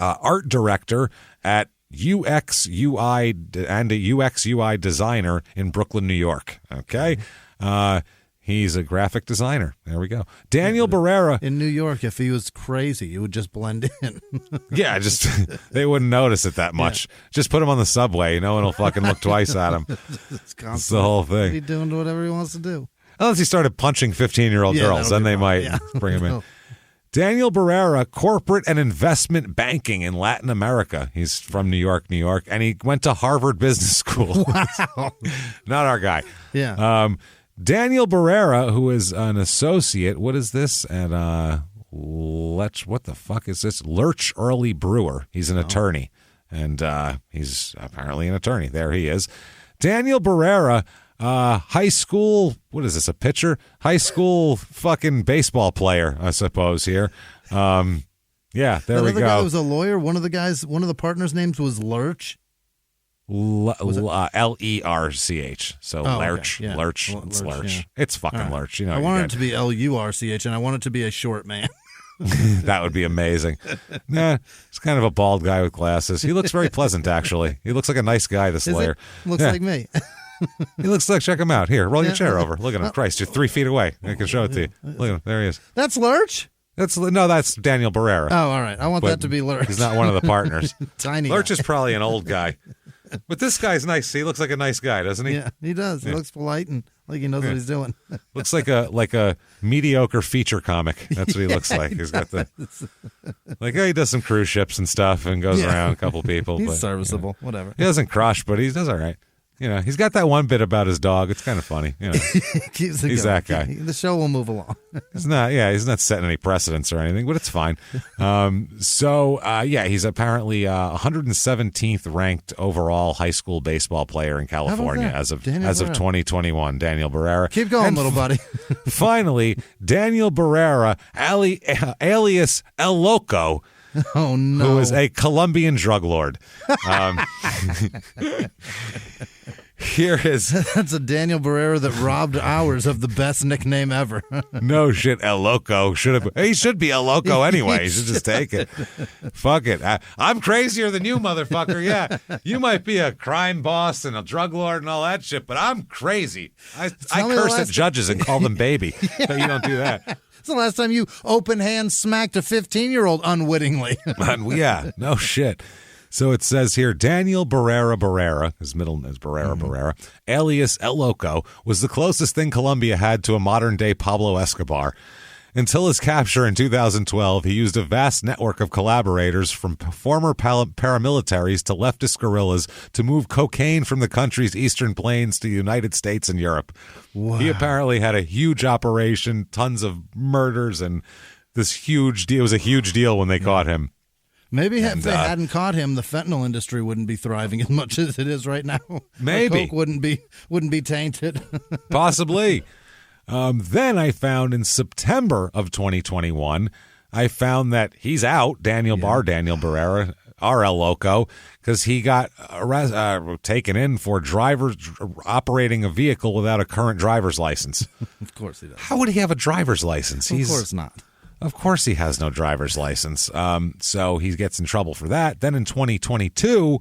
Art Director at UX UI and a UX UI designer in Brooklyn, New York. Okay. He's a graphic designer. There we go. Daniel Barrera. In New York, if he was crazy, he would just blend in. Yeah, just they wouldn't notice it that much. Yeah. Just put him on the subway. No one will fucking look twice at him. It's the whole thing. He's doing whatever he wants to do. Unless he started punching 15-year-old girls, then they might bring him in. Daniel Barrera, corporate and investment banking in Latin America. He's from New York, and he went to Harvard Business School. Wow. Not our guy. Yeah. Daniel Barrera, who is an associate, what is this? And what the fuck is this? Lurch Early Brewer. He's an attorney, and he's apparently an attorney. There he is. Daniel Barrera, high school, what is this, a pitcher? High school fucking baseball player, I suppose, here. Yeah, there we go. Guy was a lawyer. One of the partners' names was Lurch. L-E-R-C-H. So Lurch, okay. Lurch, it's Lurch. Yeah. It's fucking Lurch. I want it to be L-U-R-C-H, and I want it to be a short man. That would be amazing. Nah, he's kind of a bald guy with glasses. He looks very pleasant, actually. He looks like a nice guy, this lawyer. Looks like me. He looks like, check him out. Here, roll your chair over. Look at him. Christ, you're 3 feet away. I can show it to you. Look at him. There he is. That's Lurch? That's Daniel Barrera. Oh, all right. I want that to be Lurch. He's not one of the partners. Tiny Lurch guy. is probably an old guy. But this guy's nice. He looks like a nice guy, doesn't he? Yeah, he does. He looks polite and like he knows what he's doing. Looks like a mediocre feature comic. That's what he looks like. He's got he does some cruise ships and stuff and goes around a couple people. He's but, serviceable, whatever. He doesn't crush, but he does all right. He's got that one bit about his dog. It's kind of funny. He's going. That guy. The show will move along. He's not setting any precedents or anything, but it's fine. He's apparently 117th ranked overall high school baseball player in California as of 2021. Daniel Barrera. Keep going, little buddy. Finally, Daniel Barrera, alias El Loco. Oh, no. Who is a Colombian drug lord. Here is... That's a Daniel Barrera that robbed ours of the best nickname ever. No shit, El Loco. He should be El Loco anyway. He should just take it. Fuck it. I'm crazier than you, motherfucker. Yeah, you might be a crime boss and a drug lord and all that shit, but I'm crazy. I curse at judges and call them baby. But you don't do that. It's the last time you open hand smacked a 15-year-old unwittingly. Yeah, no shit. So it says here, Daniel Barrera, his middle name is Barrera, alias El Loco, was the closest thing Colombia had to a modern-day Pablo Escobar. Until his capture in 2012, he used a vast network of collaborators from former paramilitaries to leftist guerrillas to move cocaine from the country's eastern plains to the United States and Europe. Wow. He apparently had a huge operation, tons of murders, and this huge deal. It was a huge deal when they caught him. Maybe if they hadn't caught him, the fentanyl industry wouldn't be thriving as much as it is right now. Maybe. Coke wouldn't be tainted. Possibly. Then I found in September of 2021, I found that he's out, Daniel Barrera, RL Loco, because he got taken in for drivers operating a vehicle without a current driver's license. Of course he does. How would he have a driver's license? Of course not. Of course he has no driver's license. So he gets in trouble for that. Then in 2022,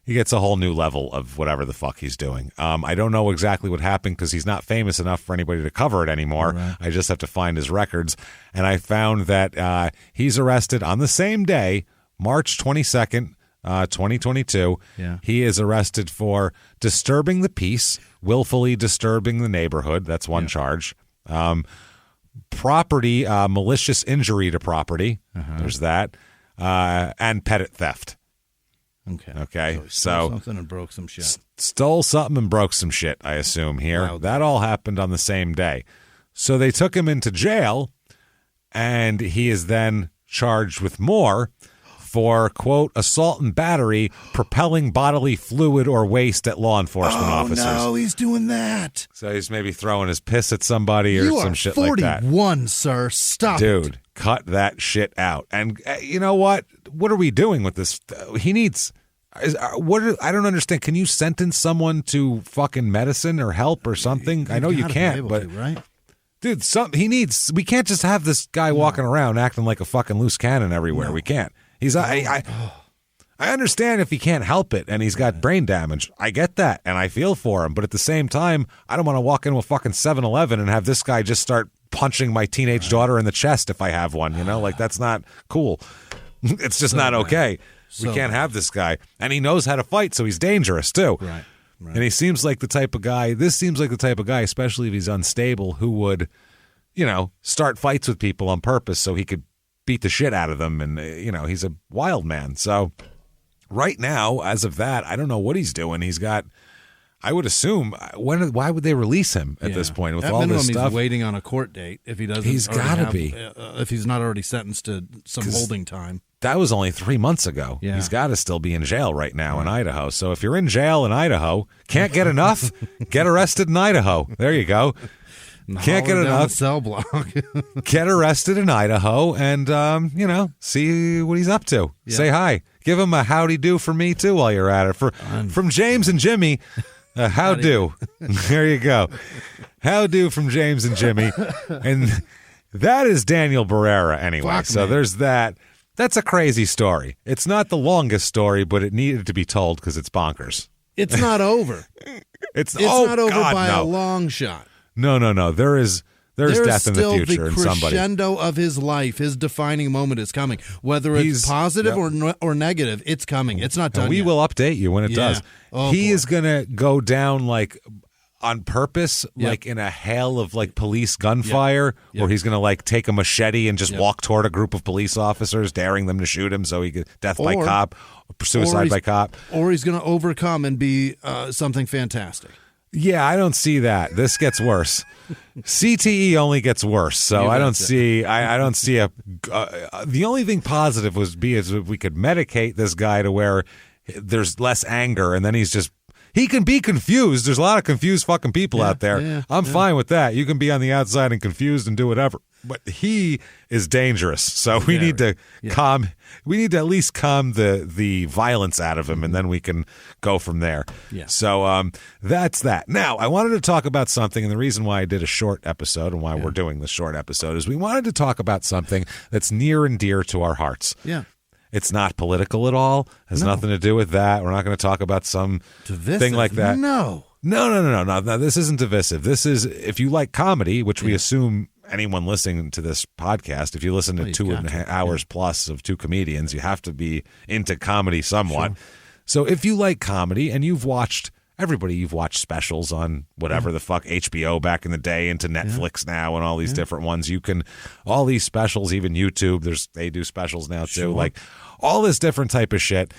he gets a whole new level of whatever the fuck he's doing. I don't know exactly what happened because he's not famous enough for anybody to cover it anymore. Right. I just have to find his records. And I found that he's arrested on the same day, March 22nd, 2022. Yeah. He is arrested for disturbing the peace, willfully disturbing the neighborhood. That's one charge. Property, malicious injury to property. There's that. And petty theft. Okay. So he stole something and broke some shit. Stole something and broke some shit, I assume, here. Wow. That all happened on the same day. So they took him into jail, and he is then charged with more for, quote, assault and battery, propelling bodily fluid or waste at law enforcement officers. No, he's doing that. So he's maybe throwing his piss at somebody or some shit like that. 41, sir. Stop Dude, it. cut that shit out. And you know what? What are we doing with this? He needs... I don't understand. Can you sentence someone to fucking medicine or help or something? I know you can't, but... right? Dude, we can't just have this guy walking around acting like a fucking loose cannon everywhere. We can't. I understand if he can't help it and he's got brain damage. I get that, and I feel for him. But at the same time, I don't want to walk into a fucking 7-Eleven and have this guy just start punching my teenage daughter in the chest if I have one. You know, like that's not cool. It's just not okay. We can't have this guy. And he knows how to fight, so he's dangerous too. Right. And he seems like the type of guy, especially if he's unstable, who would, start fights with people on purpose so he could beat the shit out of them. And, he's a wild man. So right now, as of that, I don't know what he's doing. He's got, I would assume, why would they release him at this point with at all minimum, this stuff? He's waiting on a court date if he doesn't. He's got to be. If he's not already sentenced to some holding time. That was only 3 months ago. Yeah. He's got to still be in jail right now in Idaho. So if you're in jail in Idaho, can't get enough, get arrested in Idaho. There you go. Can't get enough. Cell block. Get arrested in Idaho and, see what he's up to. Yeah. Say hi. Give him a howdy do for me, too, while you're at it. From James and Jimmy, how do. There you go. How do from James and Jimmy. And that is Daniel Barrera anyway. Fuck, so man. there's that. That's a crazy story. It's not the longest story, but it needed to be told because it's bonkers. It's not over. It's not over God, by no. a long shot. No. There's death in the future still the in somebody. crescendo of his life. His defining moment is coming. Whether it's positive or negative, it's coming. It's not done We yet. will update you when it does. Oh, he boy. is going to go down like on purpose, like in a hail of like police gunfire, where he's going to like take a machete and just walk toward a group of police officers, daring them to shoot him so he could death by cop, suicide by cop. Or he's going to overcome and be something fantastic. Yeah, I don't see that. This gets worse. CTE only gets worse. So I don't see. I don't see a. The only thing positive is if we could medicate this guy to where there's less anger, and then he can be confused. There's a lot of confused fucking people out there. I'm fine with that. You can be on the outside and confused and do whatever. But he is dangerous. So we need to calm. We need to at least calm the violence out of him, and then we can go from there. Yeah. So that's that. Now, I wanted to talk about something, and the reason why I did a short episode and why we're doing this short episode is we wanted to talk about something that's near and dear to our hearts. Yeah. It's not political at all. Has nothing to do with that. We're not going to talk about some thing like that. No. No. This isn't divisive. This is, if you like comedy, which we assume anyone listening to this podcast, if you listen to 2.5 hours plus of two comedians, you have to be into comedy somewhat. Sure. So if you like comedy and you've watched everybody, you've watched specials on whatever the fuck, HBO back in the day, into Netflix now, and all these different ones. You can, all these specials, even YouTube, they do specials now too. Like all this different type of shit.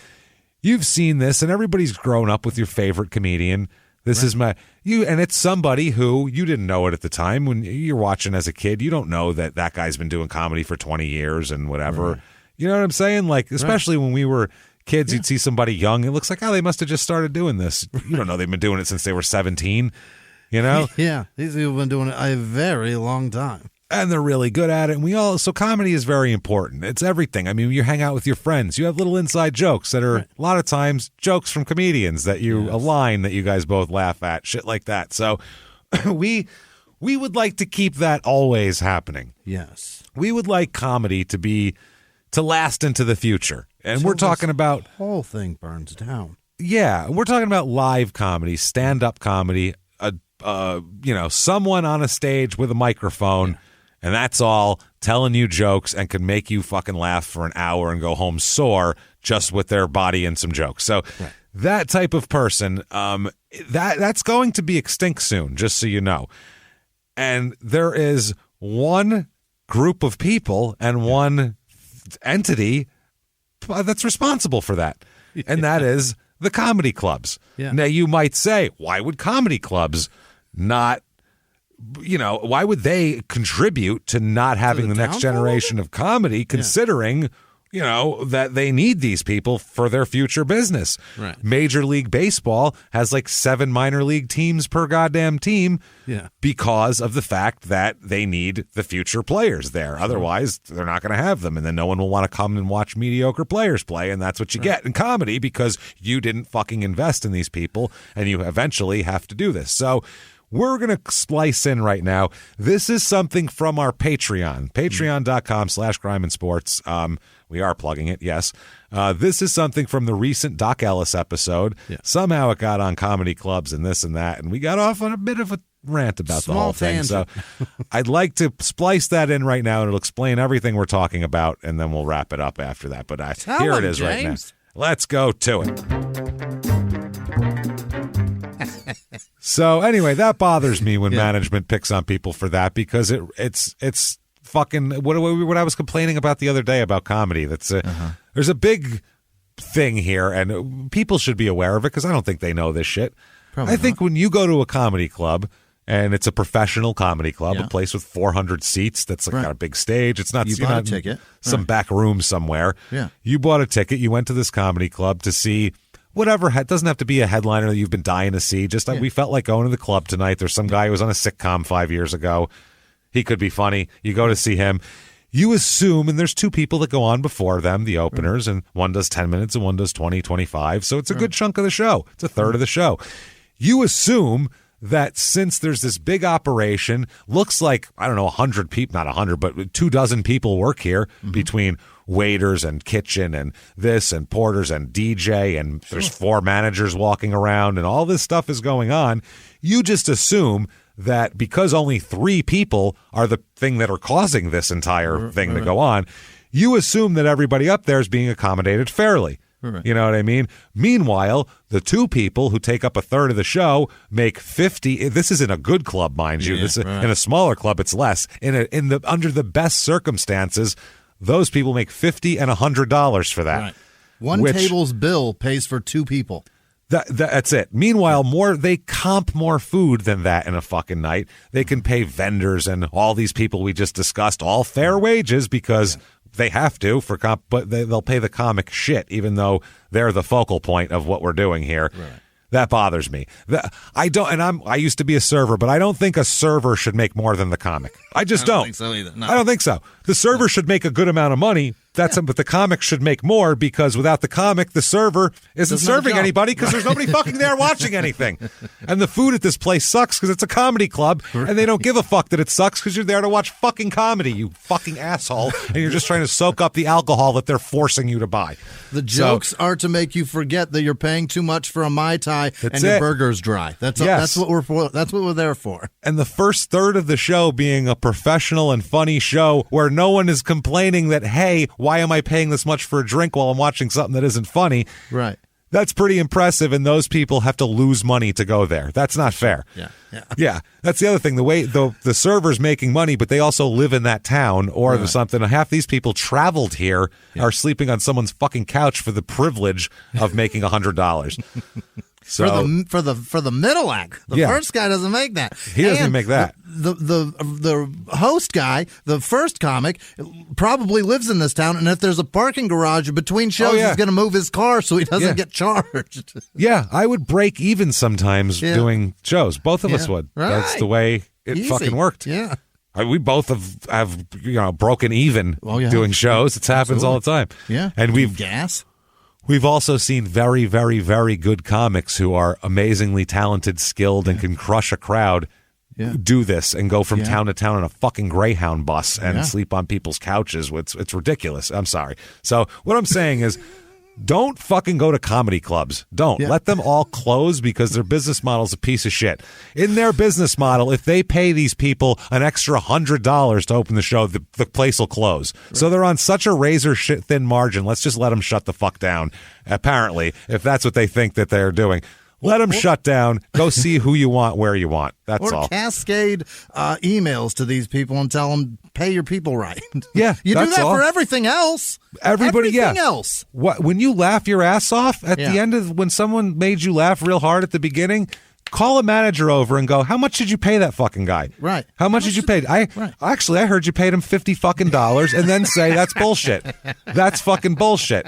You've seen this, and everybody's grown up with your favorite comedian. This is and it's somebody who you didn't know it at the time when you're watching as a kid. You don't know that guy's been doing comedy for 20 years and whatever. Right. You know what I'm saying? Like, especially when we were kids, you'd see somebody young. It looks like, they must have just started doing this. You don't know they've been doing it since they were 17, you know? Yeah, these people have been doing it a very long time. And they're really good at it. And so comedy is very important. It's everything. I mean, you hang out with your friends. You have little inside jokes that are a lot of times jokes from comedians that you a line that you guys both laugh at, shit like that. So we would like to keep that always happening. Yes. We would like comedy to last into the future. And we're talking about the whole thing burns down. Yeah, we're talking about live comedy, stand-up comedy, someone on a stage with a microphone. And that's all, telling you jokes and can make you fucking laugh for an hour and go home sore just with their body and some jokes. So that type of person, that's going to be extinct soon, just so you know. And there is one group of people and one entity that's responsible for that. And that is the comedy clubs. Yeah. Now, you might say, why would comedy clubs not... why would they contribute to not having the next generation of comedy, considering, that they need these people for their future business? Right. Major League Baseball has like 7 minor league teams per goddamn team because of the fact that they need the future players there. Otherwise, they're not going to have them. And then no one will want to come and watch mediocre players play. And that's what you get in comedy because you didn't fucking invest in these people and you eventually have to do this. So we're going to splice in right now. This is something from our Patreon, patreon.com/crime-and-sports. We are plugging it, yes. This is something from the recent Doc Ellis episode. Yeah. Somehow it got on comedy clubs and this and that, and we got off on a bit of a rant about the whole thing. So I'd like to splice that in right now, and it'll explain everything we're talking about, and then we'll wrap it up after that. But here it is, James. Right now. Let's go to it. So anyway, that bothers me when management picks on people for that because it's fucking what I was complaining about the other day about comedy. That's there's a big thing here, and people should be aware of it because I don't think they know this shit. I think when you go to a comedy club and it's a professional comedy club, a place with 400 seats that's got a big stage. It's not you bought a ticket, some back room somewhere. Yeah, you bought a ticket. You went to this comedy club to see. Whatever, it doesn't have to be a headliner that you've been dying to see. Just we felt like going to the club tonight. There's some guy who was on a sitcom 5 years ago. He could be funny. You go to see him. You assume, and there's 2 people that go on before them, the openers, and one does 10 minutes and one does 20, 25. So it's a good chunk of the show. It's a third of the show. You assume that since there's this big operation, looks like, 100 people, not 100, but 24 people work here between waiters and kitchen and this and porters and DJ and there's 4 managers walking around and all this stuff is going on. You just assume that because only 3 people are the thing that are causing this entire thing to go on, you assume that everybody up there is being accommodated fairly. You know what I mean? Meanwhile, the 2 people who take up a third of the show make 50. This is in a good club, mind you. This in a smaller club, it's less. Under the best circumstances, those people make $50 and $100 for that. Right. One table's bill pays for 2 people. That's it. Meanwhile, they comp more food than that in a fucking night. They can pay vendors and all these people we just discussed all fair wages because they have to for comp, but they'll pay the comic shit, even though they're the focal point of what we're doing here. Right. That bothers me. I used to be a server, but I don't think a server should make more than the comic. I just don't. Think so either. No. I don't think so. The server should make a good amount of money. But the comic should make more because without the comic, the server isn't serving anybody because there's nobody fucking there watching anything. And the food at this place sucks because it's a comedy club and they don't give a fuck that it sucks because you're there to watch fucking comedy, you fucking asshole. And you're just trying to soak up the alcohol that they're forcing you to buy. The jokes are to make you forget that you're paying too much for a Mai Tai and your burger's dry. That's what we're for. That's what we're there for. And the first third of the show being a professional and funny show where no one is complaining that, hey, why am I paying this much for a drink while I'm watching something that isn't funny? Right. That's pretty impressive, and those people have to lose money to go there. That's not fair. Yeah. That's the other thing. The way the server's making money, but they also live in that town or something. Half these people traveled here are sleeping on someone's fucking couch for the privilege of making $100. So for the middle act, the first guy doesn't make that. He doesn't even make that. The host guy, the first comic, probably lives in this town, and if there's a parking garage between shows, he's going to move his car so he doesn't get charged. Yeah, I would break even sometimes doing shows. Both of us would. Right. That's the way it fucking worked. Yeah. We both have broken even doing shows. It happens all the time. Yeah. And We've also seen very, very, very good comics who are amazingly talented, skilled, and can crush a crowd do this and go from town to town on a fucking Greyhound bus and sleep on people's couches. It's ridiculous. I'm sorry. So what I'm saying is, don't fucking go to comedy clubs. Don't. Let them all close because their business model is a piece of shit. In their business model, if they pay these people an extra $100 to open the show, the place will close. Right. So they're on such a razor thin margin. Let's just let them shut the fuck down, apparently, if that's what they think that they're doing. Let them shut down. Go see who you want, where you want. That's all. Or cascade emails to these people and tell them, pay your people right. Yeah, you do that for everything else. Everything else. When you laugh your ass off at the end of when someone made you laugh real hard at the beginning, call a manager over and go, how much did you pay that fucking guy? Right. How much did you pay? I heard you paid him $50 fucking and then say that's bullshit. That's fucking bullshit.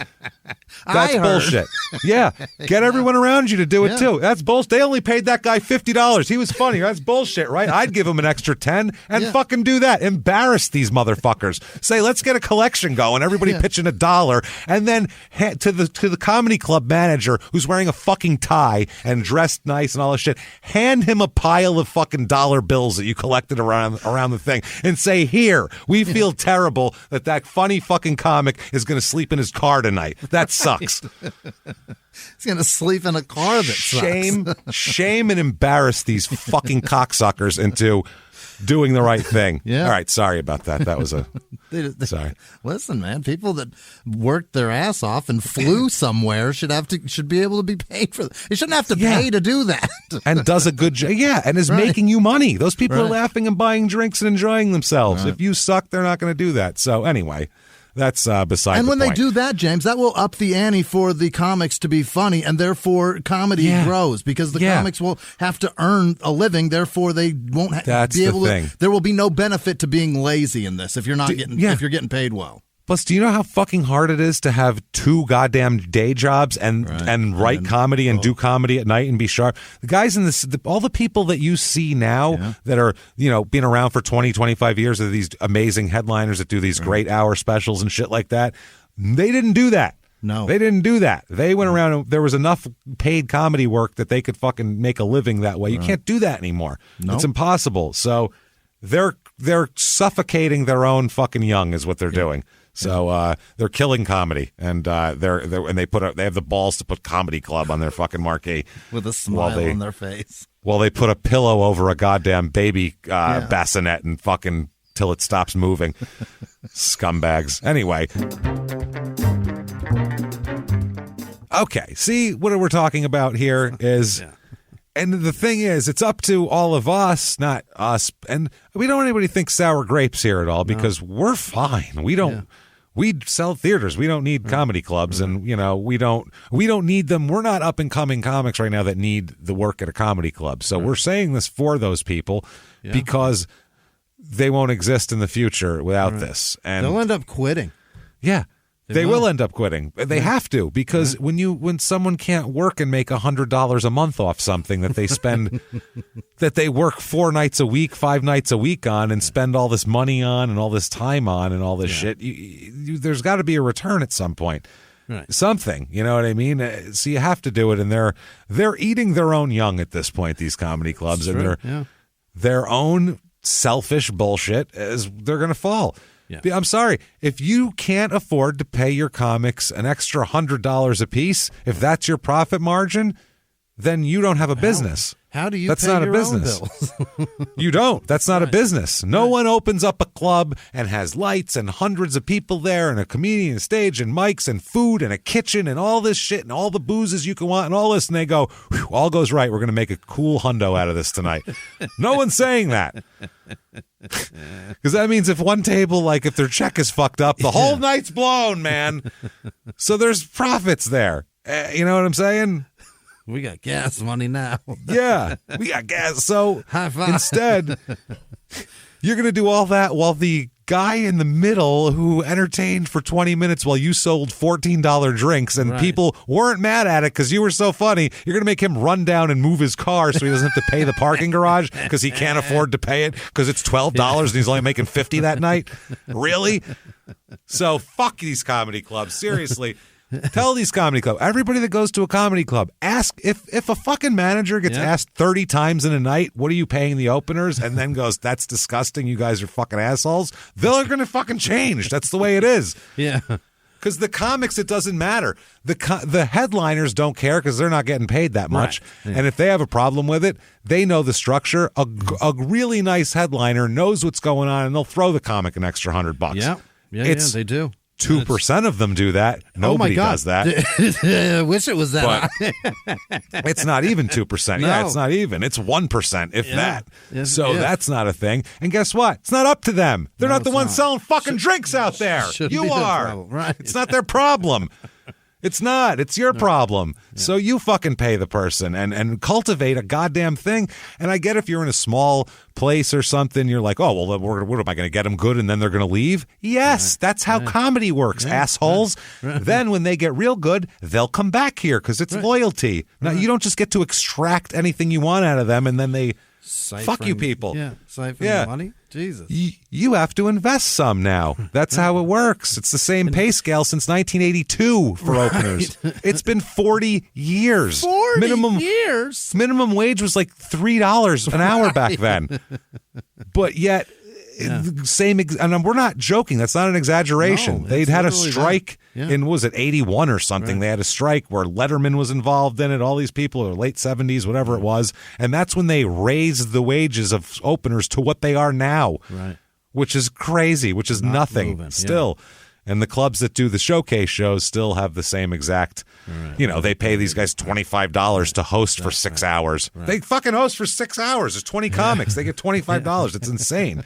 That's bullshit. Yeah. Get everyone around you to do it too. That's bullshit. They only paid that guy $50. He was funny. That's bullshit, right? I'd give him an extra 10 and fucking do that. Embarrass these motherfuckers. Say, let's get a collection going. Everybody pitching $1 and then to the comedy club manager who's wearing a fucking tie and dressed nice and all this shit. Hand him a pile of fucking dollar bills that you collected around the thing and say, here, we feel terrible that funny fucking comic is going to sleep in his car tonight. That sucks. He's going to sleep in a car that sucks. Shame and embarrass these fucking cocksuckers into doing the right thing. Yeah. All right. Sorry about that. That was sorry. Listen, man, people that worked their ass off and flew somewhere should be able to be paid for that. They shouldn't have to pay to do that. And does a good job. Yeah. And is making you money. Those people are laughing and buying drinks and enjoying themselves. If you suck, they're not going to do that. So anyway, that's beside the point. And when they do that, James, that will up the ante for the comics to be funny, and therefore comedy grows because the comics will have to earn a living. Therefore, they won't be able to. There will be no benefit to being lazy in this if you're not if you're getting paid well. Plus, do you know how fucking hard it is to have 2 goddamn day jobs and write comedy and do comedy at night and be sharp? The guys in this, all the people that you see now that are, been around for 20, 25 years, are these amazing headliners that do these great hour specials and shit like that. They didn't do that. No. They didn't do that. They went around and there was enough paid comedy work that they could fucking make a living that way. You can't do that anymore. Nope. It's impossible. So they're suffocating their own fucking young is what they're doing. So they're killing comedy, and they have the balls to put comedy club on their fucking marquee with a smile on their face. Well, they put a pillow over a goddamn baby bassinet and fucking till it stops moving. Scumbags. Anyway. Okay, see what we're talking about here is. And the thing is, it's up to all of us, not us. And we don't want anybody to think sour grapes here at all because we're fine. We don't. We sell theaters. We don't need comedy clubs, and we don't need them. We're not up and coming comics right now that need the work at a comedy club. So we're saying this for those people because they won't exist in the future without this, and they'll end up quitting. Yeah. They will end up quitting. They have to because when someone can't work and make $100 a month off something that they spend, that they work 4 nights a week, 5 nights a week on, and spend all this money on and all this time on and all this shit, there's got to be a return at some point. Right. Something, you know what I mean? So you have to do it, and they're eating their own young at this point. These comedy clubs and their own selfish bullshit they're going to fall. Yeah. I'm sorry. If you can't afford to pay your comics an extra $100 a piece, if that's your profit margin, then you don't have a business. How do you That's pay not your a own business. bills? You don't. That's not a business. No one opens up a club and has lights and hundreds of people there and a comedian stage and mics and food and a kitchen and all this shit and all the boozes you can want and all this. And they go, "Whew, all goes right. We're going to make a cool hundo out of this tonight." No one's saying that. Because that means if one table, like if their check is fucked up, the whole night's blown, man. So there's profits there. You know what I'm saying? We got gas money now. Yeah, we got gas. So High five. instead, you're going to do all that while the guy in the middle who entertained for 20 minutes while you sold $14 drinks and people weren't mad at it because you were so funny, you're going to make him run down and move his car so he doesn't have to pay the parking garage because he can't afford to pay it because it's $12 and he's only making $50 that night? Really? So fuck these comedy clubs. Seriously. Tell these comedy clubs, everybody that goes to a comedy club, ask if a fucking manager gets asked 30 times in a night, what are you paying the openers? And then goes, that's disgusting. You guys are fucking assholes. They're going to fucking change. That's the way it is. Yeah. Because the comics, it doesn't matter. The headliners don't care because they're not getting paid that much. Right. Yeah. And if they have a problem with it, they know the structure. A really nice headliner knows what's going on, and they'll throw the comic an extra $100. Yeah, they do. 2% of them do that. Nobody does that. I wish it was that. It's not even 2%. No. Yeah, it's not even. It's 1%, if that. So that's not a thing. And guess what? It's not up to them. They're not the ones selling fucking drinks out there. You are. Right. It's not their problem. It's not. It's your problem. Yeah. So you fucking pay the person and cultivate a goddamn thing. And I get if you're in a small place or something, you're like, oh, well, what am I going to get them good and then they're going to leave? Yes, that's how comedy works, assholes. Right. Then when they get real good, they'll come back here because it's loyalty. Now, you don't just get to extract anything you want out of them and then they fuck you people. Yeah, siphon money. Jesus. You have to invest some now. That's how it works. It's the same pay scale since 1982 for openers. It's been 40 years. 40 years? Minimum wage was like $3 an hour back then. But yet, and we're not joking. That's not an exaggeration. No, they'd had a strike in, what was it, 81 or something. Right. They had a strike where Letterman was involved in it. All these people, or late 70s, whatever it was. And that's when they raised the wages of openers to what they are now, which is crazy, which is nothing still. And the clubs that do the showcase shows still have the same exact, they pay these guys $25 to host for 6 hours. Right. They fucking host for 6 hours. There's 20 comics. They get $25. It's insane.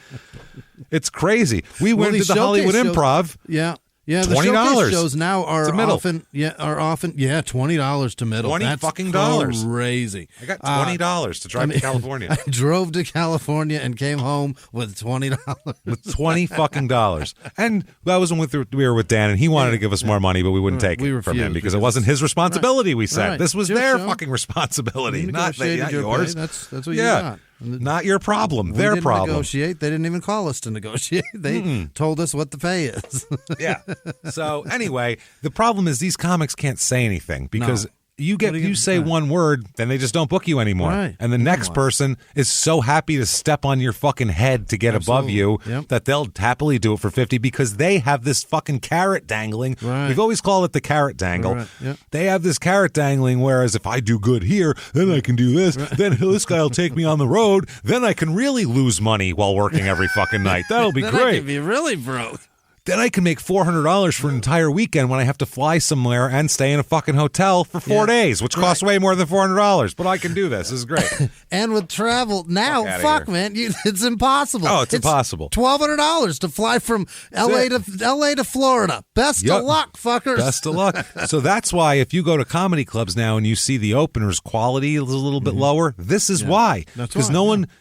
It's crazy. We went to the Hollywood Improv. Yeah, the $20 shows now are often $20 to middle. That's fucking dollars. Crazy. I got $20 to drive to California. I drove to California and came home with $20. With $20 fucking dollars. And that was when we were with Dan, and he wanted to give us more money, but we wouldn't take it from him because it wasn't his responsibility. We said this was their fucking responsibility, not yours. That's what you got. Not your problem. Their problem. Negotiate. They didn't even call us to negotiate. They told us what the pay is. Yeah. So anyway, the problem is these comics can't say anything because you say one word, then they just don't book you anymore. Right. And the next person is so happy to step on your fucking head to get above you that they'll happily do it for $50 because they have this fucking carrot dangling. Right. We've always called it the carrot dangle. Right. Yep. They have this carrot dangling, whereas if I do good here, then I can do this. Right. Then this guy will take me on the road. Then I can really lose money while working every fucking night. That'll be then great. I can be really broke. Then I can make $400 for an entire weekend when I have to fly somewhere and stay in a fucking hotel for 4 days, which costs way more than $400. But I can do this. This is great. And with travel now, man, it's impossible. Oh, it's impossible. $1,200 to fly from LA to Florida. Best of luck, fuckers. Best of luck. So that's why if you go to comedy clubs now and you see the openers' quality is a little bit lower, this is why. Because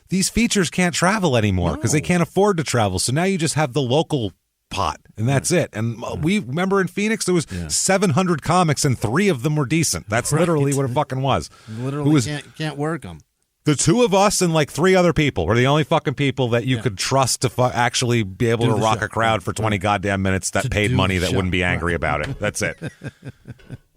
these features can't travel anymore because they can't afford to travel. So now you just have the local pot, and that's it. And we remember in Phoenix there was 700 comics and 3 of them were decent. That's literally what it fucking was. Literally can't work them. The 2 of us and like 3 other people were the only fucking people that you could trust to actually be able to rock a crowd for 20 goddamn minutes that paid money that wouldn't be angry about it. That's it.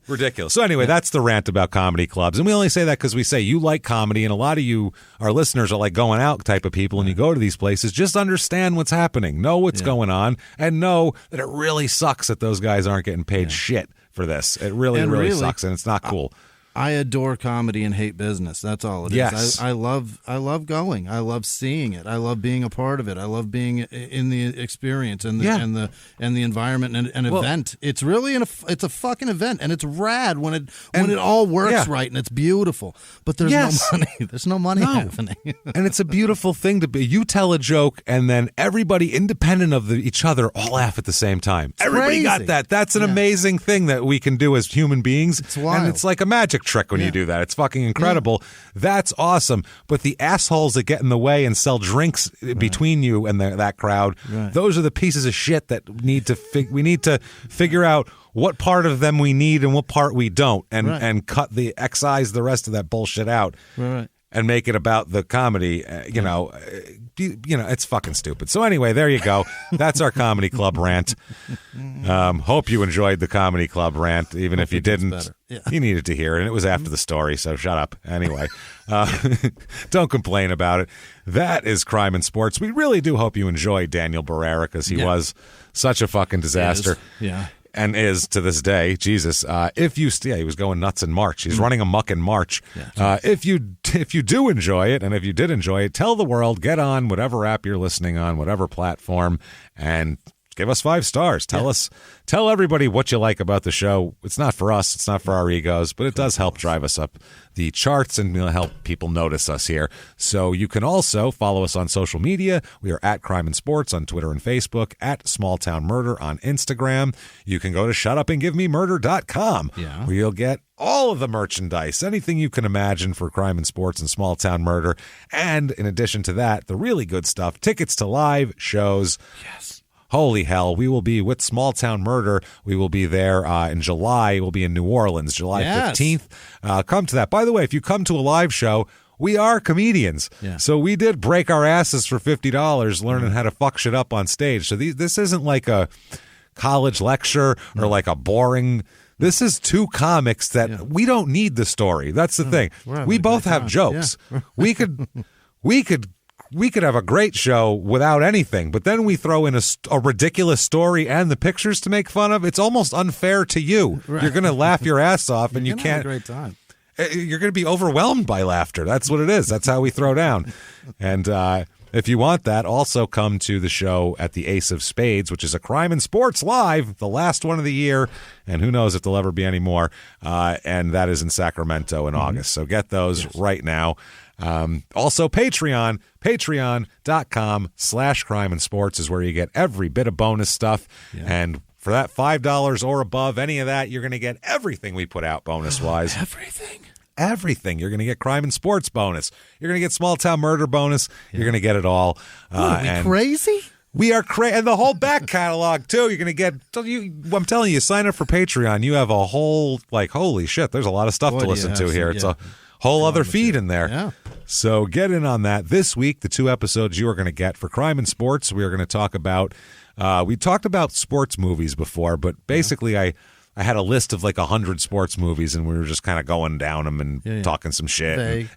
Ridiculous. So anyway, that's the rant about comedy clubs. And we only say that because we say you like comedy, and a lot of you, our listeners, are like going out type of people, and you go to these places. Just understand what's happening. Know what's going on, and know that it really sucks that those guys aren't getting paid shit for this. It really sucks, and it's not cool. I adore comedy and hate business. That's all it is. Yes. I love going. I love seeing it. I love being a part of it. I love being in the experience and the environment and an event. It's really it's a fucking event, and it's rad when it all works right and it's beautiful. But there's no money. There's no money happening. And it's a beautiful thing to be. You tell a joke, and then everybody, independent of each other, all laugh at the same time. Everybody got that. That's an amazing thing that we can do as human beings. It's wild. And it's like a magic trick when you do that. It's fucking incredible. That's awesome. But the assholes that get in the way and sell drinks between you and that crowd, those are the pieces of shit that we need to figure out what part of them we need and what part we don't, and excise the rest of that bullshit out. Right. And make it about the comedy, it's fucking stupid. So anyway, there you go. That's our comedy club rant. Hope you enjoyed the comedy club rant, even if you didn't. You needed to hear it, and it was after the story, so shut up. Anyway, don't complain about it. That is Crime and Sports. We really do hope you enjoyed Daniel Barrera, because he was such a fucking disaster. Yeah. And is to this day. Jesus, he was going nuts in March. He's running amok in March. If you do enjoy it, and if you did enjoy it, tell the world, get on whatever app you're listening on, whatever platform, and give us 5 stars. Tell everybody what you like about the show. It's not for us. It's not for our egos, but it does help drive us up the charts and help people notice us here. So you can also follow us on social media. We are at Crime and Sports on Twitter and Facebook, at Small Town Murder on Instagram. You can go to shutupandgivememurder.com where you'll get all of the merchandise, anything you can imagine for Crime and Sports and Small Town Murder. And in addition to that, the really good stuff, tickets to live shows. Yes. Holy hell, we will be with Small Town Murder. We will be there in July. We'll be in New Orleans, July 15th. Come to that. By the way, if you come to a live show, we are comedians. Yeah. So we did break our asses for $50 learning how to fuck shit up on stage. So this isn't like a college lecture or like a boring... This is 2 comics that we don't need the story. That's the thing. We both have jokes. Yeah. We could have a great show without anything, but then we throw in a ridiculous story and the pictures to make fun of. It's almost unfair to you. Right. You're going to laugh your ass off, and you Have can't. a great time. You're going to be overwhelmed by laughter. That's what it is. That's how we throw down. And if you want that, also come to the show at the Ace of Spades, which is a Crime and Sports Live, the last one of the year, and who knows if there'll ever be any more. And that is in Sacramento in August. So get those right now. Also patreon.com/crime and sports is where you get every bit of bonus stuff. And for that $5 or above, any of that, you're going to get everything we put out bonus wise. Everything. You're going to get Crime and Sports bonus. You're going to get Small Town Murder bonus. You're going to get it all. Are we crazy? We are crazy. And the whole back catalog, too. You're going to get, I'm telling you, sign up for Patreon. You have a whole, holy shit, there's a lot of stuff to listen to here. It's a whole other feed in there. Yeah. So get in on that. This week, the 2 episodes you are going to get for Crime and Sports, we are going to talk about, we talked about sports movies before, but basically I had a list of 100 sports movies, and we were just kind of going down them and talking some shit.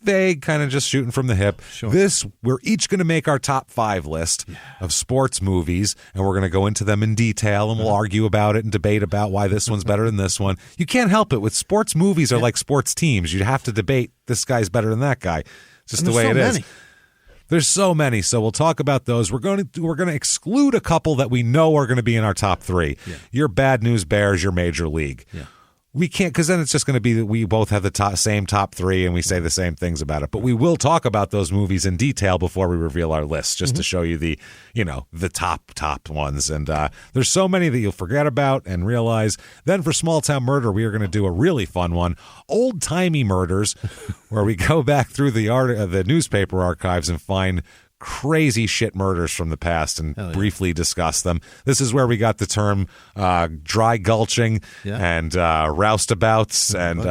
Vague, kind of just shooting from the hip. Sure. This, we're each going to make our top 5 list of sports movies, and we're going to go into them in detail, and we'll argue about it and debate about why this one's better than this one. You can't help it. With sports movies are like sports teams. You have to debate, this guy's better than that guy. It's just the way it is. There's so many, so we'll talk about those. We're going to exclude a couple that we know are going to be in our top 3. Your Bad News Bears, your Major League. We can't, because then it's just going to be that we both have the same top 3 and we say the same things about it. But we will talk about those movies in detail before we reveal our list, just to show you the top ones. And there's so many that you'll forget about and realize. Then for Small Town Murder, we are going to do a really fun one, Old Timey Murders, where we go back through the newspaper archives and find crazy shit murders from the past and briefly discuss them. This is where we got the term dry gulching and roustabouts and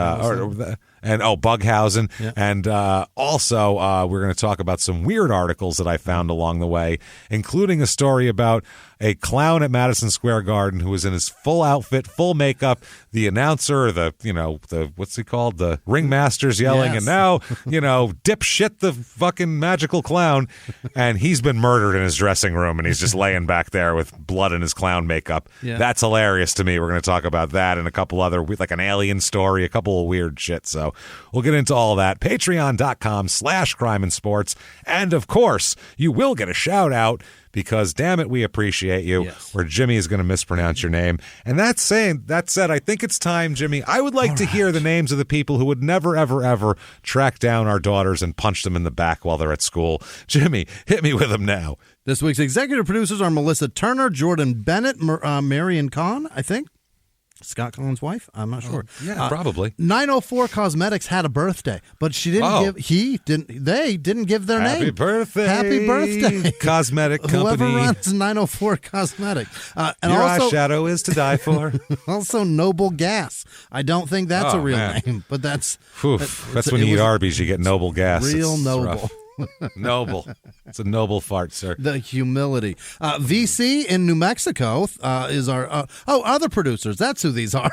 Bughausen. And also we're going to talk about some weird articles that I found along the way, including a story about a clown at Madison Square Garden who was in his full outfit, full makeup, the announcer, the what's he called? The ringmaster's yelling, and now, dipshit the fucking magical clown. And he's been murdered in his dressing room, and he's just laying back there with blood in his clown makeup. Yeah. That's hilarious to me. We're going to talk about that and a couple other, like an alien story, a couple of weird shit. So we'll get into all that. Patreon.com/crime and sports. And of course, you will get a shout out because, damn it, we appreciate you. Yes. Where Jimmy is going to mispronounce your name. And that said, I think it's time, Jimmy. I would like to hear the names of the people who would never, ever, ever track down our daughters and punch them in the back while they're at school. Jimmy, hit me with them now. This week's executive producers are Melissa Turner, Jordan Bennett, Marion Kahn, I think. Scott Collins' wife? I'm not sure. Yeah, probably. 904 Cosmetics had a birthday, but they didn't give their name. Happy birthday. Happy birthday. Cosmetic company. Whoever runs 904 Cosmetics. And your eyeshadow is to die for. Also, Noble Gas. I don't think that's a real name, but that's when you eat Arby's, you get Noble Gas. Real it's noble. Rough. Noble. It's a noble fart, sir. The humility. VC in New Mexico is our other producers. That's who these are.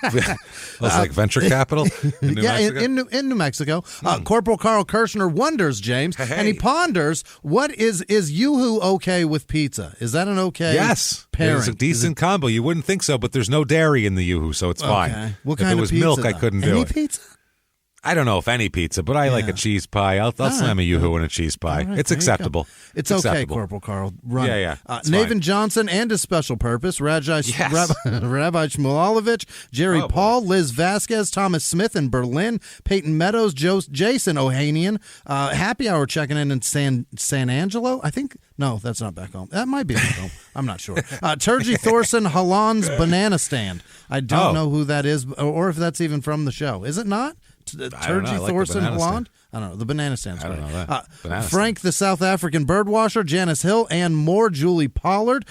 It's like venture capital in New Mexico? In New Mexico. Corporal Carl Kirshner wonders, James, and he ponders, what is Yoo-hoo okay with pizza? Is that an okay pairing? It's a decent combo. You wouldn't think so, but there's no dairy in the Yoo-hoo, so it's fine. Okay. What if kind it was of pizza, milk, though? I couldn't do Any it. Pizza? I don't know if any pizza, but I like a cheese pie. I'll slam a Yoo-hoo in a cheese pie. Right, it's acceptable. It's okay, Corporal Carl. Run. Yeah. Nathan Johnson and his special purpose, Rabbi Shmulovich, Jerry Paul, Liz Vasquez, Thomas Smith in Berlin, Peyton Meadows, Jason Ohanian, Happy Hour checking in San Angelo, I think. No, that's not back home. That might be back home. I'm not sure. Turgey Thorson, Holland's Banana Stand. I don't know who that is or if that's even from the show. Is it not? Turgey Thorson, Holland? I don't know. The Banana Stand's I great. don't know that. Frank, the South African birdwasher, Janice Hill, Ann Moore, Julie Pollard,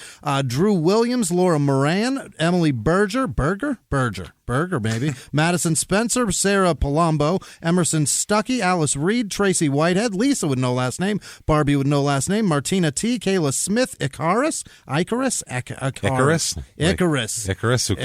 Drew Williams, Laura Moran, Emily Berger, maybe, Madison Spencer, Sarah Palumbo, Emerson Stuckey, Alice Reed, Tracy Whitehead, Lisa with no last name, Barbie with no last name, Martina T, Kayla Smith, Icarus,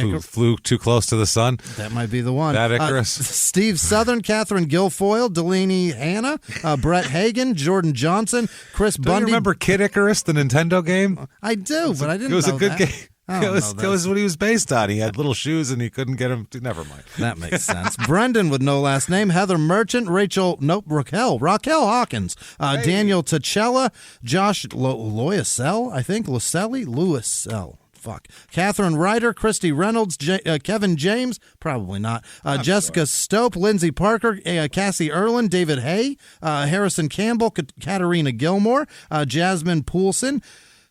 who flew too close to the sun. That might be the one. That Icarus. Steve Southern, Catherine Guilfoyle, Delaney Hanna, Brett Hagan, Jordan Johnson, Chris Bundy. Do you remember Kid Icarus, the Nintendo game? I do, but I didn't know It was a good that. game. It was what he was based on. He had little shoes and he couldn't get them. Never mind. That makes sense. Brendan with no last name, Heather Merchant, Raquel Hawkins, Daniel Tachella, Josh Loisel, I think, Lewisell. Fuck. Catherine Ryder, Christy Reynolds, Kevin James, probably not. Jessica Stope, Lindsay Parker, Cassie Erlin, David Hay, Harrison Campbell, Katarina Gilmore, Jasmine Poulsen,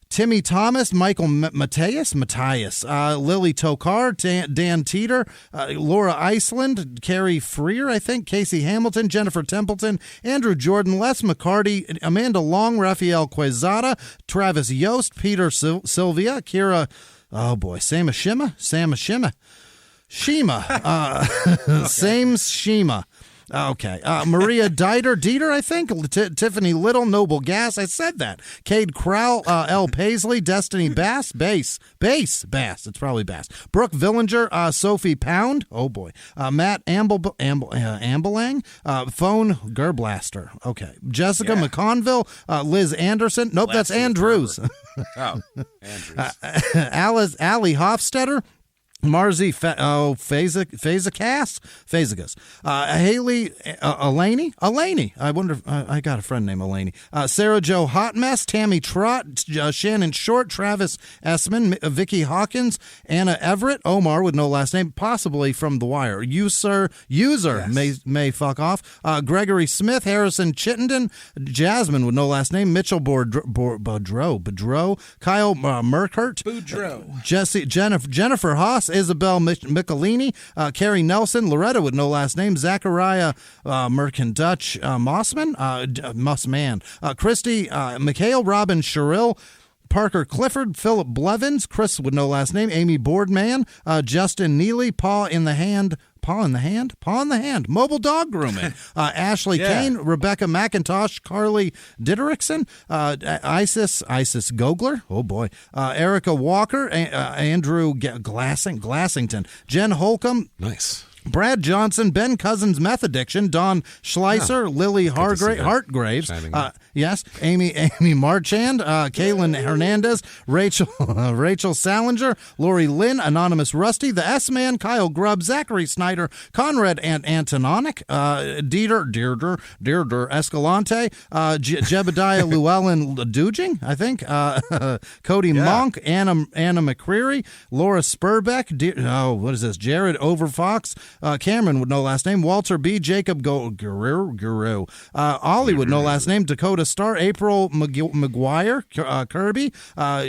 Timmy Thomas, Michael Matthias, Lily Tokar, Dan Teeter, Laura Iceland, Carrie Freer, I think, Casey Hamilton, Jennifer Templeton, Andrew Jordan, Les McCarty, Amanda Long, Rafael Quezada, Travis Yost, Peter Sylvia, Kira, Sama Shima, Shima. Okay. Maria Dieter, I think. Tiffany Little, Noble Gas. I said that. Cade Crowell, L. Paisley, Destiny Bass. Bass. It's probably Bass. Brooke Villinger, Sophie Pound. Oh, boy. Matt Ambelang. Phone Gerblaster. Okay. Jessica McConville, Liz Anderson. Nope, that's Andrews. Andrews. Allie Hofstetter. Marzi Fazagas, Haley Elaney. I wonder if I got a friend named Elaney. Sarah Jo Hotmess, Tammy Trott, Shannon Short, Travis Essman, Vicky Hawkins, Anna Everett, Omar with no last name, possibly from The Wire. User yes. may fuck off. Gregory Smith, Harrison Chittenden, Jasmine with no last name, Mitchell Boudreau, Kyle Merkert, Jennifer Haas, Isabel Michelini, Carrie Nelson, Loretta with no last name, Zachariah Merkin-Dutch Mussman, Christy, Mikhail Robin Sherrill, Parker Clifford, Philip Blevins, Chris with no last name, Amy Boardman, Justin Neely, Paw in the Hand, Paw in the hand. Mobile dog grooming. Ashley Kane, Rebecca McIntosh, Carly Diderickson, Isis Gogler. Oh boy. Erica Walker, Andrew Glassington, Jen Holcomb. Nice. Brad Johnson, Ben Cousins, Meth Addiction, Don Schleiser, Lily Hartgraves, yes, Amy Marchand, Kaylin Hernandez, Rachel Salinger, Lori Lynn, Anonymous Rusty, the S-Man, Kyle Grubb, Zachary Snyder, Conrad Antononic, Deirdre Escalante, Jebediah Llewellyn Duging, I think, Cody Monk, Anna McCreary, Laura Spurbeck, what is this? Jared Overfox, Cameron with no last name, Walter B. Jacob Guru, Ollie with no last name, Dakota Starr, April McGuire, Kirby,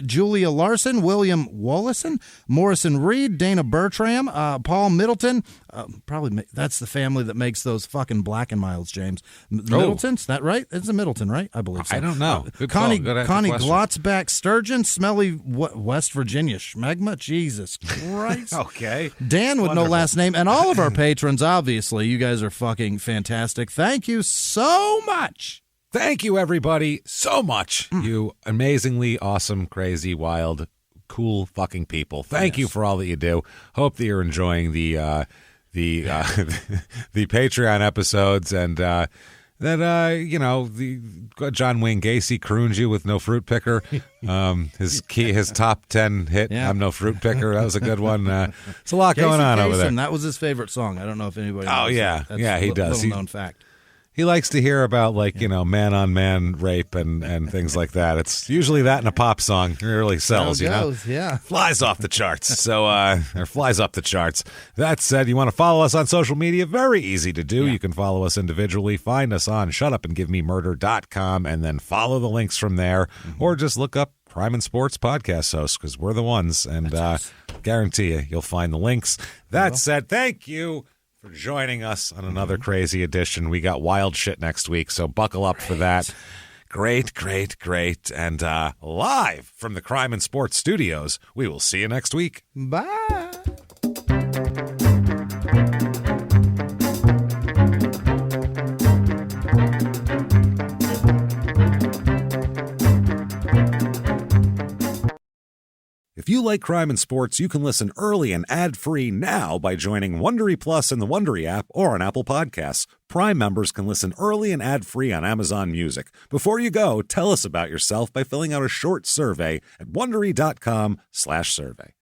Julia Larson, William Wallison, Morrison Reed, Dana Bertram, Paul Middleton. Probably that's the family that makes those fucking Black and Milds, James. Middleton's that right? It's a Middleton, right? I believe so. I don't know. Connie Glotzback Sturgeon, Smelly West Virginia Schmegma. Jesus Christ. Okay. Dan with no last name, and all of our patrons, obviously. You guys are fucking fantastic. Thank you so much. Thank you, everybody, so much. You amazingly awesome, crazy, wild, cool fucking people. Thank you for all that you do. Hope that you're enjoying the Patreon episodes and that the John Wayne Gacy crooned you with No Fruit Picker. His top 10 hit. I'm No Fruit Picker. That was a good one. It's a lot going on over there. That was his favorite song. I don't know if anybody knows. Oh yeah, That's he does. Little known fact. He likes to hear about man-on-man rape and things like that. It's usually that in a pop song. It really sells, Yeah. Flies off the charts. So, or flies up the charts. That said, you want to follow us on social media? Very easy to do. You can follow us individually. Find us on shutupandgivememurder.com and then follow the links from there. Or just look up Crime and Sports Podcast Hosts because we're the ones. And guarantee you'll find the links. That said, thank you for joining us on another crazy edition. We got wild shit next week, so buckle up for that. Great. And live from the Crime and Sports Studios, we will see you next week. Bye. If you like crime and sports, you can listen early and ad-free now by joining Wondery Plus in the Wondery app or on Apple Podcasts. Prime members can listen early and ad-free on Amazon Music. Before you go, tell us about yourself by filling out a short survey at Wondery.com/survey.